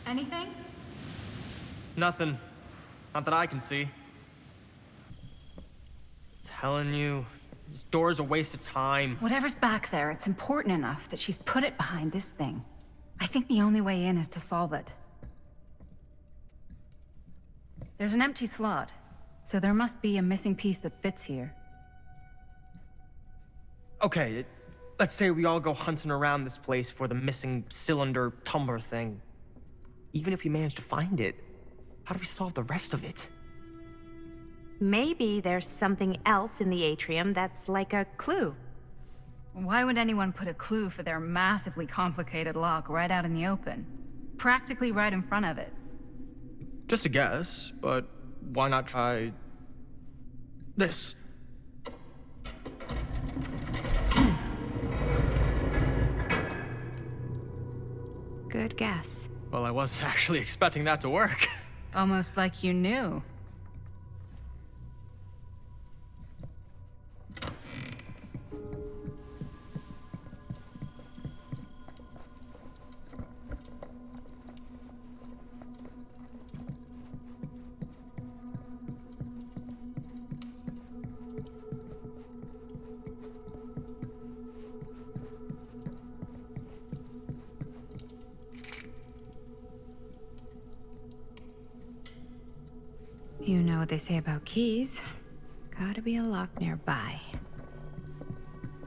Anything? Nothing. Not that I can see. Telling you, this door's a waste of time. Whatever's back there, it's important enough that she's put it behind this thing. I think the only way in is to solve it. There's an empty slot, so there must be a missing piece that fits here. Okay, let's say we all go hunting around this place for the missing cylinder tumbler thing. Even if we manage to find it, how do we solve the rest of it? Maybe there's something else in the atrium that's like a clue. Why would anyone put a clue for their massively complicated lock right out in the open? Practically right in front of it. Just a guess, but why not try this? Good guess. Well, I wasn't actually expecting that to work. Almost like you knew. You know what they say about keys. Gotta be a lock nearby.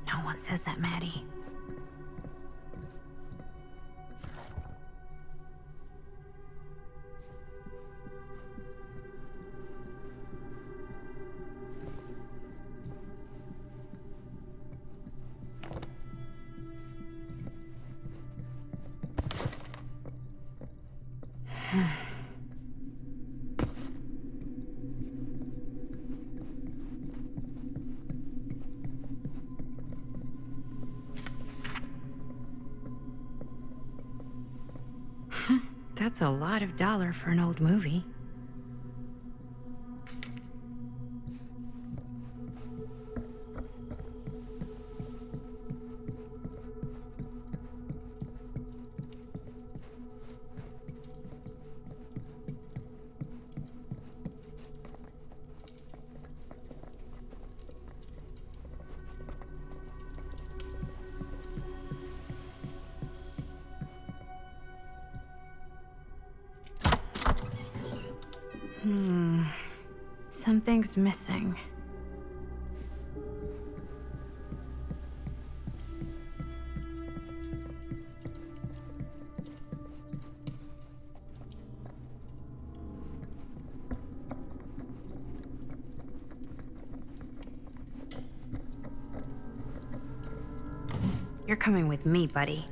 No one says that, Maddie. That's a lot of dollar for an old movie. Something's missing. You're coming with me, buddy.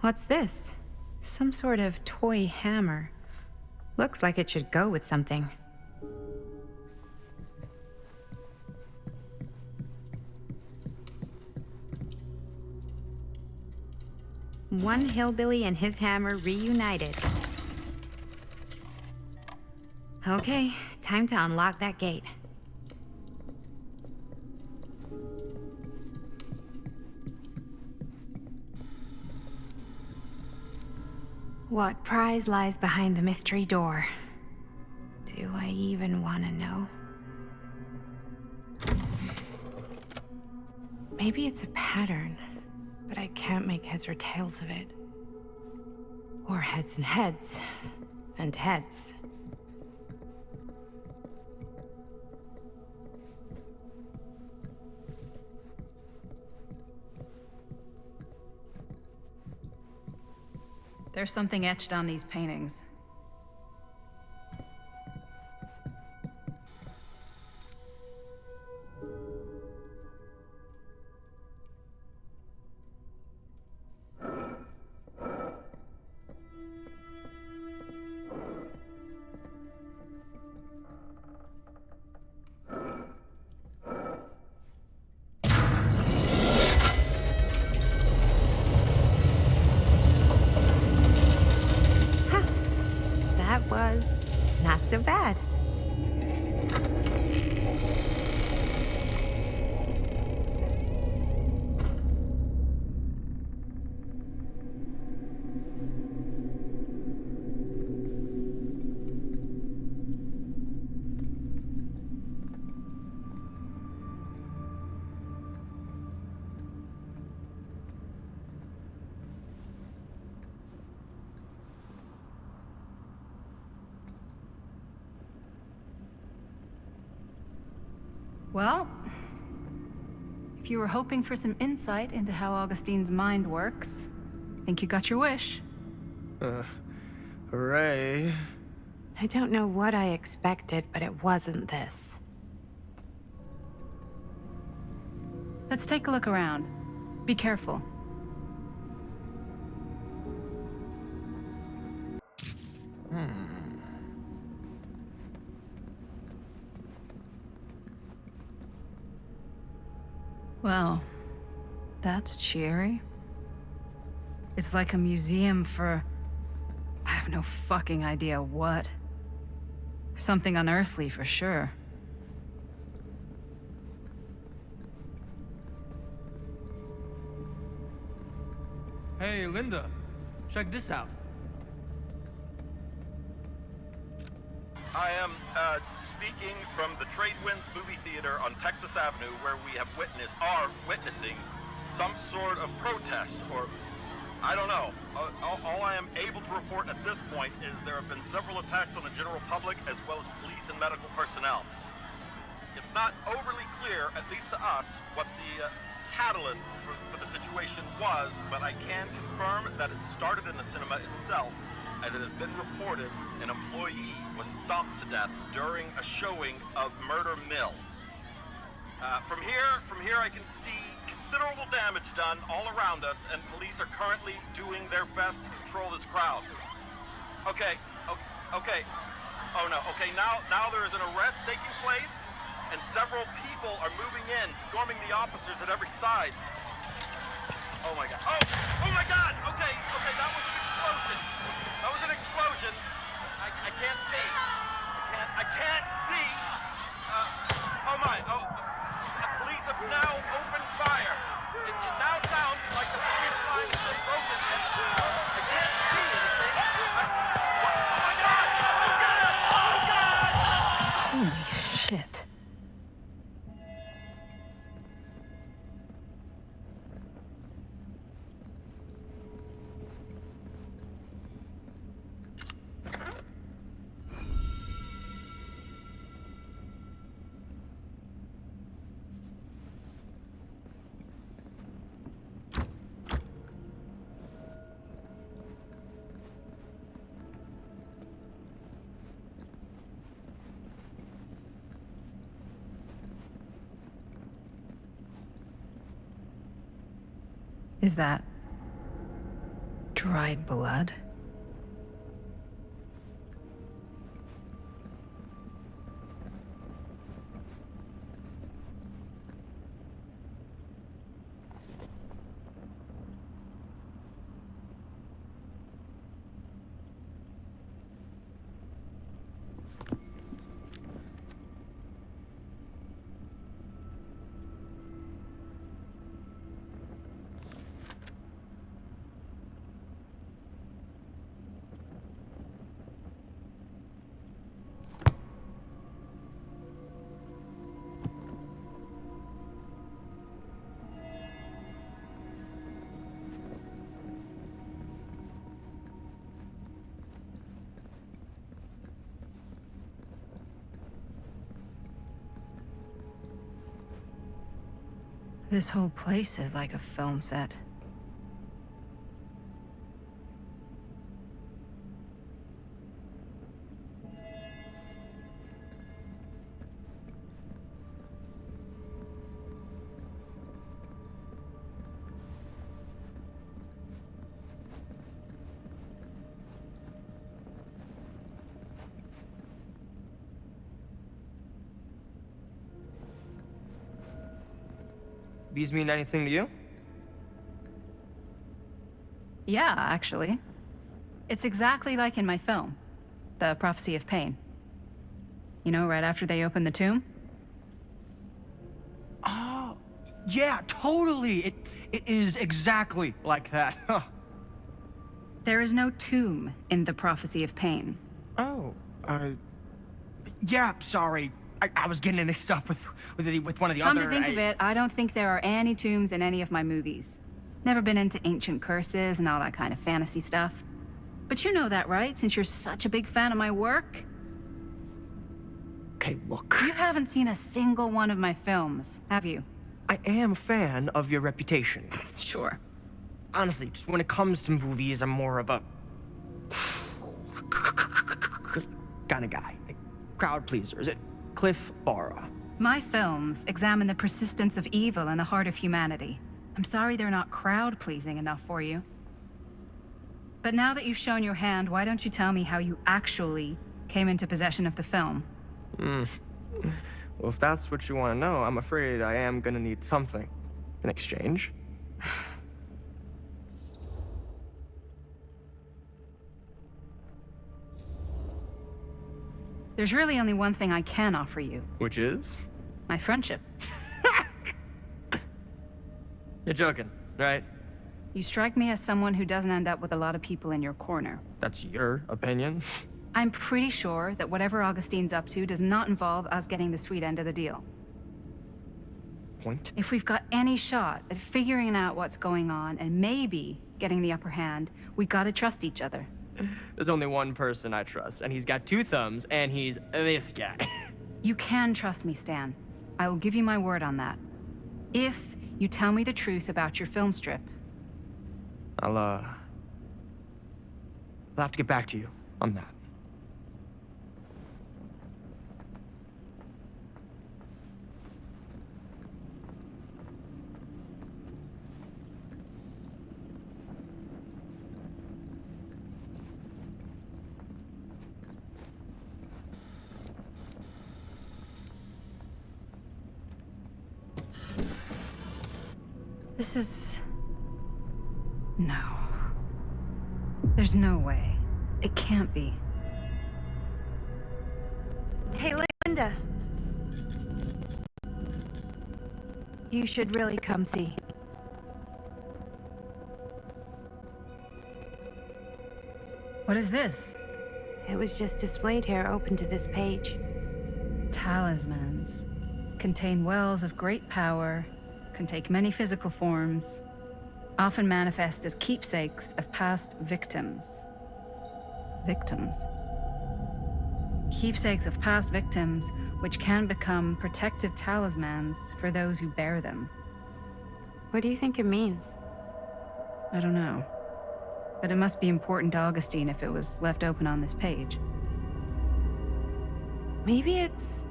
What's this? Some sort of toy hammer. Looks like it should go with something. One hillbilly and his hammer reunited. Okay, time to unlock that gate. What prize lies behind the mystery door? Do I even want to know? Maybe it's a pattern, but I can't make heads or tails of it. Or heads and heads, and heads. There's something etched on these paintings. Well, if you were hoping for some insight into how Augustine's mind works, I think you got your wish. Hooray. I don't know what I expected, but it wasn't this. Let's take a look around. Be careful. Well, that's cheery. It's like a museum for... I have no fucking idea what. Something unearthly for sure. Hey, Linda, check this out. I am speaking from the Tradewinds movie theater on Texas Avenue, where we are witnessing some sort of protest, or I don't know. All I am able to report at this point is there have been several attacks on the general public as well as police and medical personnel. It's not overly clear, at least to us, what the catalyst for the situation was, but I can confirm that it started in the cinema itself. As it has been reported, an employee was stomped to death during a showing of Murder Mill. From here I can see considerable damage done all around us, and police are currently doing their best to control this crowd. Okay. Oh no, okay, now there is an arrest taking place, and several people are moving in, storming the officers at every side. Oh my god. Oh my god! Okay, that was an explosion. That was an explosion. I can't see. I can't see. Police have now opened fire. It now sounds like the police line has been broken, and I can't see anything. Oh my god! Oh god! Holy shit. Is that dried blood? This whole place is like a film set. These mean anything to you? Yeah, actually. It's exactly like in my film, The Prophecy of Pain. You know, right after they opened the tomb? Oh, yeah, totally. It is exactly like that. Huh. There is no tomb in the Prophecy of Pain. Oh, yeah, sorry. I was getting it mixed up with one of the Come other. to think of it, I don't think there are any tombs in any of my movies. Never been into ancient curses and all that kind of fantasy stuff. But you know that, right? Since you're such a big fan of my work? Okay, look. You haven't seen a single one of my films, have you? I am a fan of your reputation. Sure. Honestly, just when it comes to movies, I'm more of a kind of guy. Like, crowd pleaser. Is it Cliff Barra? My films examine the persistence of evil in the heart of humanity. I'm sorry they're not crowd-pleasing enough for you. But now that you've shown your hand, why don't you tell me how you actually came into possession of the film? Well, if that's what you want to know, I'm afraid I am gonna need something in exchange. There's really only one thing I can offer you. Which is? My friendship. You're joking, right? You strike me as someone who doesn't end up with a lot of people in your corner. That's your opinion? I'm pretty sure that whatever Augustine's up to does not involve us getting the sweet end of the deal. Point? If we've got any shot at figuring out what's going on and maybe getting the upper hand, we gotta trust each other. There's only one person I trust, and he's got two thumbs, and he's this guy. You can trust me, Stan. I will give you my word on that. If you tell me the truth about your film strip. I'll have to get back to you on that. This is... No. There's no way. It can't be. Hey, Linda. You should really come see. What is this? It was just displayed here, open to this page. Talismans. Contain wells of great power, can take many physical forms, often manifest as keepsakes of past victims. Victims? Keepsakes of past victims, which can become protective talismans for those who bear them. What do you think it means? I don't know. But it must be important to Augustine if it was left open on this page. Maybe it's...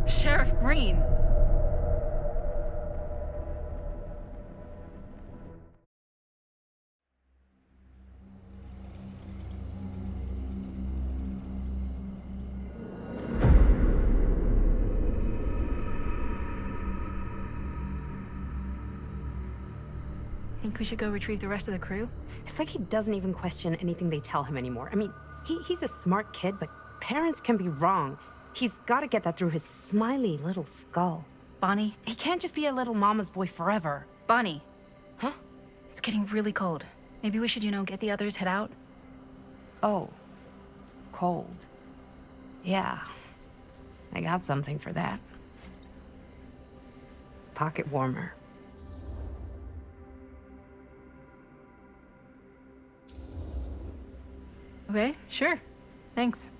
Sheriff Green! Think we should go retrieve the rest of the crew? It's like he doesn't even question anything they tell him anymore. I mean, he's a smart kid, but parents can be wrong. He's got to get that through his smiley little skull. Bonnie? He can't just be a little mama's boy forever. Bonnie. Huh? It's getting really cold. Maybe we should, get the others, head out? Oh. Cold. Yeah. I got something for that. Pocket warmer. Okay, sure. Thanks.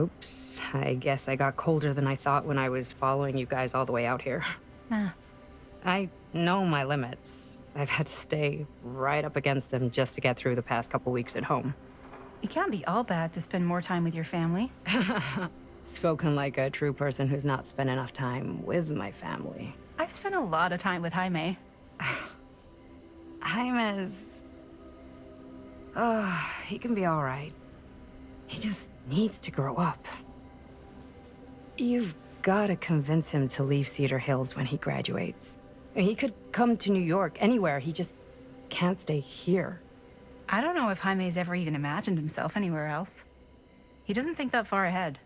Oops, I guess I got colder than I thought when I was following you guys all the way out here. Nah. I know my limits. I've had to stay right up against them just to get through the past couple weeks at home. It can't be all bad to spend more time with your family. Spoken like a true person who's not spent enough time with my family. I've spent a lot of time with Jaime. Jaime's... he can be all right. He just needs to grow up. You've got to convince him to leave Cedar Hills when he graduates. He could come to New York, anywhere. He just can't stay here. I don't know if Jaime's ever even imagined himself anywhere else. He doesn't think that far ahead.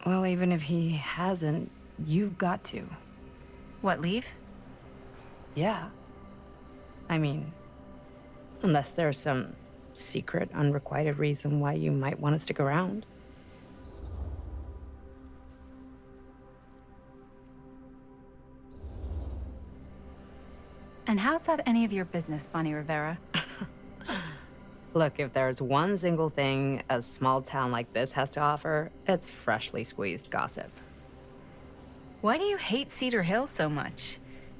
Well, even if he hasn't, you've got to. What, leave? Yeah. I mean, unless there's some secret, unrequited reason why you might want to stick around. And how's that any of your business, Bonnie Rivera? Look, if there's one single thing a small town like this has to offer, it's freshly squeezed gossip. Why do you hate Cedar Hills so much?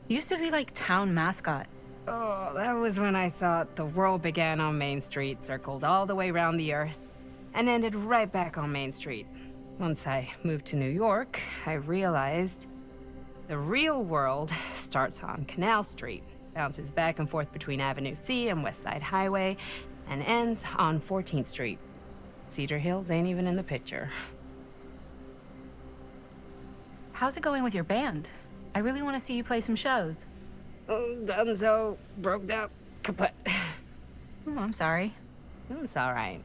Used to be like town mascot. Oh, that was when I thought the world began on Main Street, circled all the way around the earth, and ended right back on Main Street. Once I moved to New York, I realized the real world starts on Canal Street, bounces back and forth between Avenue C and West Side Highway, and ends on 14th Street. Cedar Hills ain't even in the picture. How's it going with your band? I really want to see you play some shows. Dunzo, broke up, kaput. Oh, I'm sorry. It's all right.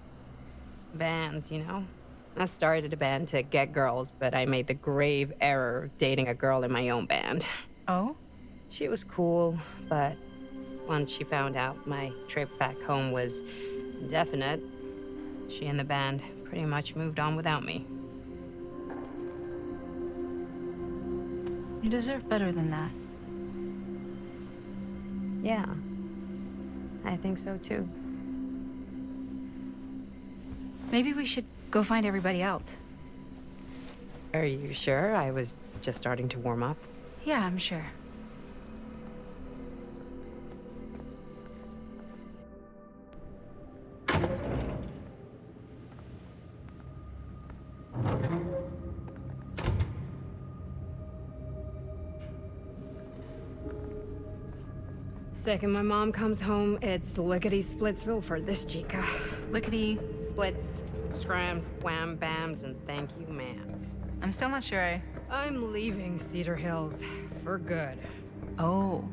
Bands, you know? I started a band to get girls, but I made the grave error of dating a girl in my own band. Oh? She was cool, but once she found out my trip back home was indefinite, she and the band pretty much moved on without me. You deserve better than that. Yeah, I think so too. Maybe we should go find everybody else. Are you sure? I was just starting to warm up. Yeah, I'm sure. Second my mom comes home, it's lickety-splitsville for this chica. Lickety... Splits, scrams, wham bams, and thank you ma'ams. I'm still not sure I'm leaving Cedar Hills for good. Oh.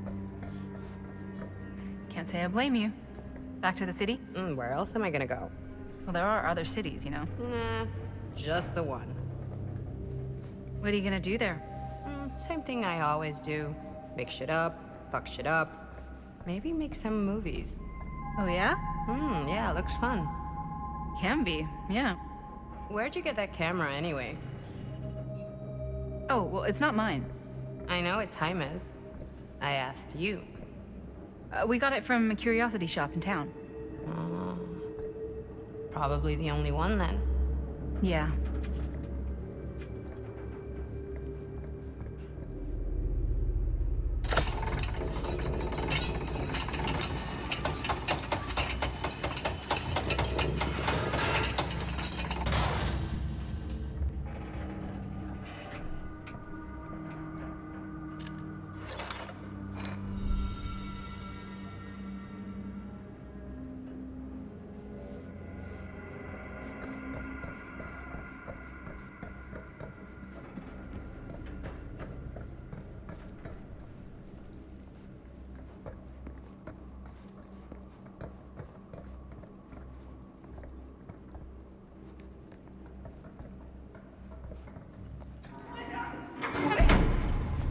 Can't say I blame you. Back to the city? Where else am I gonna go? Well, there are other cities, you know. Nah, just the one. What are you gonna do there? Same thing I always do. Make shit up, fuck shit up. Maybe make some movies. Oh, yeah? Yeah, looks fun. Can be, yeah. Where'd you get that camera anyway? Oh, well, it's not mine. I know it's Jaime's. I asked you. We got it from a curiosity shop in town. Probably the only one then. Yeah.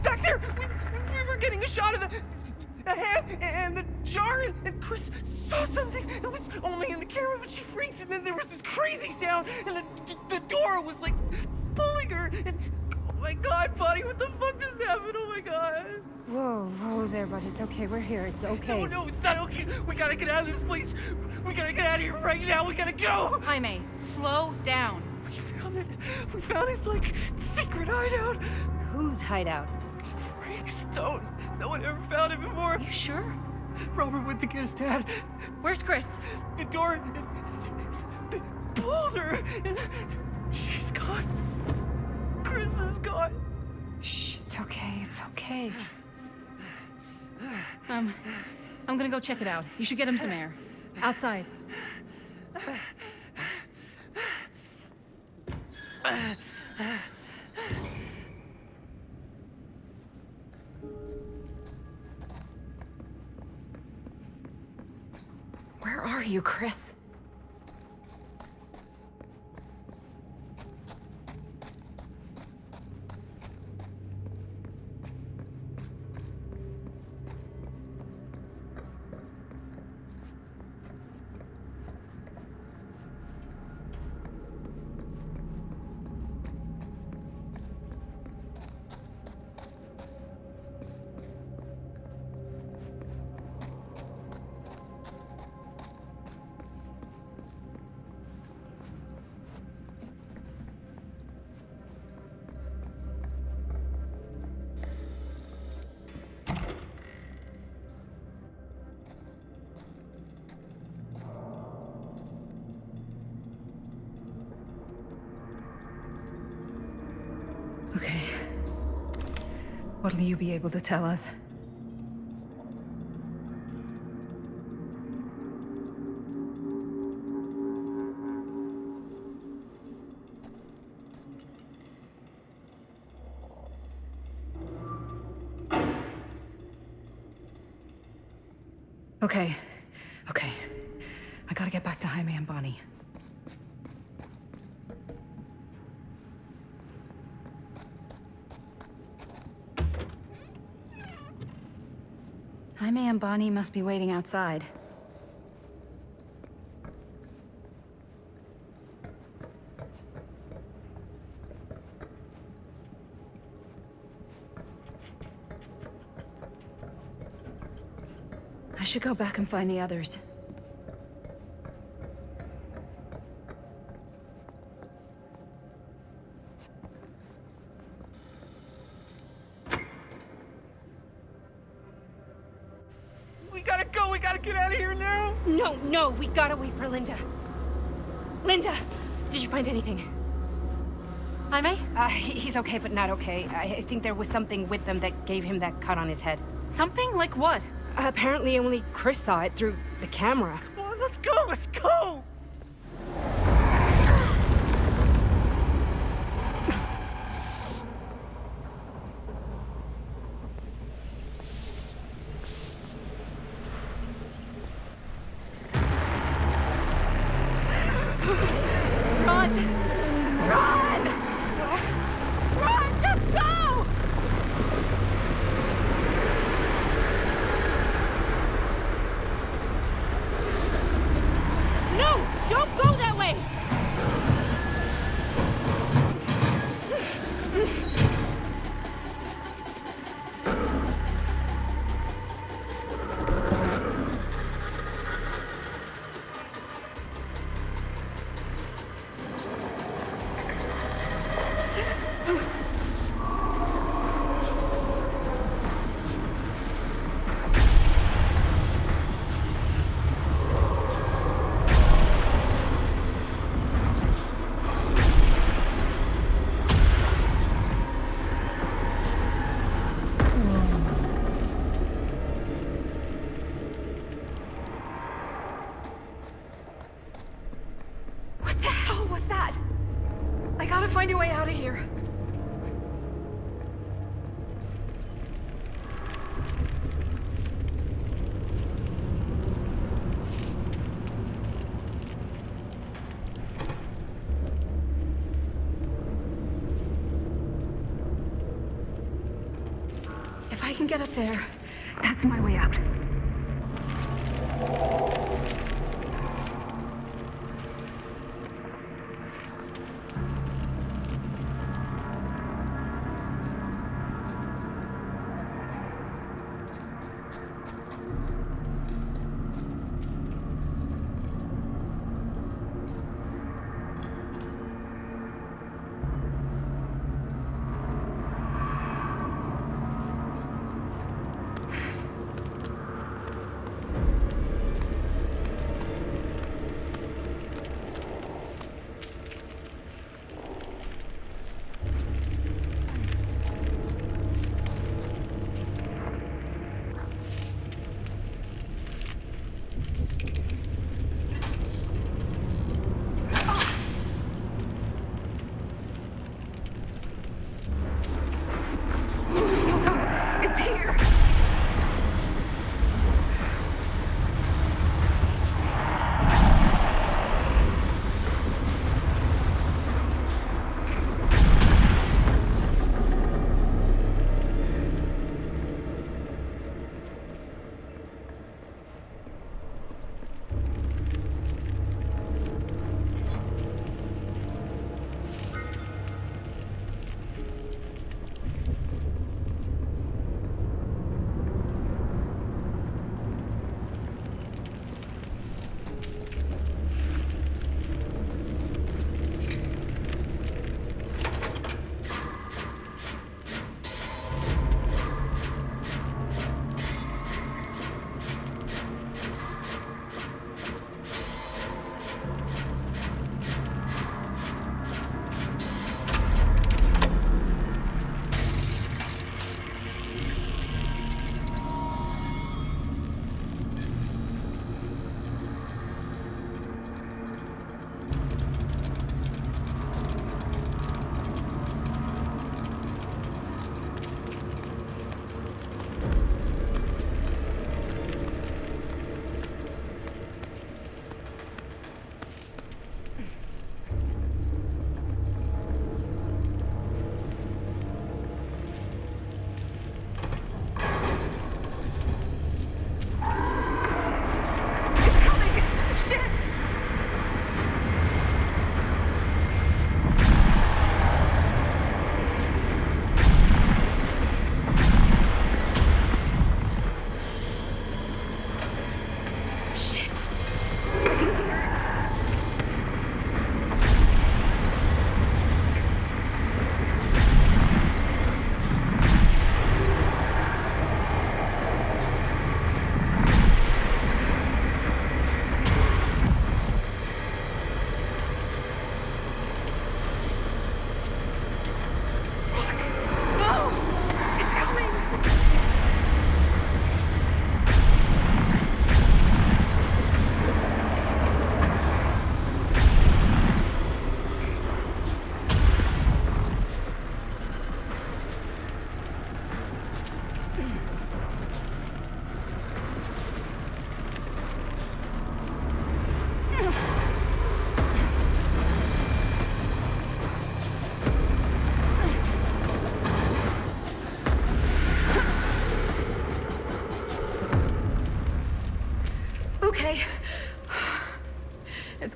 Back there! We were getting a shot of the hand and the jar, and Chris saw something. It was only in the camera, but she freaked, and then there was this crazy sound, and the door was like pulling her, and oh my god, buddy, what the fuck just happened? Oh my god. Whoa there, buddy. It's okay. We're here. It's okay. No, it's not okay. We gotta get out of this place. We gotta get out of here right now. We gotta go. Jaime, slow down. We found found it. We found his, like, secret hideout. Whose hideout? Frank Stone. No one ever found it before. You sure? Robert went to get his dad. Where's Chris? The door... They pulled her. And she's gone. Chris is gone. Shh, it's okay. It's okay. I'm gonna go check it out. You should get him some air. Outside. Where are you, Chris? Okay. What'll you be able to tell us? Okay. I gotta get back to Jaime and Bonnie. Jaime and Bonnie must be waiting outside. I should go back and find the others. We gotta go. We gotta get out of here now. No, we gotta wait for Linda. Linda, did you find anything? Jaime? He's okay, but not okay. I think there was something with them that gave him that cut on his head. Something? Like what? Apparently only Chris saw it through the camera. Come on, let's go. Let's go. Run, just go! No, don't go that way! What the hell was that? I gotta find a way out of here. If I can get up there, that's my way out.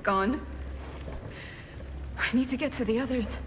gone. I need to get to the others.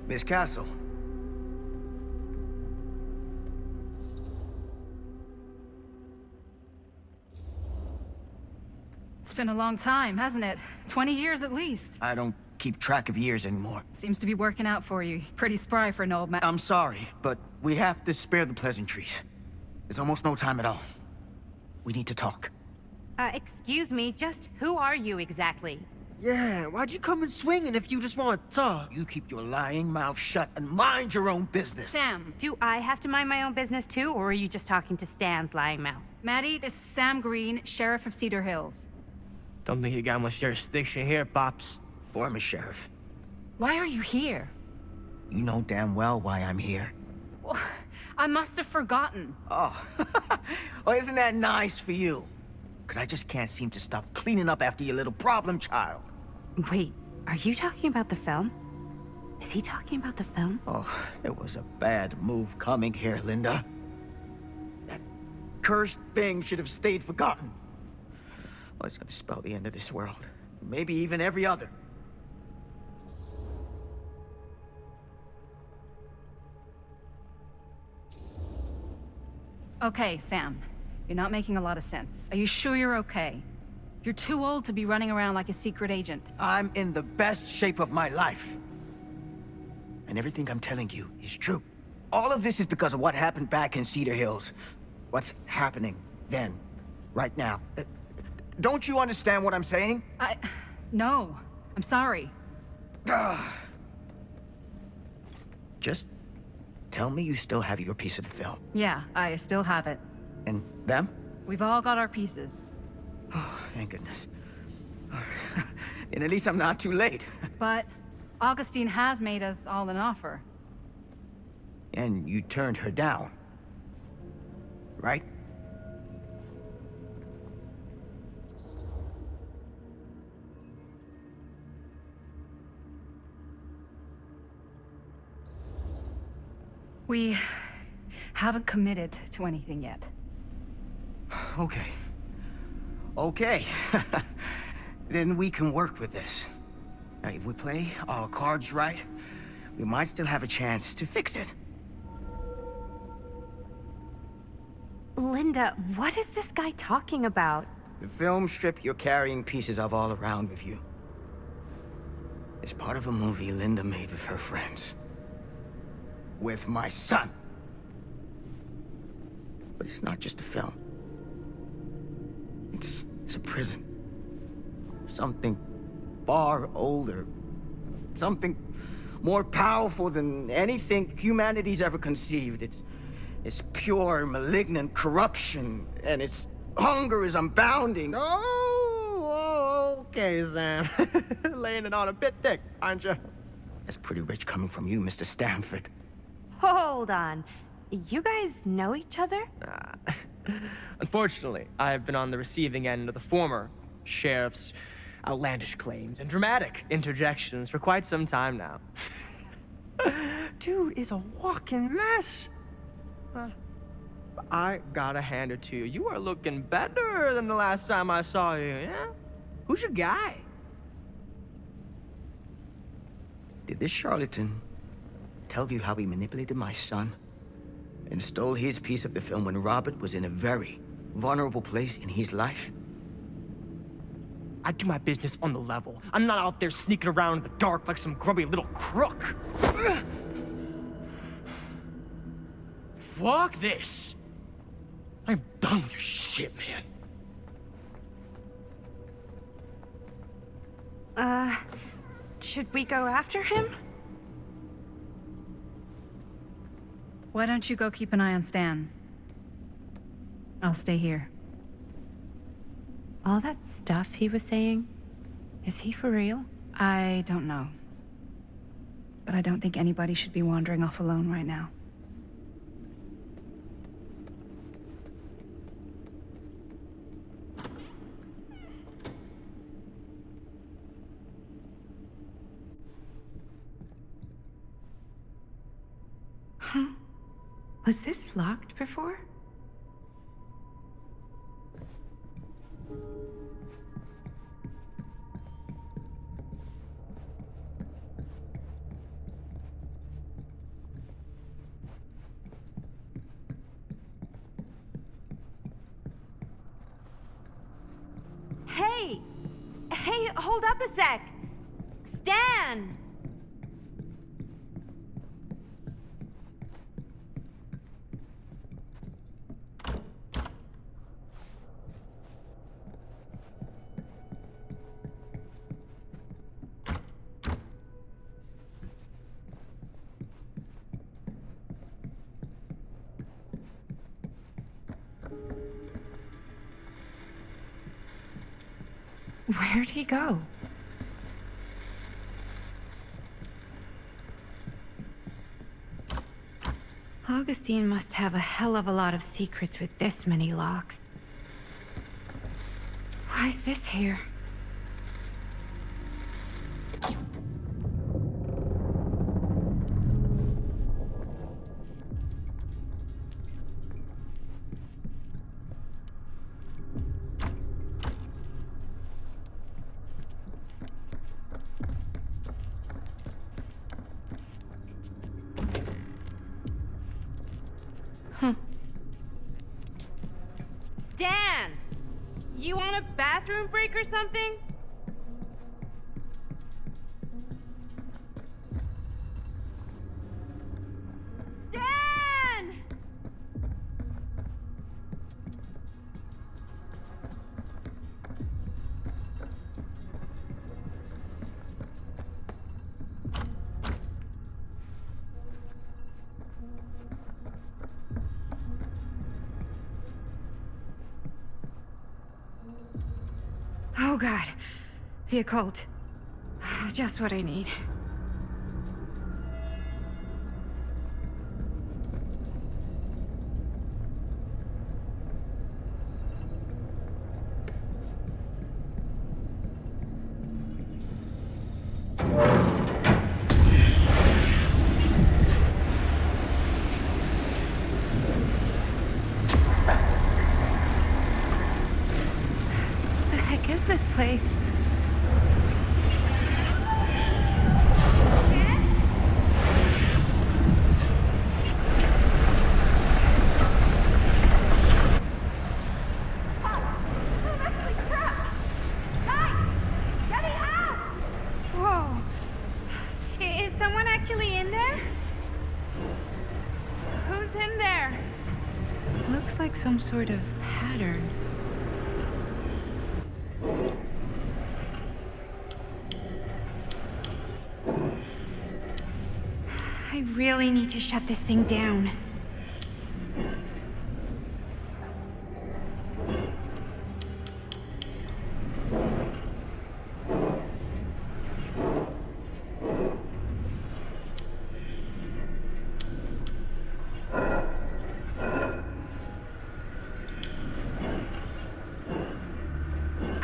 Miss Castle. It's been a long time, hasn't it? 20 years at least. I don't keep track of years anymore. Seems to be working out for you. Pretty spry for an old man. I'm sorry, but we have to spare the pleasantries. There's almost no time at all. We need to talk. Excuse me, just who are you exactly? Yeah, why'd you come in swinging if you just want to talk? You keep your lying mouth shut and mind your own business. Sam. Do I have to mind my own business too, or are you just talking to Stan's lying mouth? Maddie, this is Sam Green, Sheriff of Cedar Hills. Don't think you got much jurisdiction here, Pops. Former sheriff. Why are you here? You know damn well why I'm here. Well, I must have forgotten. Oh, well, isn't that nice for you? Because I just can't seem to stop cleaning up after your little problem child. Wait, are you talking about the film? Is he talking about the film? Oh, it was a bad move coming here, Linda. That cursed thing should have stayed forgotten. Well, it's gonna spell the end of this world. Maybe even every other. Okay, Sam. You're not making a lot of sense. Are you sure you're okay? You're too old to be running around like a secret agent. I'm in the best shape of my life. And everything I'm telling you is true. All of this is because of what happened back in Cedar Hills. What's happening then, right now. Don't you understand what I'm saying? No. I'm sorry. Just tell me you still have your piece of the film. Yeah, I still have it. And them? We've all got our pieces. Oh, thank goodness. And at least I'm not too late. But Augustine has made us all an offer. And you turned her down, right? We haven't committed to anything yet. Okay. Okay. Then we can work with this. Now, if we play our cards right, we might still have a chance to fix it. Linda, what is this guy talking about? The film strip you're carrying pieces of all around with you. It's part of a movie Linda made with her friends. With my son. But it's not just a film. It's a prison. Something far older. Something more powerful than anything humanity's ever conceived. It's pure, malignant corruption, and its hunger is unbounding. Oh, okay, Sam. Laying it on a bit thick, aren't you? That's pretty rich coming from you, Mr. Stanford. Hold on. You guys know each other? Unfortunately, I've been on the receiving end of the former sheriff's outlandish claims and dramatic interjections for quite some time now. Dude is a walking mess. I gotta hand it to you. You are looking better than the last time I saw you, yeah? Who's your guy? Did this charlatan tell you how he manipulated my son and stole his piece of the film when Robert was in a very vulnerable place in his life? I do my business on the level. I'm not out there sneaking around in the dark like some grubby little crook. Fuck this. I'm done with your shit, man. Should we go after him? Why don't you go keep an eye on Stan? I'll stay here. All that stuff he was saying, is he for real? I don't know. But I don't think anybody should be wandering off alone right now. Huh? Was this locked before? Hey! Hey, hold up a sec! Stan! Where'd he go? Augustine must have a hell of a lot of secrets with this many locks. Why is this here? Stan! You want a bathroom break or something? Stan! Oh God, the occult. Just what I need. What the heck is this place? Whoa! Is someone actually in there? Who's in there? Looks like some sort of pattern. I really need to shut this thing down.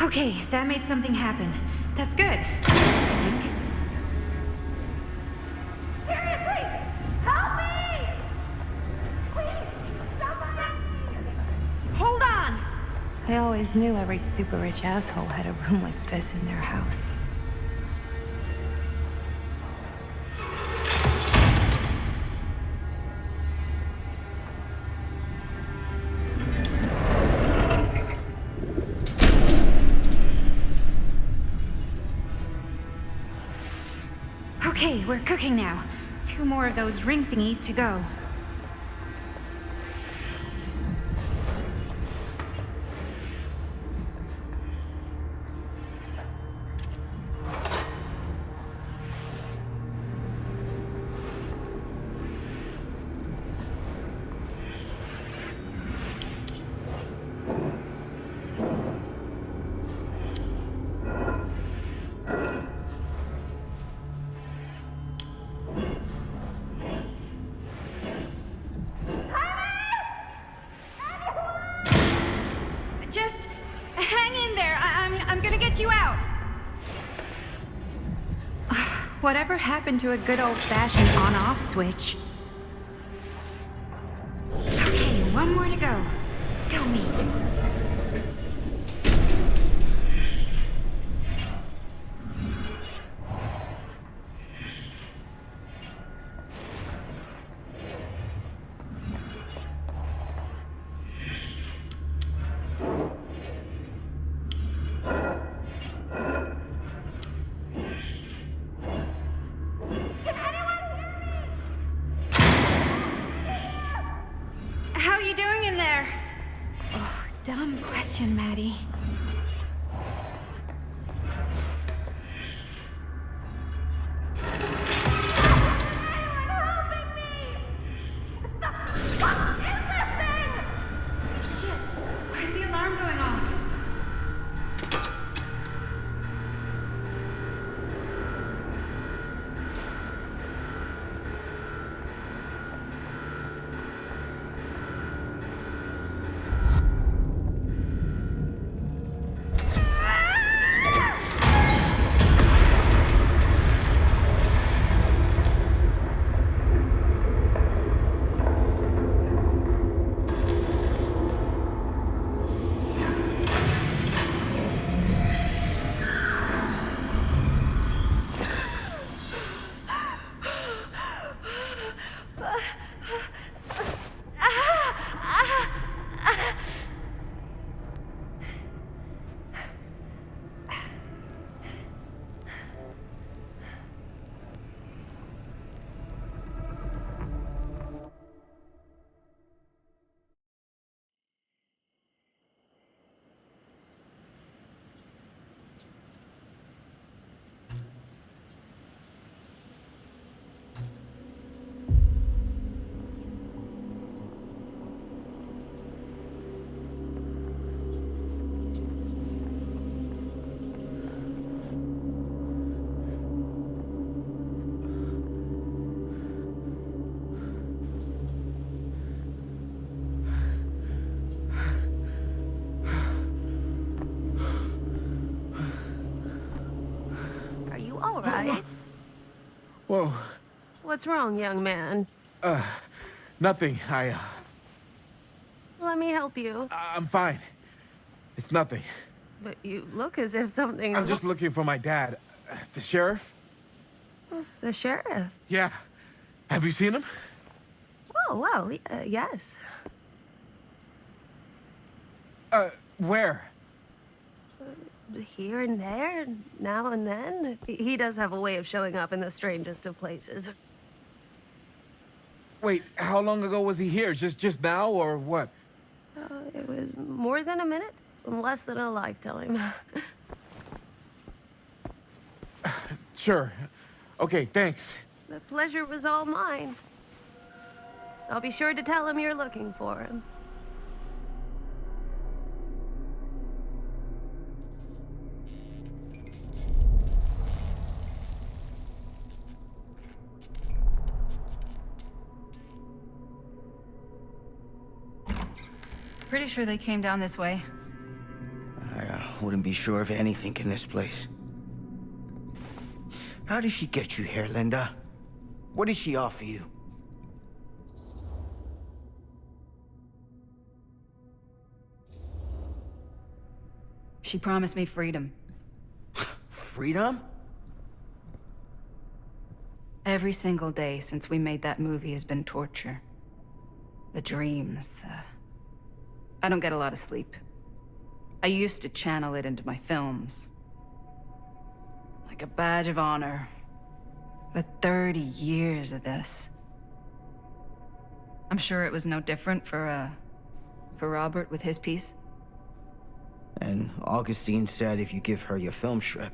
Okay, that made something happen. That's good. I think. Seriously! Help me! Please! Somebody! Hold on! I always knew every super rich asshole had a room like this in their house. Okay, we're cooking now. 2 more of those ring thingies to go. Just hang in there. I'm gonna get you out. Whatever happened to a good old-fashioned on-off switch? Okay, 1 more to go. Go me. How you doing in there? Oh, dumb question, Maddie. Shit, why is the alarm going off? Are you all right? Whoa. What's wrong, young man? Nothing. Let me help you. I'm fine. It's nothing. But you look as if something's I'm just looking for my dad. The sheriff? The sheriff? Yeah. Have you seen him? Oh, well, yes. Where? Here and there, now and then. He does have a way of showing up in the strangest of places. Wait, how long ago was he here? Just now, or what? It was more than a minute, less than a lifetime. Sure. Okay, thanks. The pleasure was all mine. I'll be sure to tell him you're looking for him. Pretty sure they came down this way. I wouldn't be sure of anything in this place. How did she get you here, Linda? What did she offer you? She promised me freedom. Freedom? Every single day since we made that movie has been torture. The dreams, I don't get a lot of sleep. I used to channel it into my films. Like a badge of honor. But 30 years of this. I'm sure it was no different for Robert with his piece. And Augustine said if you give her your film strip.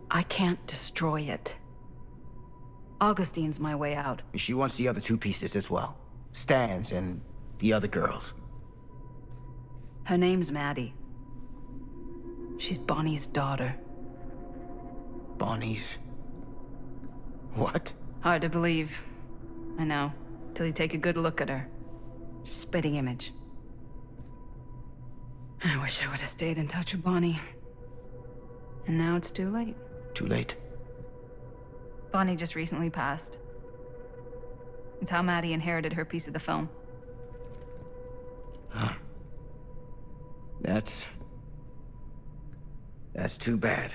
I can't destroy it. Augustine's my way out. She wants the other 2 pieces as well. Stan's and the other girls. Her name's Maddie. She's Bonnie's daughter. Bonnie's... what? Hard to believe. I know. Till you take a good look at her. Spitting image. I wish I would have stayed in touch with Bonnie. And now it's too late. Too late. Bonnie just recently passed. It's how Maddie inherited her piece of the film. Huh. That's too bad.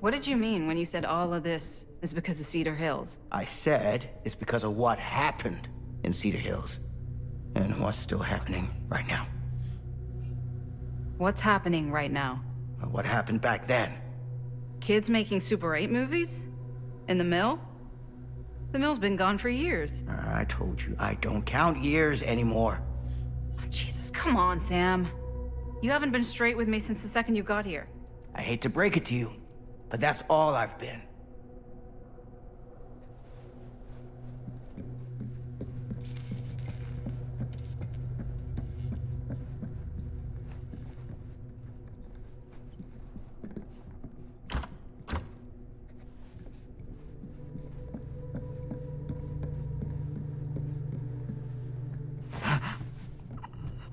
What did you mean when you said all of this is because of Cedar Hills? I said it's because of what happened in Cedar Hills. And what's still happening right now. What's happening right now? What happened back then. Kids making Super 8 movies? In the mill? The mill's been gone for years. I told you, I don't count years anymore. Oh, Jesus, come on, Sam. You haven't been straight with me since the second you got here. I hate to break it to you, but that's all I've been.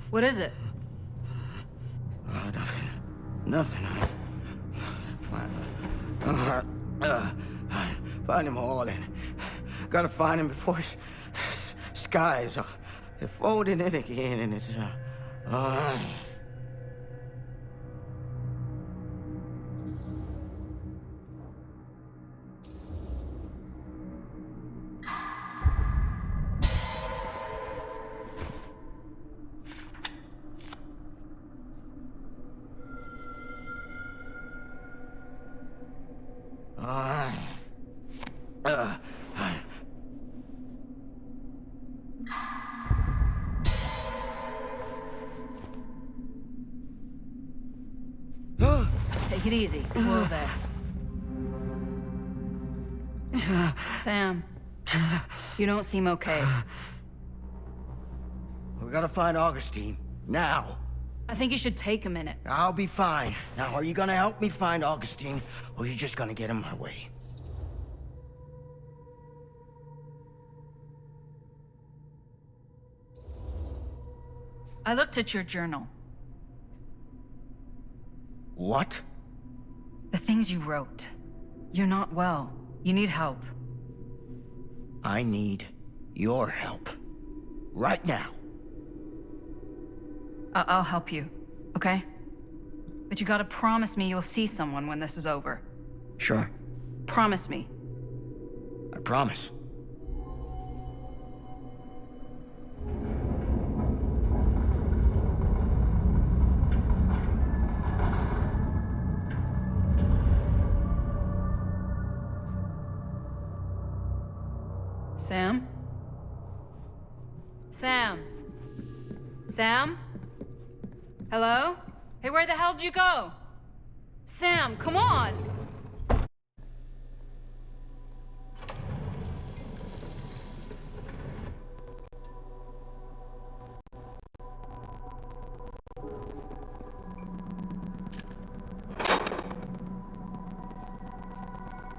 What is it? Nothing. Nothing. Find him all in. Gotta find him before his skies are folding in again, and it's Take it easy. Whoa there. Sam, you don't seem okay. We gotta find Augustine. Now. I think you should take a minute. I'll be fine. Now, are you gonna help me find Augustine, or are you just gonna get in my way? I looked at your journal. What? The things you wrote. You're not well. You need help. I need your help. Right now. I'll help you, okay? But you gotta promise me you'll see someone when this is over. Sure. Promise me. I promise. Sam? Sam? Sam? Hello? Hey, where the hell did you go? Sam, come on!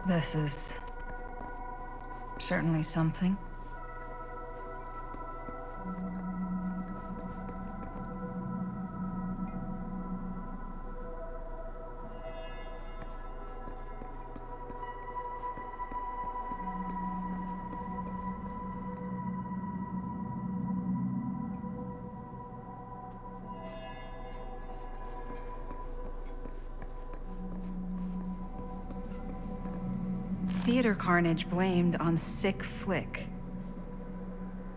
This is certainly something. theater carnage blamed on sick flick.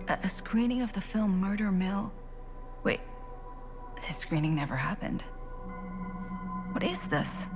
A screening of the film Murder Mill? Wait, this screening never happened. What is this?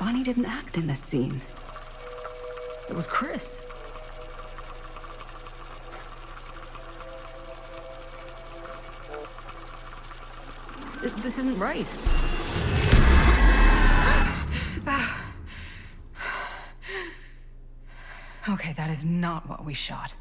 Bonnie didn't act in this scene. It was Chris. This isn't right. Okay, that is not what we shot.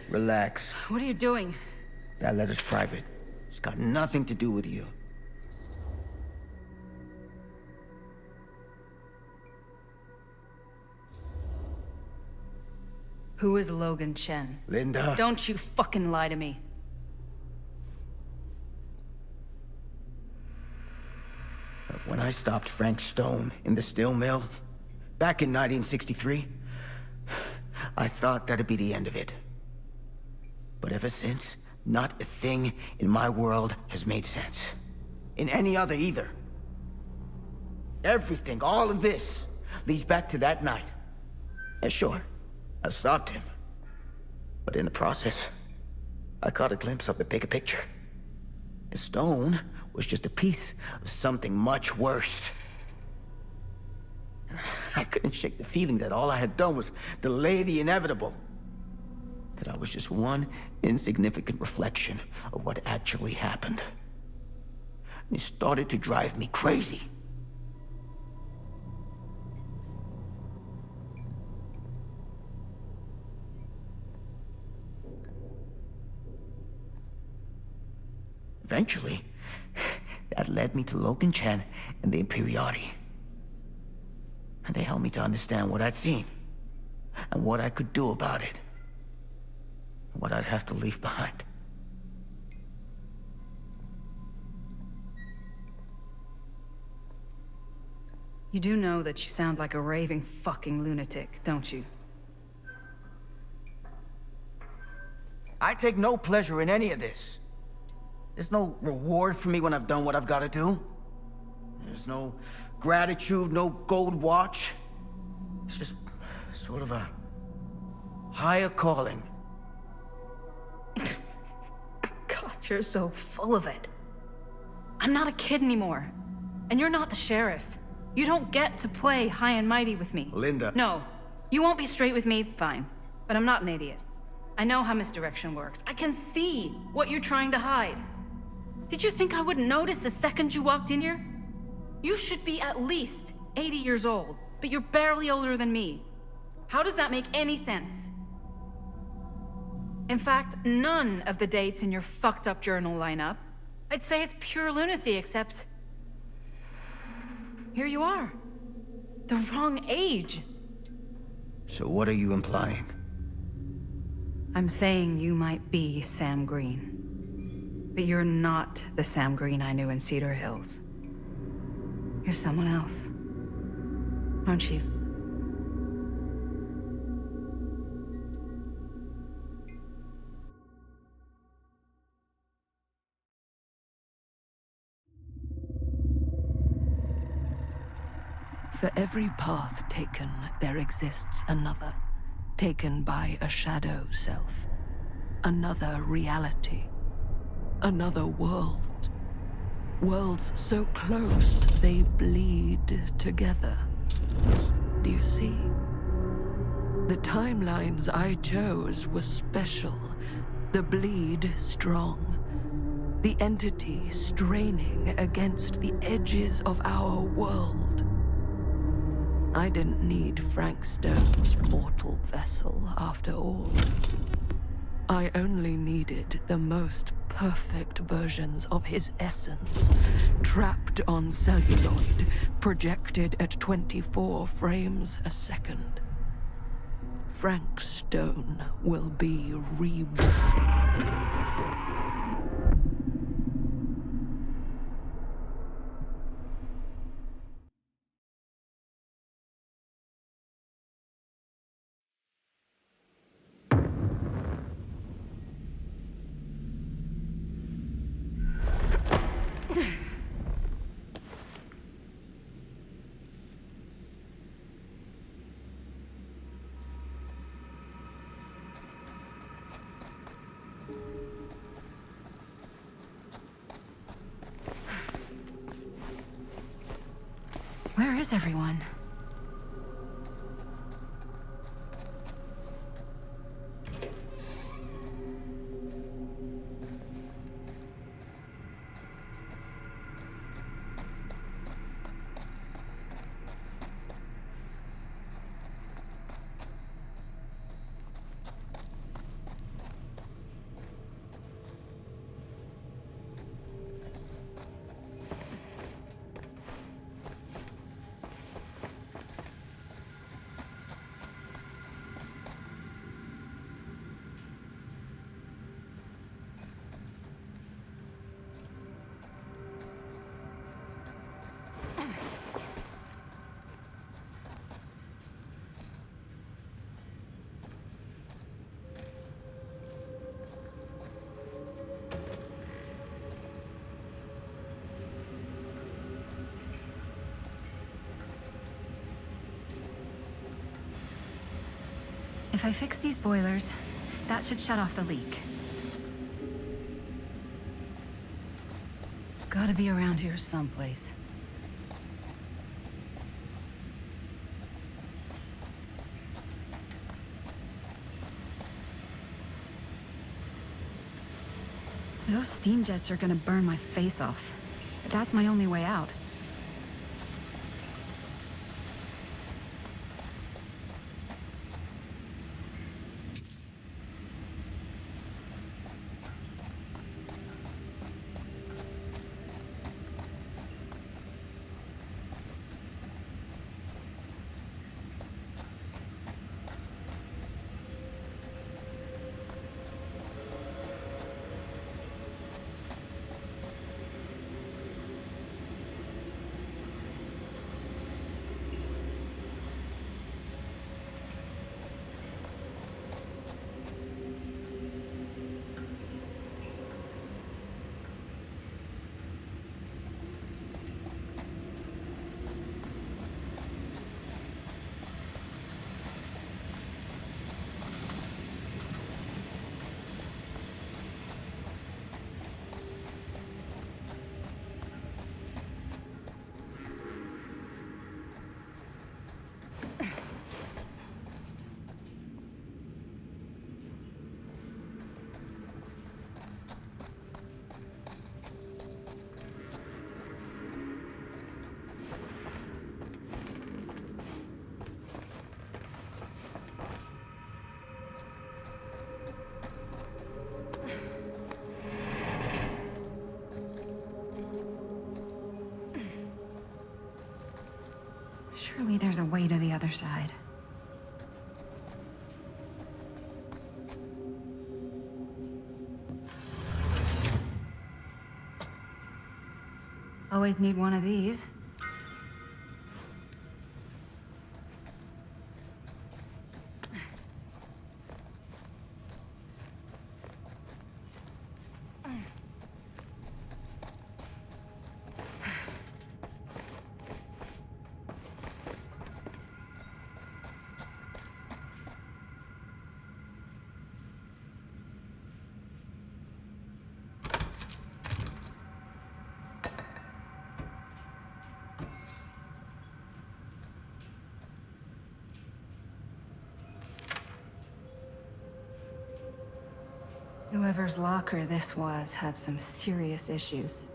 Relax. What are you doing? That letter's private. It's got nothing to do with you. Who is Logan Chen? Linda. Don't you fucking lie to me. When I stopped Frank Stone in the steel mill, back in 1963, I thought that'd be the end of it. But ever since, not a thing in my world has made sense. In any other either. Everything, all of this, leads back to that night. And sure, I stopped him. But in the process, I caught a glimpse of the bigger picture. And Stone was just a piece of something much worse. I couldn't shake the feeling that all I had done was delay the inevitable. That I was just one insignificant reflection of what actually happened. And it started to drive me crazy. Eventually, that led me to Logan Chen and the Imperiati. And they helped me to understand what I'd seen, and what I could do about it, and what I'd have to leave behind. You do know that you sound like a raving fucking lunatic, don't you? I take no pleasure in any of this. There's no reward for me when I've done what I've got to do. There's no gratitude, no gold watch. It's just sort of a higher calling. God, you're so full of it. I'm not a kid anymore. And you're not the sheriff. You don't get to play high and mighty with me. Linda. No. You won't be straight with me, fine. But I'm not an idiot. I know how misdirection works. I can see what you're trying to hide. Did you think I wouldn't notice the second you walked in here? You should be at least 80 years old, but you're barely older than me. How does that make any sense? In fact, none of the dates in your fucked up journal line up. I'd say it's pure lunacy, except... here you are. The wrong age. So what are you implying? I'm saying you might be Sam Green. But you're not the Sam Green I knew in Cedar Hills. You're someone else. Aren't you? For every path taken, there exists another, taken by a shadow self. Another reality. Another world. Worlds so close, they bleed together. Do you see? The timelines I chose were special. The bleed strong. The entity straining against the edges of our world. I didn't need Frank Stone's mortal vessel, after all. I only needed the most perfect versions of his essence, trapped on celluloid, projected at 24 frames a second. Frank Stone will be reborn. Where is everyone? If I fix these boilers, that should shut off the leak. Gotta be around here someplace. Those steam jets are gonna burn my face off. That's my only way out. Surely there's a way to the other side. Always need one of these. Whoever's locker this was had some serious issues.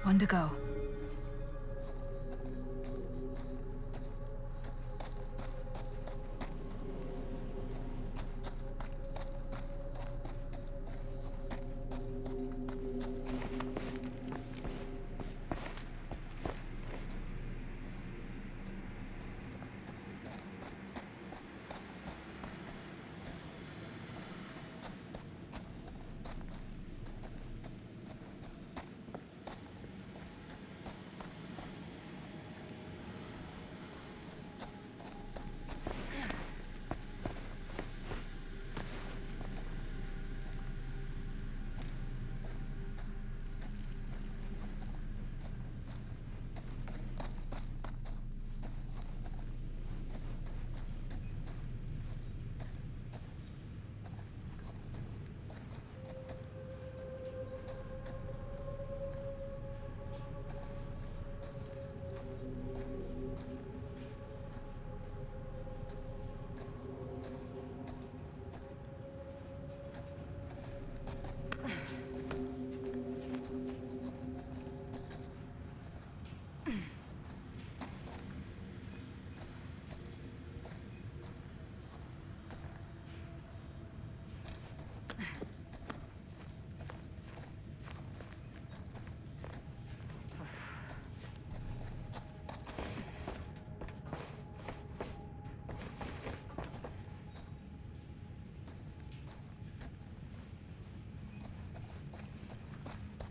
One to go.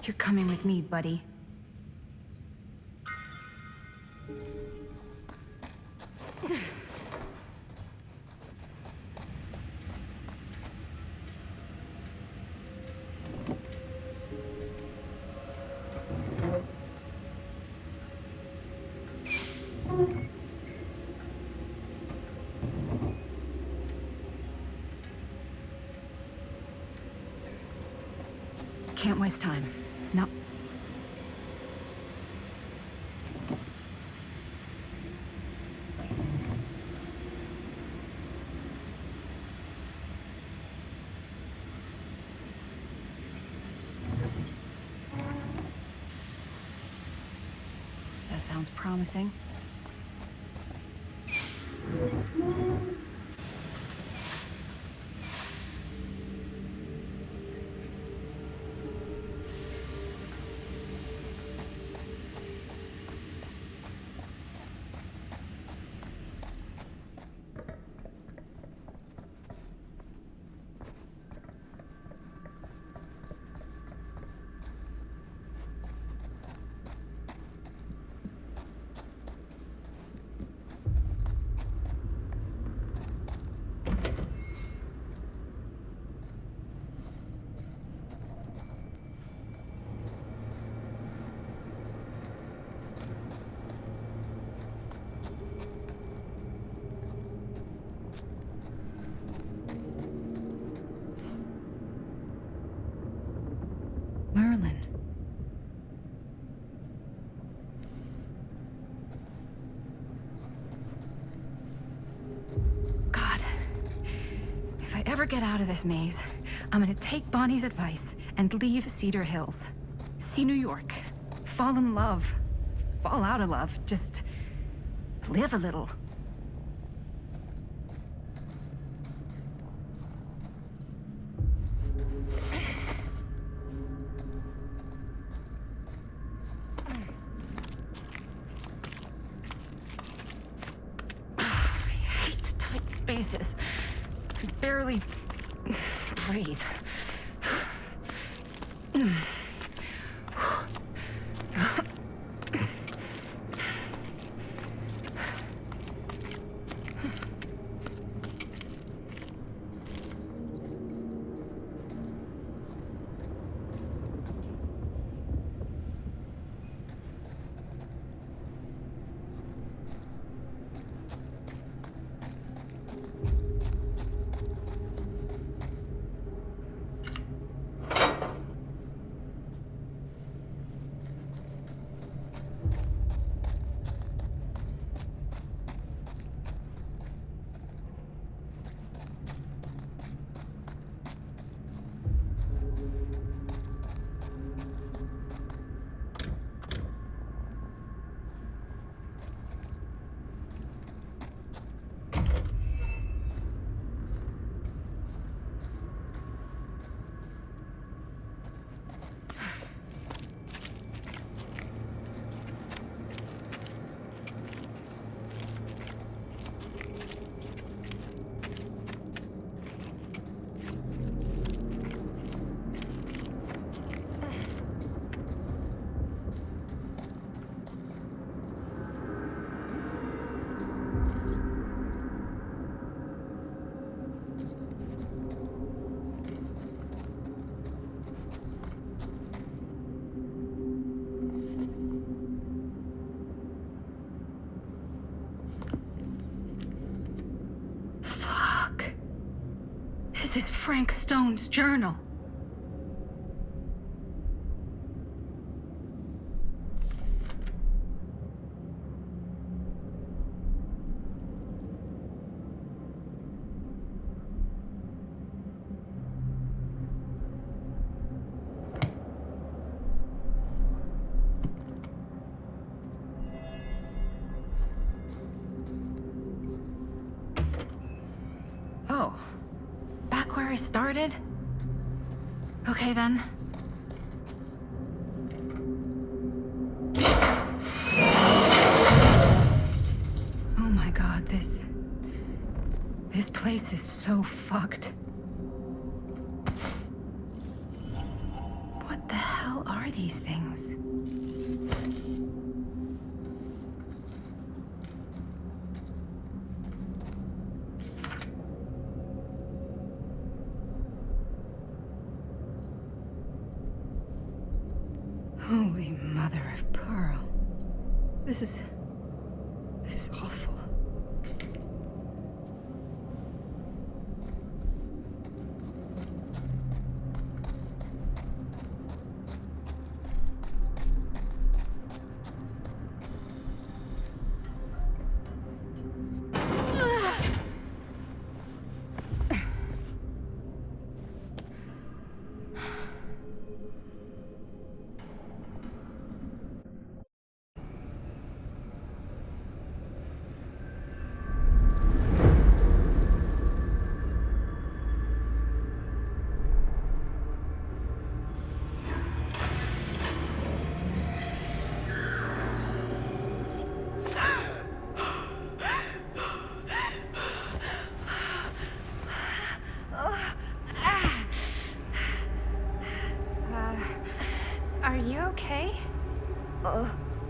You're coming with me, buddy. Can't waste time. No. That sounds promising. Merlin. God. If I ever get out of this maze, I'm gonna take Bonnie's advice and leave Cedar Hills. See New York. Fall in love. Fall out of love. Just live a little. Spaces. Could barely breathe. This is Frank Stone's journal. Oh. Back where I started? Okay, then. Oh my god, this place is so fucked. What the hell are these things? Holy mother of pearl. This is awful.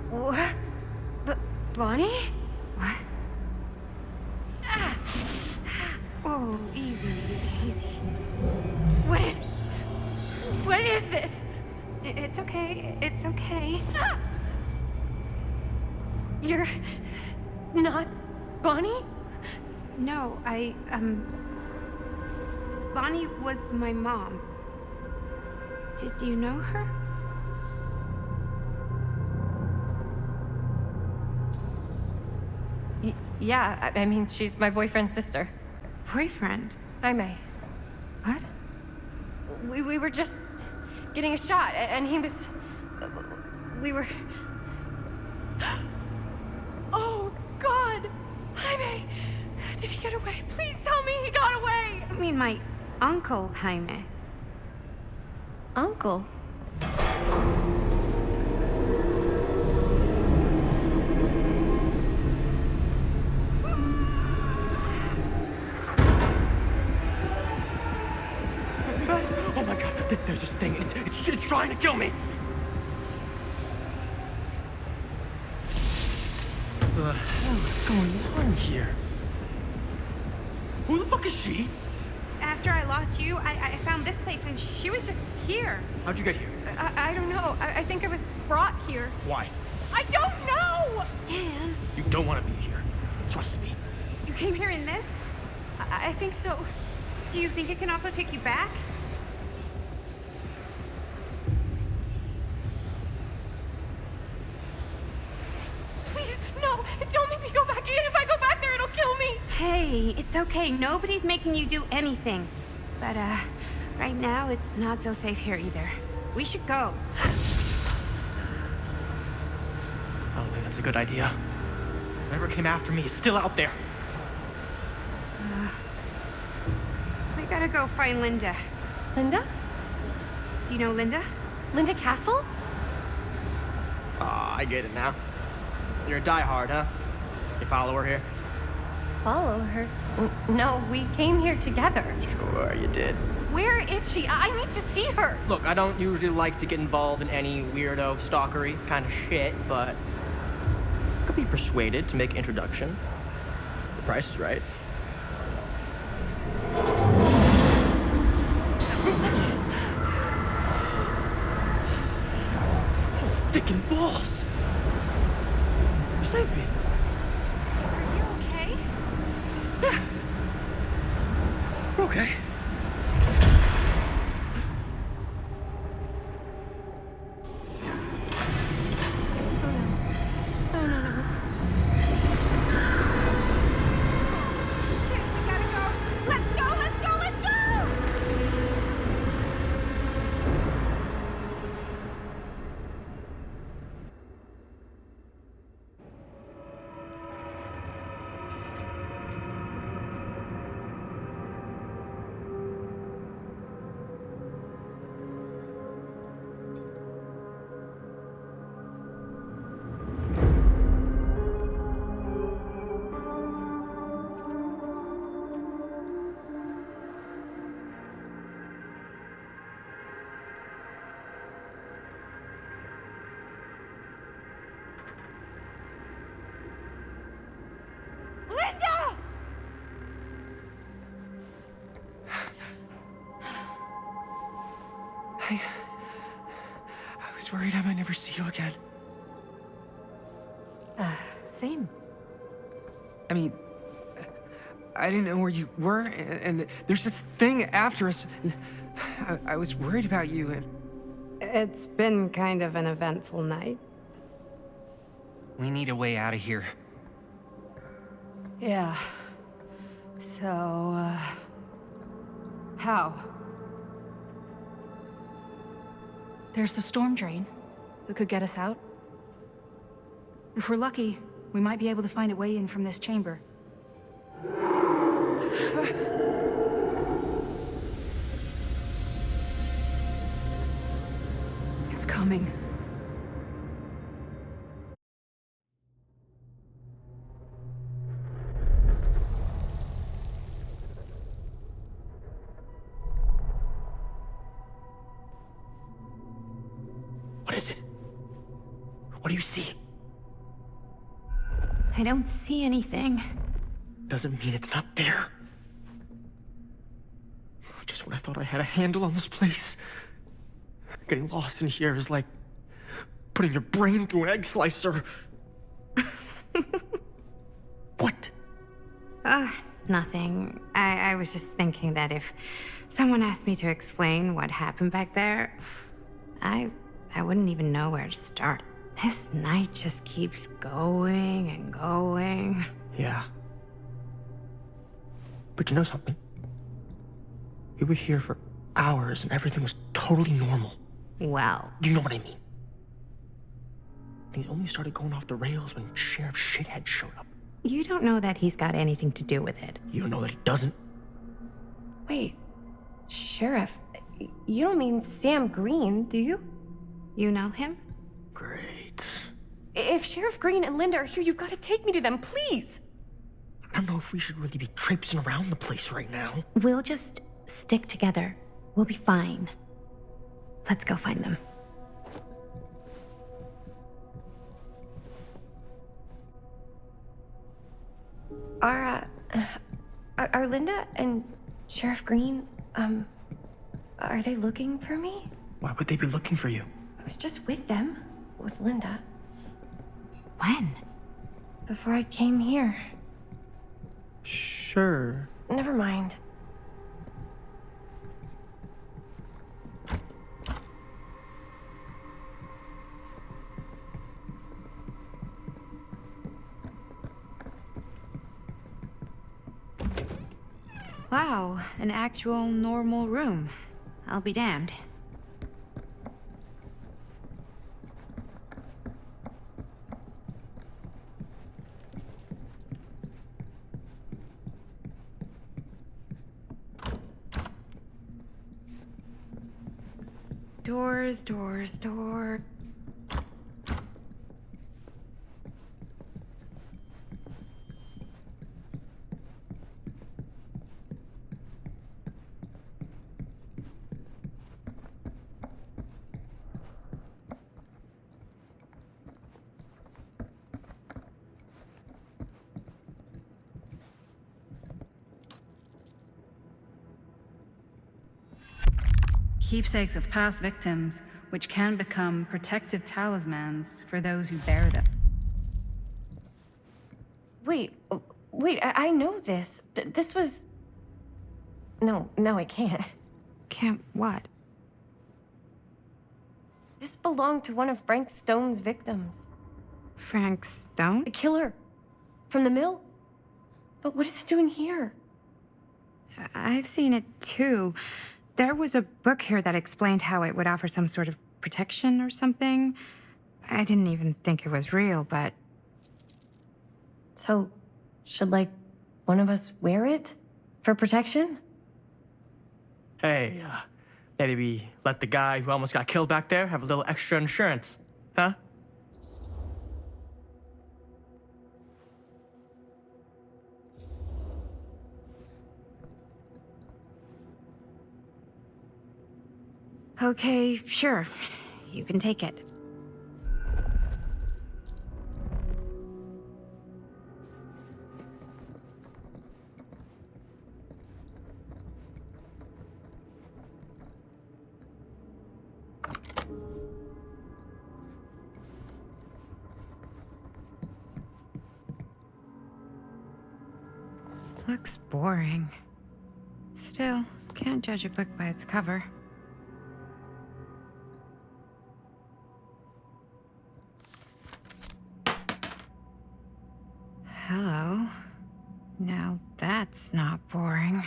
What? Bonnie? What? Ah. Oh, easy, easy. What is this? It's okay. It's okay. Ah. You're not Bonnie? No, Bonnie was my mom. Did you know her? Yeah, I mean, she's my boyfriend's sister. Boyfriend? Jaime. What? We were just getting a shot, and he was... We were... Oh, God! Jaime! Did he get away? Please tell me he got away! I mean, my uncle, Jaime. Uncle? Oh my god, there's this thing. It's trying to kill me. What the hell is going on here? Who the fuck is she? After I lost you, I found this place and she was just here. How'd you get here? I don't know. I think I was brought here. Why? I don't know! Dan. You don't want to be here. Trust me. You came here in this? I think so. Do you think it can also take you back? Please, no! Don't make me go back in! If I go back there, it'll kill me! Hey, it's okay. Nobody's making you do anything. But, right now, it's not so safe here either. We should go. I don't think that's a good idea. Whoever came after me is still out there. We gotta go find Linda. Linda? Do you know Linda? Linda Castle? Ah, I get it now. You're a diehard, huh? You follow her here? Follow her? No, we came here together. Sure, you did. Where is she? I need to see her. Look, I don't usually like to get involved in any weirdo, stalkery kind of shit, but I could be persuaded to make introduction. The price is right. Dick and balls! You're safe here. Are you okay? Yeah. We're okay. I was worried I might never see you again. Same. I mean, I didn't know where you were, and there's this thing after us. I was worried about you, and... It's been kind of an eventful night. We need a way out of here. Yeah. So, how? There's the storm drain that could get us out. If we're lucky, we might be able to find a way in from this chamber. It's coming. What is it? What do you see? I don't see anything. Doesn't mean it's not there. Just when I thought I had a handle on this place. Getting lost in here is like putting your brain through an egg slicer. What? Nothing. I was just thinking that if someone asked me to explain what happened back there, I wouldn't even know where to start. This night just keeps going and going. Yeah. But you know something? We were here for hours and everything was totally normal. Well. You know what I mean? Things only started going off the rails when Sheriff Shithead showed up. You don't know that he's got anything to do with it. You don't know that he doesn't? Wait, Sheriff, you don't mean Sam Green, do you? You know him? Great. If Sheriff Green and Linda are here, you've got to take me to them, please. I don't know if we should really be traipsing around the place right now. We'll just stick together. We'll be fine. Let's go find them. Are Linda and Sheriff Green, are they looking for me? Why would they be looking for you? I was just with them, with Linda. When? Before I came here. Sure. Never mind. Wow, an actual normal room. I'll be damned. Doors, doors, door. Keepsakes of past victims, which can become protective talismans for those who bear them. Wait, I know this. This was... No, I can't. Can't what? This belonged to one of Frank Stone's victims. Frank Stone? The killer. From the mill. But what is it doing here? I've seen it too. There was a book here that explained how it would offer some sort of protection or something. I didn't even think it was real, but... So, should, like, one of us wear it? For protection? Hey, maybe we let the guy who almost got killed back there have a little extra insurance, huh? Okay, sure. You can take it. Looks boring. Still, can't judge a book by its cover. Hello. Now that's not boring.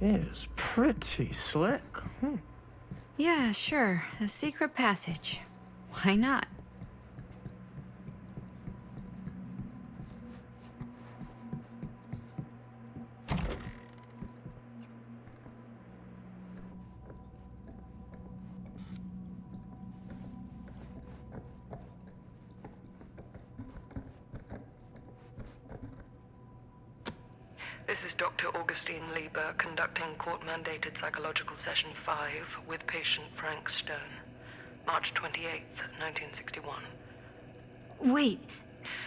is pretty slick. Yeah, sure. A secret passage. Why not? This is Dr. Augustine Lieber conducting court-mandated psychological session 5 with patient Frank Stone. March 28th, 1961. Wait,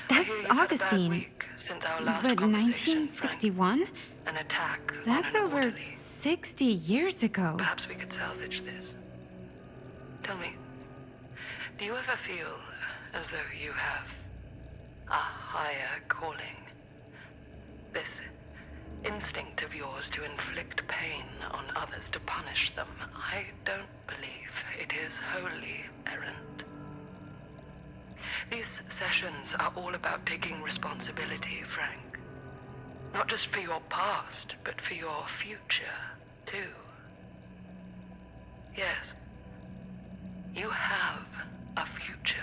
that's Augustine. Since our last But conversation, 1961? An attack. That's on an over orderly. 60 years ago. Perhaps we could salvage this. Tell me, do you ever feel as though you have a higher calling? This instinct of yours to inflict pain on others, to punish them, I don't believe it is wholly errant. These sessions are all about taking responsibility, Frank. Not just for your past, but for your future, too. Yes, you have a future,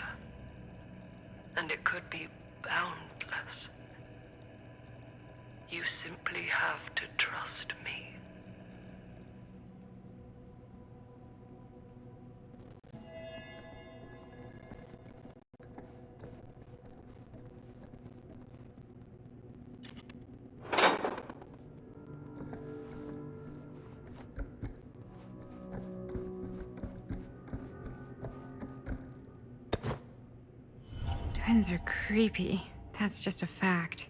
and it could be boundless. You simply have to trust me. Twins are creepy. That's just a fact.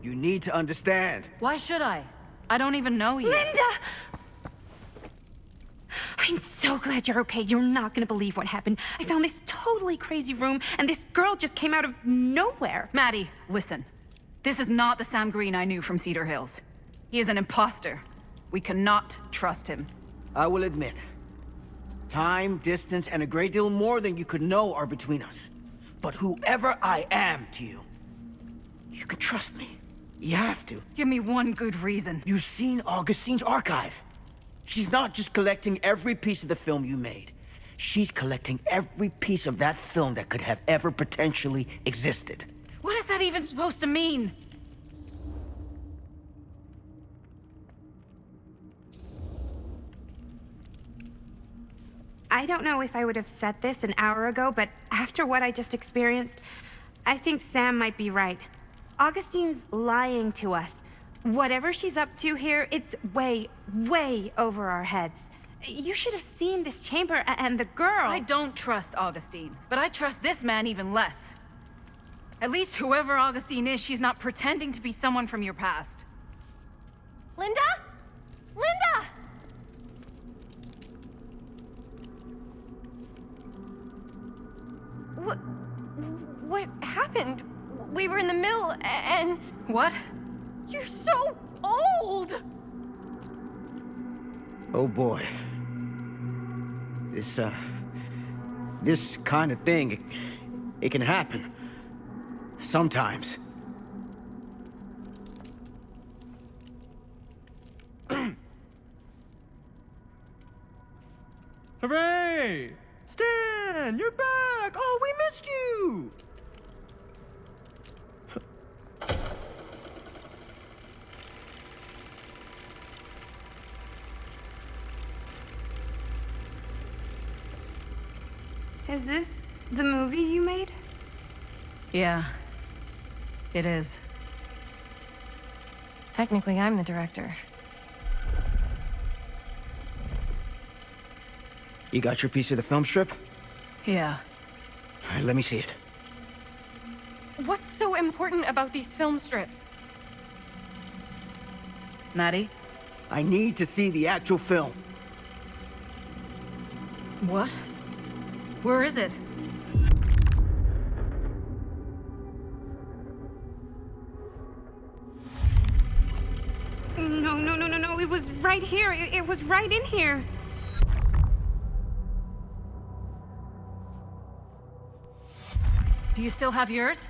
You need to understand. Why should I? I don't even know you. Linda! I'm so glad you're okay. You're not gonna believe what happened. I found this totally crazy room, and this girl just came out of nowhere. Maddie, listen. This is not the Sam Green I knew from Cedar Hills. He is an imposter. We cannot trust him. I will admit, time, distance, and a great deal more than you could know are between us. But whoever I am to you, you can trust me. You have to. Give me one good reason. You've seen Augustine's archive. She's not just collecting every piece of the film you made. She's collecting every piece of that film that could have ever potentially existed. What is that even supposed to mean? I don't know if I would have said this an hour ago, but after what I just experienced, I think Sam might be right. Augustine's lying to us. Whatever she's up to here, it's way, way over our heads. You should have seen this chamber and the girl. I don't trust Augustine, but I trust this man even less. At least whoever Augustine is, she's not pretending to be someone from your past. Linda? Linda! What happened? We were in the mill and... What? You're so old! Oh boy. This kind of thing, it can happen. Sometimes. Hooray! Stan, you're back! Oh, we missed you! Is this the movie you made? Yeah, it is. Technically, I'm the director. You got your piece of the film strip? Yeah. All right, let me see it. What's so important about these film strips? Maddie? I need to see the actual film. What? Where is it? No. It was right here. It was right in here. Do you still have yours?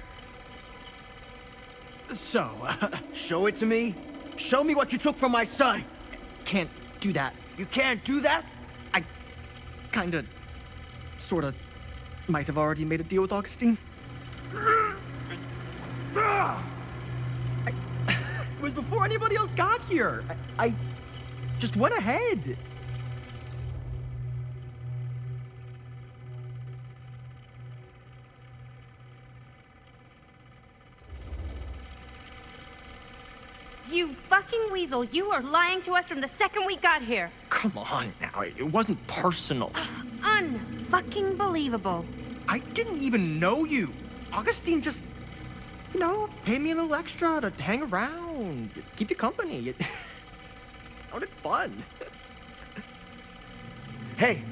So, Show it to me. Show me what you took from my son. can't do that. You can't do that? Kinda, sorta, might have already made a deal with Augustine. It was before anybody else got here. I just went ahead. You fucking weasel. You are lying to us from the second we got here. Come on now, it wasn't personal. Unfucking believable. I didn't even know you. Augustine just, paid me a little extra to hang around, keep you company. It sounded fun. Hey,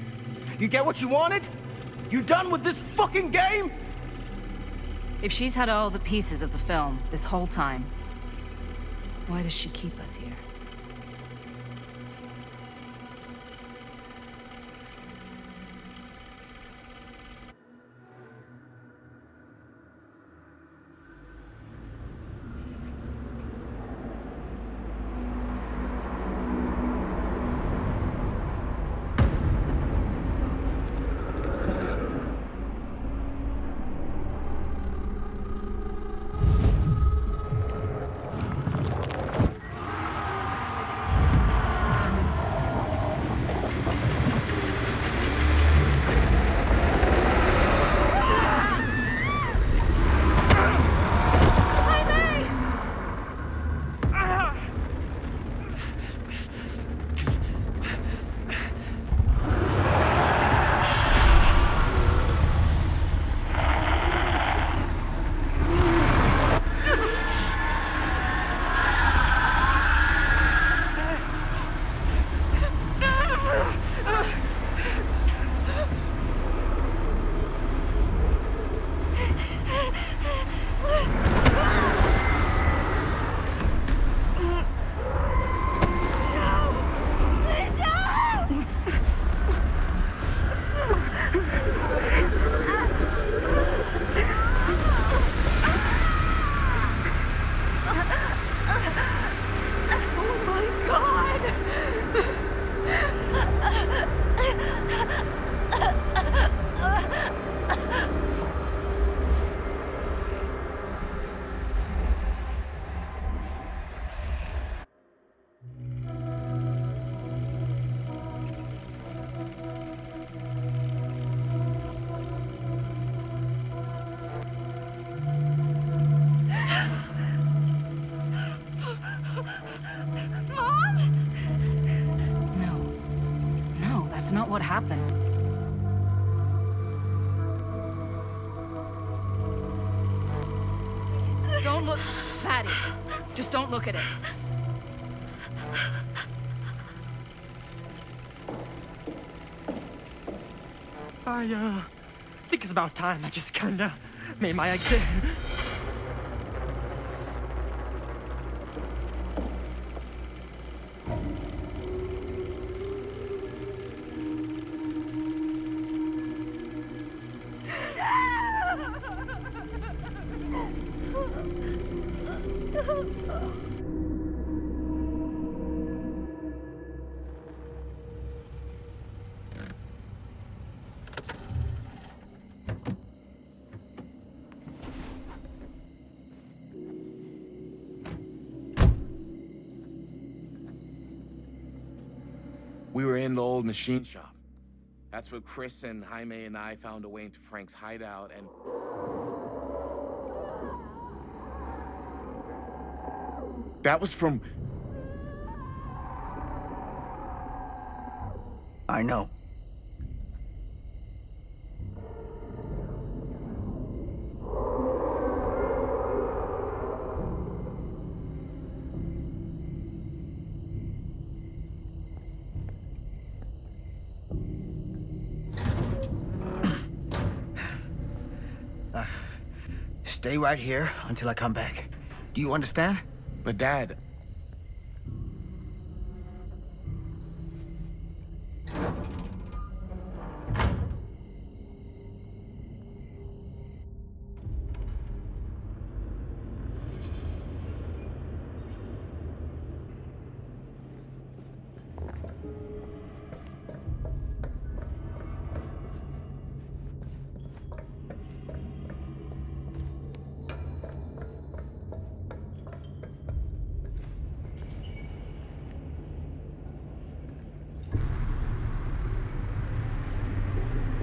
you get what you wanted? You done with this fucking game? If she's had all the pieces of the film this whole time, why does she keep us here? That's not what happened. Don't look, Maddie. Just don't look at it. I think it's about time I just kinda made my exit. We were in the old machine shop. That's where Chris and Jaime and I found a way into Frank's hideout, and... That was from... I know. Stay right here until I come back. Do you understand? But Dad...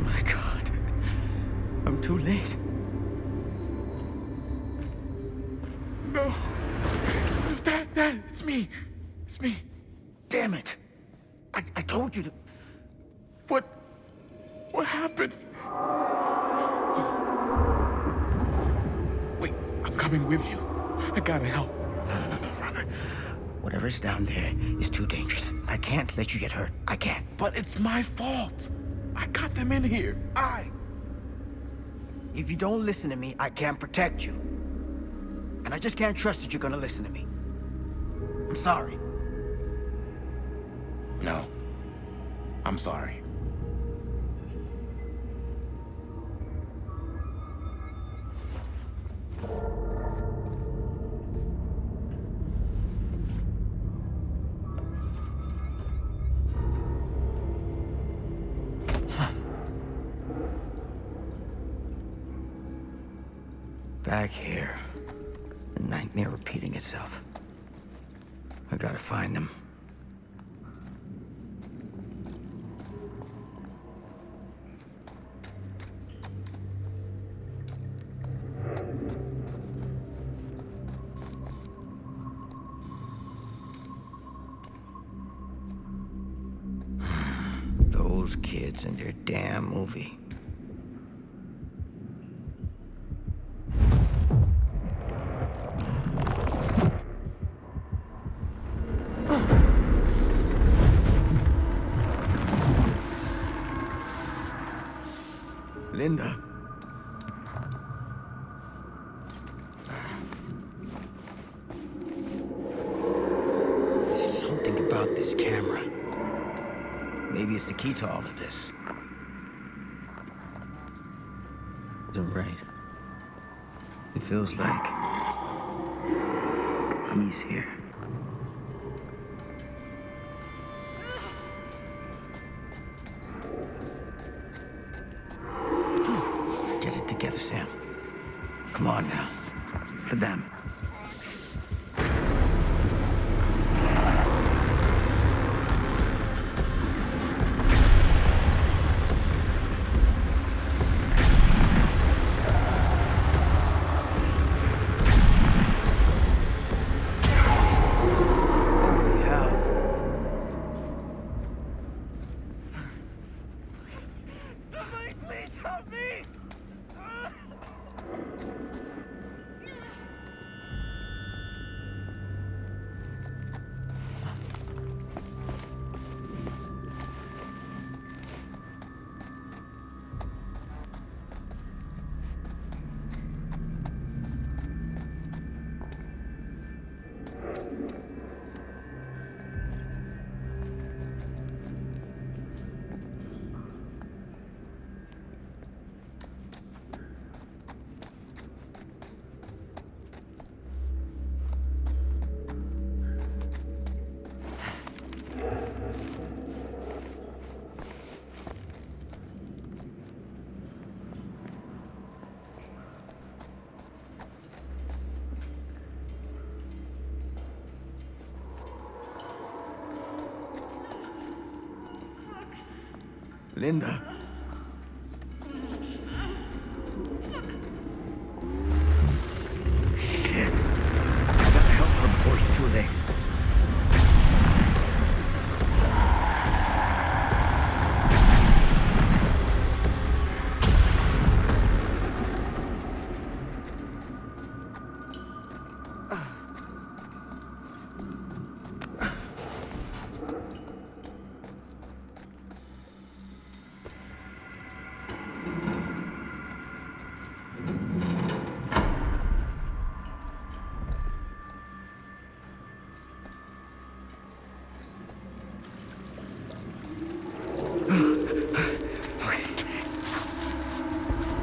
My God. I'm too late. No. Dad, it's me. It's me. Damn it. I told you to... What happened? Wait, I'm coming with you. I gotta help. No, Robert. Whatever's down there is too dangerous. I can't let you get hurt. I can't. But it's my fault. I got them in here. If you don't listen to me, I can't protect you. And I just can't trust that you're gonna listen to me. I'm sorry. No. I'm sorry. Back here. A nightmare repeating itself. I gotta find them. Those kids and their damn movie. Linda. Something about this camera. Maybe it's the key to all of this. Isn't right. It feels like he's here. Get it together, Sam. Come on now. For them. Holy hell. Somebody please help me! Linda. Shit. I gotta help her before it's too late.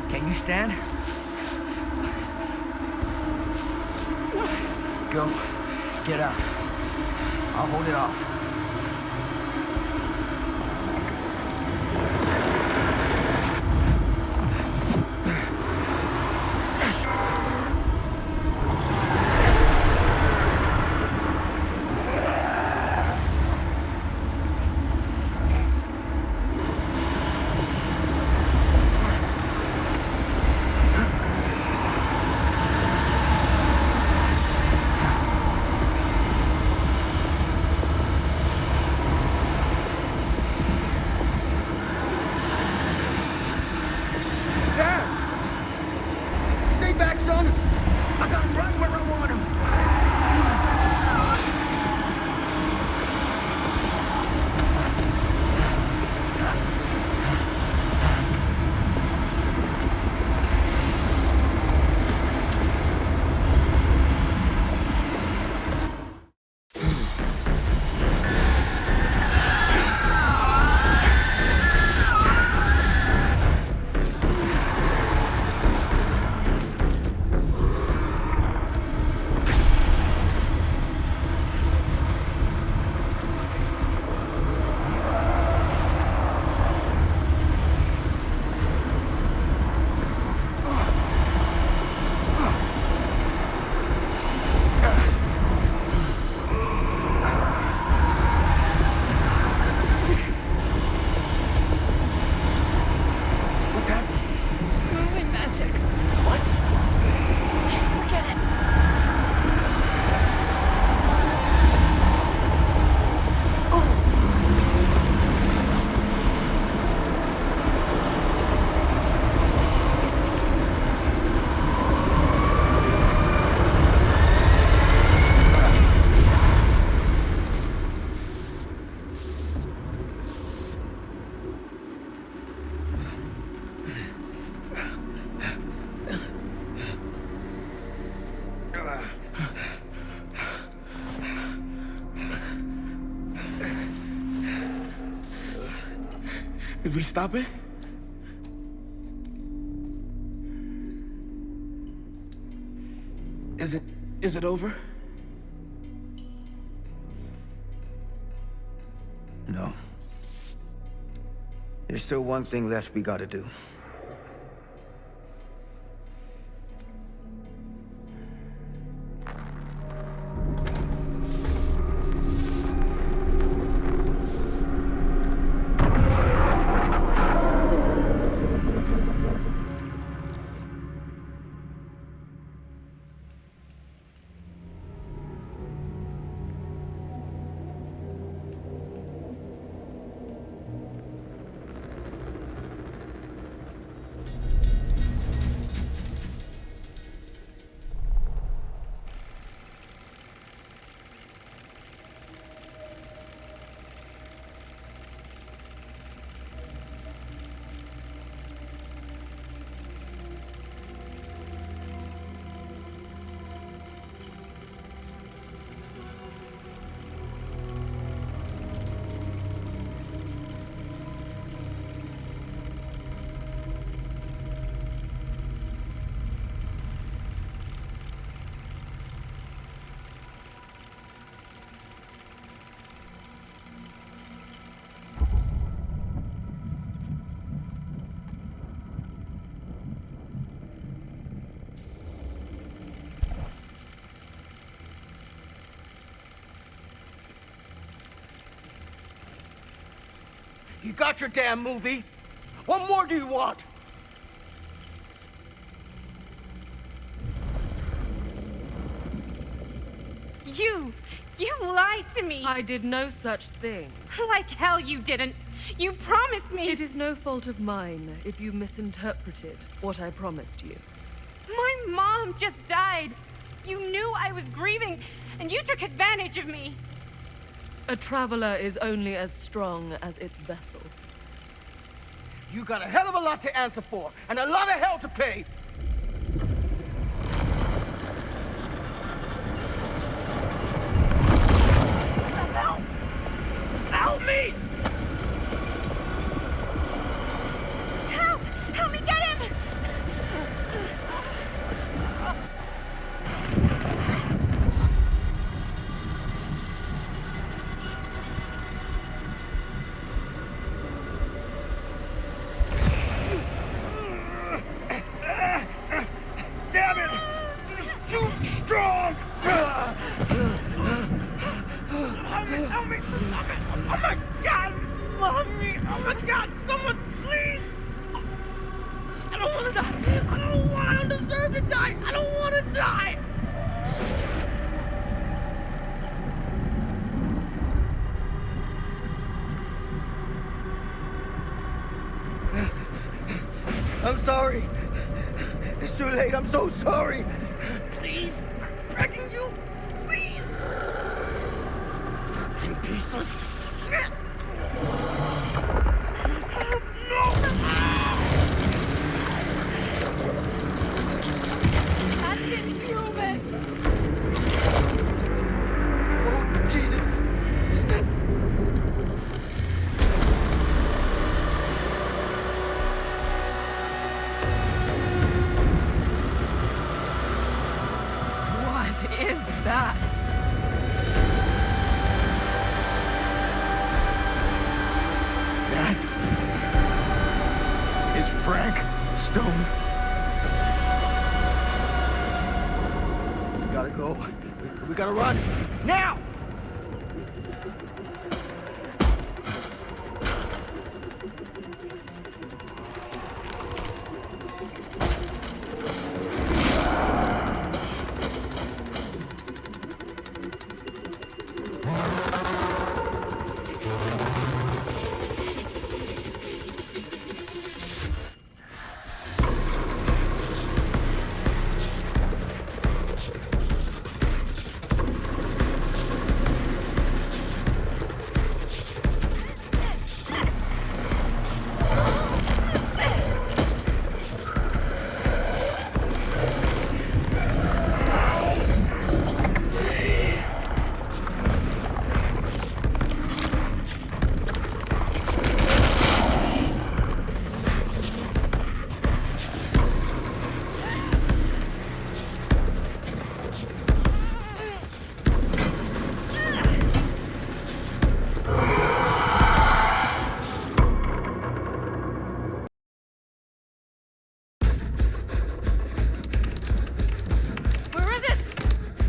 Can you stand? Go. Get out. I'll hold it off. Did we stop it? Is it over? No. There's still one thing left we gotta do. You got your damn movie. What more do you want? You lied to me. I did no such thing. Like hell you didn't. You promised me. It is no fault of mine if you misinterpreted what I promised you. My mom just died. You knew I was grieving, and you took advantage of me. A traveler is only as strong as its vessel. You got a hell of a lot to answer for, and a lot of hell to pay. Help! Help me! Help! Help me get him! Damn it! It's too strong! Help me! Oh my God! Mommy! Oh my God! Someone, please! I don't want to die! I don't deserve to die! I don't want to die! I'm sorry. It's too late. I'm so sorry. Please. I'm begging you. Please. Fucking piece of shit. No. That's inhuman. Oh, Jesus. What is that? That is Frank Stone. We gotta go. We gotta run. Now!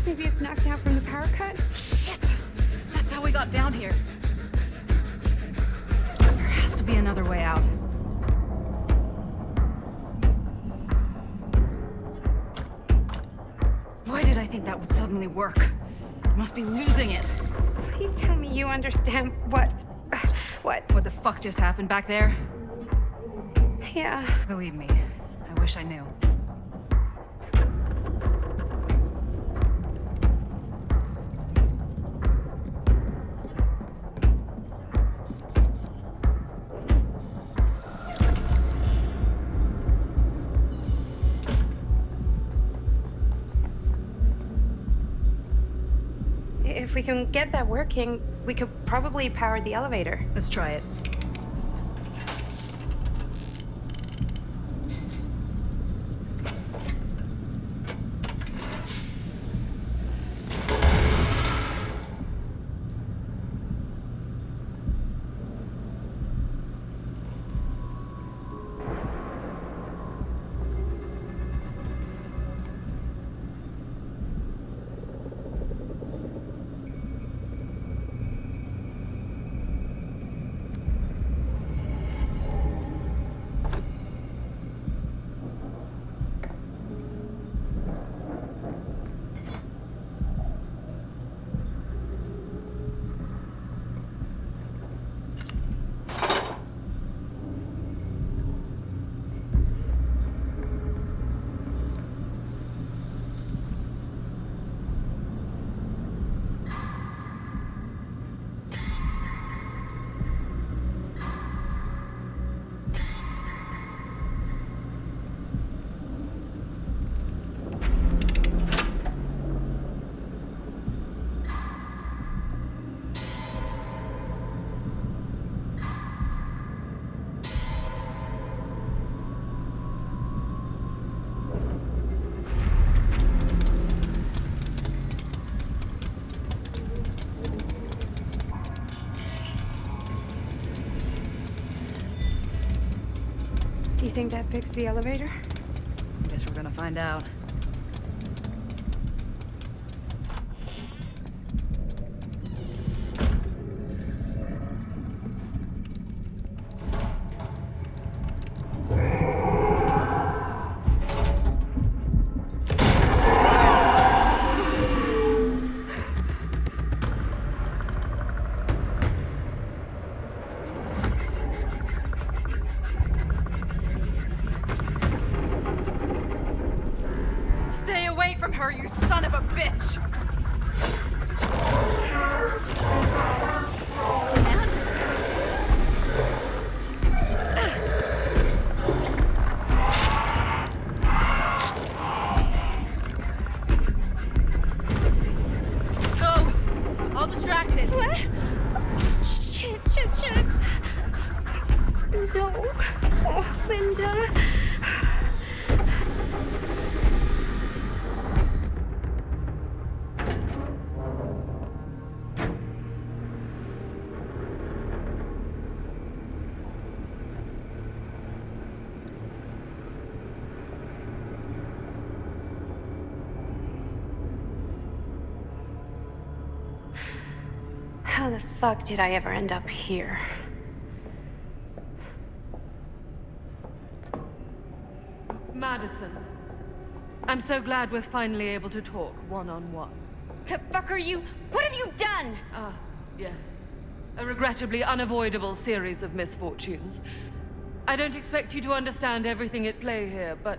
Maybe it's knocked out from the power cut? Shit! That's how we got down here. There has to be another way out. Why did I think that would suddenly work? I must be losing it. Please tell me you understand what... What the fuck just happened back there? Yeah. Believe me, I wish I knew. If we can get that working, we could probably power the elevator. Let's try it. Do you think that fixed the elevator? Guess we're gonna find out. Stay away from her, you son of a bitch! Go! I'll distract it. What? Shit. No. Oh, Linda. How the fuck did I ever end up here? Madison. I'm so glad we're finally able to talk one-on-one. The fuck are you? What have you done? Yes. A regrettably unavoidable series of misfortunes. I don't expect you to understand everything at play here, but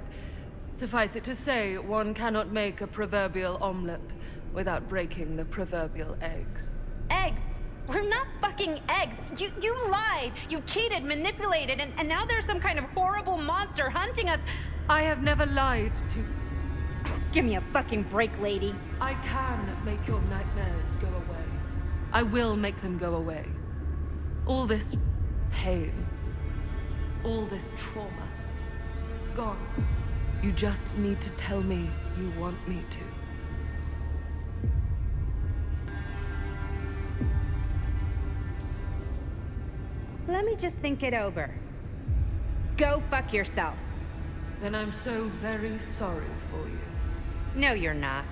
suffice it to say, one cannot make a proverbial omelet without breaking the proverbial eggs. Eggs? We're not fucking eggs. You lied. You cheated, manipulated, and now there's some kind of horrible monster hunting us. I have never lied to... Oh, give me a fucking break, lady. I can make your nightmares go away. I will make them go away. All this pain, all this trauma, gone. You just need to tell me you want me to. Let me just think it over. Go fuck yourself. Then I'm so very sorry for you. No, you're not.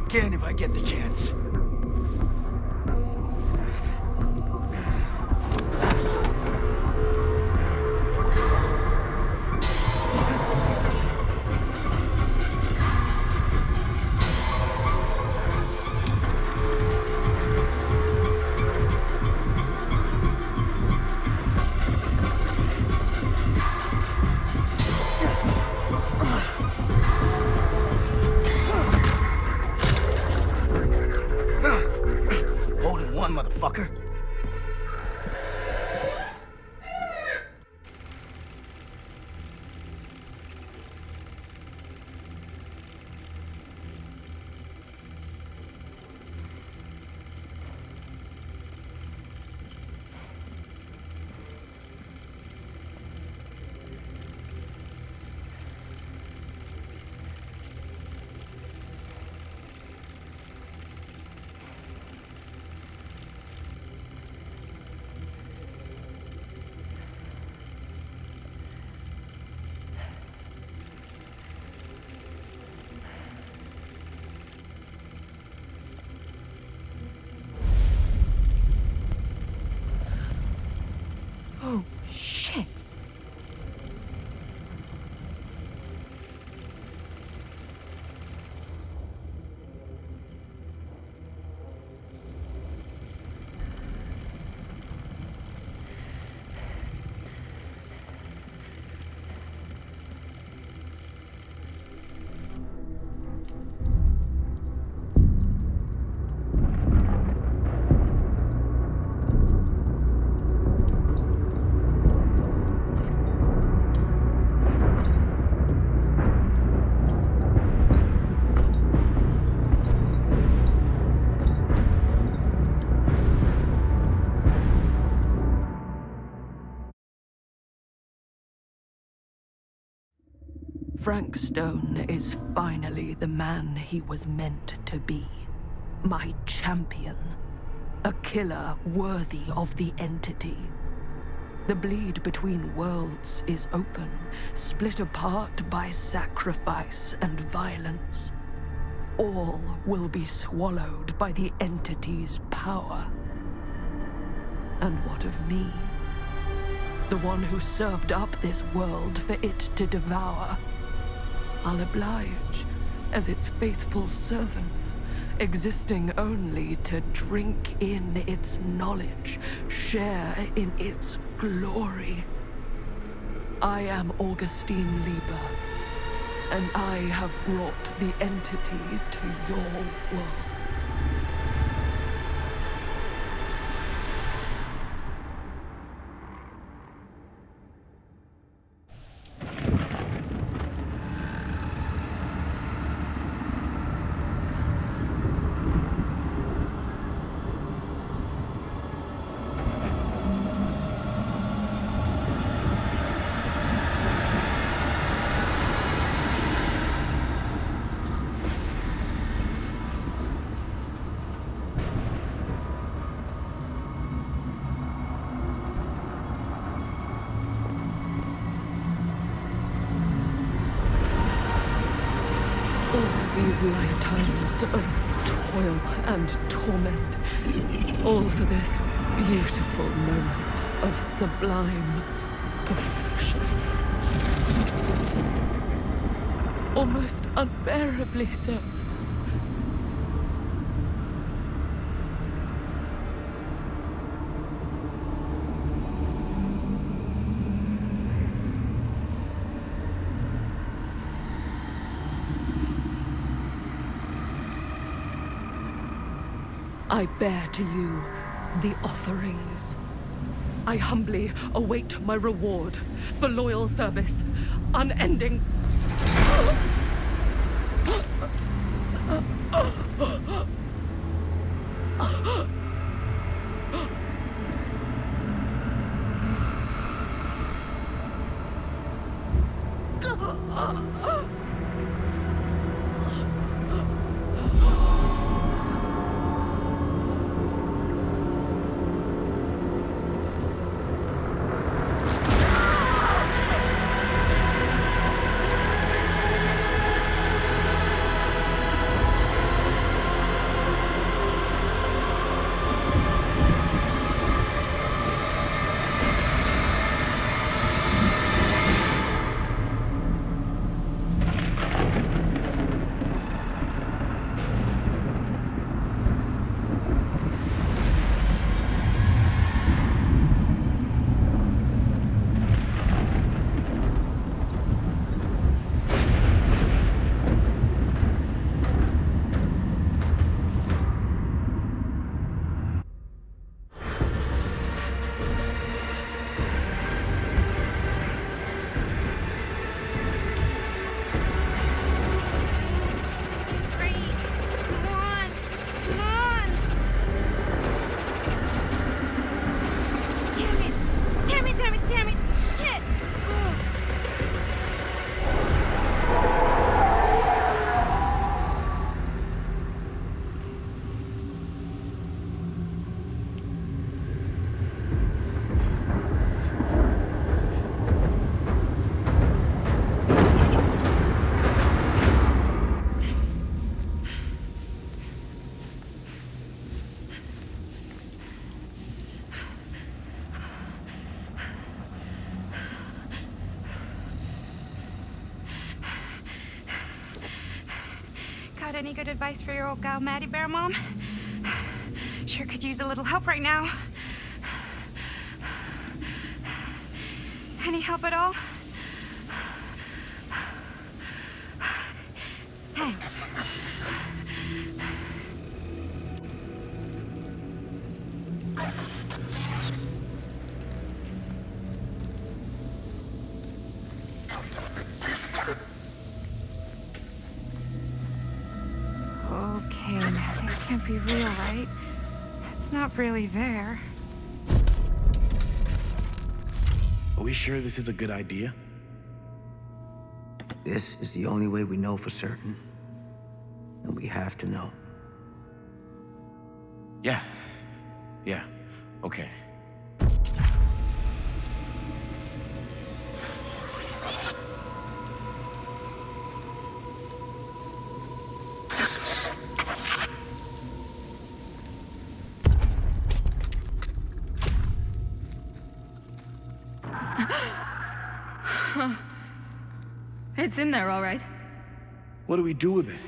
again if I get the chance. Frank Stone is finally the man he was meant to be. My champion. A killer worthy of the entity. The bleed between worlds is open, split apart by sacrifice and violence. All will be swallowed by the entity's power. And what of me? The one who served up this world for it to devour. I'll oblige as its faithful servant, existing only to drink in its knowledge, share in its glory. I am Augustine Lieber, and I have brought the entity to your world. These lifetimes of toil and torment, all for this beautiful moment of sublime perfection. Almost unbearably so. I bear to you the offerings. I humbly await my reward for loyal service, unending. Got any good advice for your old gal Maddie Bear, Mom? Sure could use a little help right now. Any help at all? Thanks. Okay, now this can't be real, right? It's not really there. Are we sure this is a good idea? This is the only way we know for certain. And we have to know. Yeah. Yeah. Okay. It's in there, all right. What do we do with it?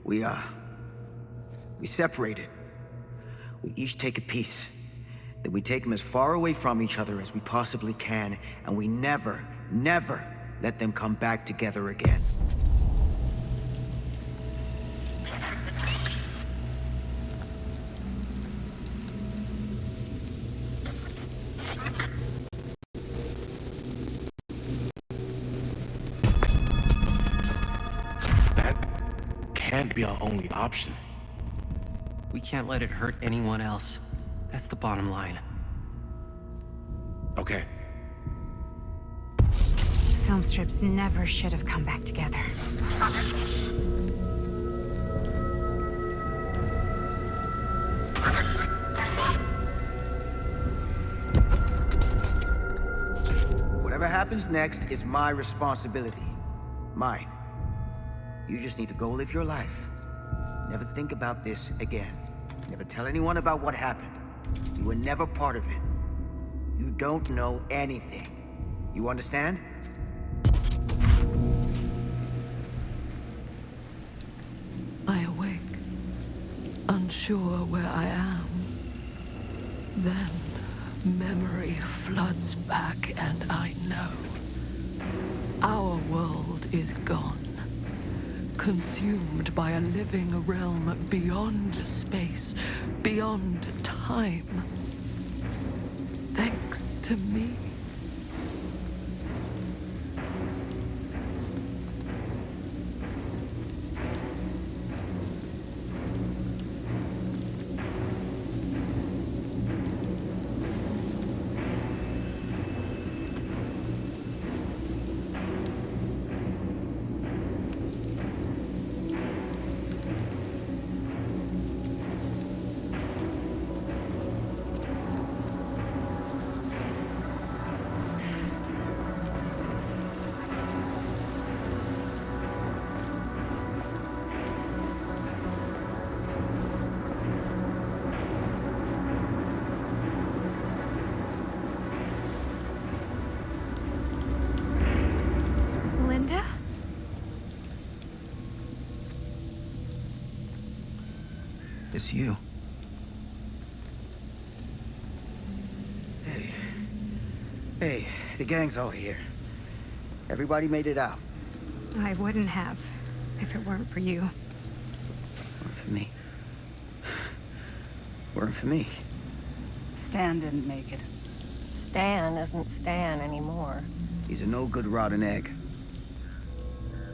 We separate it. We each take a piece. Then we take them as far away from each other as we possibly can, and we never, never let them come back together again. Can't be our only option. We can't let it hurt anyone else. That's the bottom line. Okay. Film strips never should have come back together. Whatever happens next is my responsibility. Mine. You just need to go live your life. Never think about this again. Never tell anyone about what happened. You were never part of it. You don't know anything. You understand? I awake, unsure where I am. Then memory floods back and I know. Our world is gone. Consumed by a living realm beyond space, beyond time. Thanks to me. Linda? It's you. Hey, the gang's all here. Everybody made it out. I wouldn't have if it weren't for you. Weren't for me. Weren't for me. Stan didn't make it. Stan isn't Stan anymore. He's a no-good rotten egg.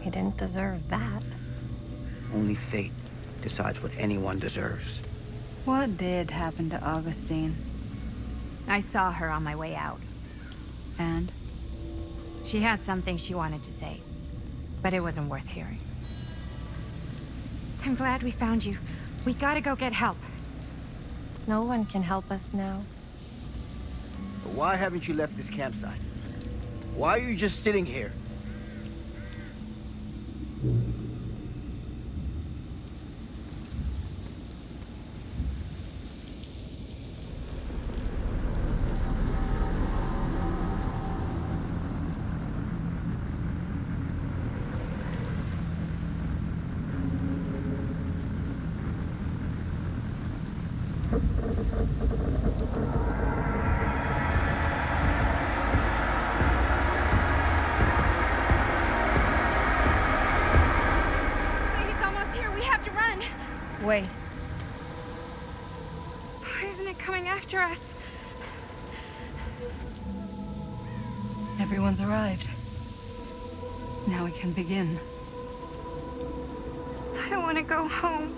He didn't deserve that. Only fate decides what anyone deserves. What did happen to Augustine? I saw her on my way out. And? She had something she wanted to say, but it wasn't worth hearing. I'm glad we found you. We gotta go get help. No one can help us now. But why haven't you left this campsite? Why are you just sitting here? Wait. Why isn't it coming after us? Everyone's arrived. Now we can begin. I don't want to go home.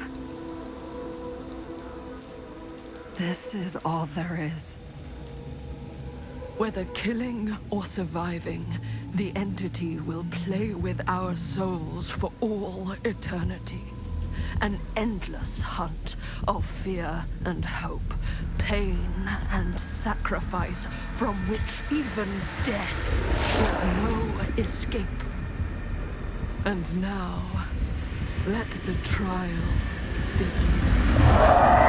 This is all there is. Whether killing or surviving, the entity will play with our souls for all eternity. An endless hunt of fear and hope, pain and sacrifice, from which even death is no escape. And now, let the trial begin.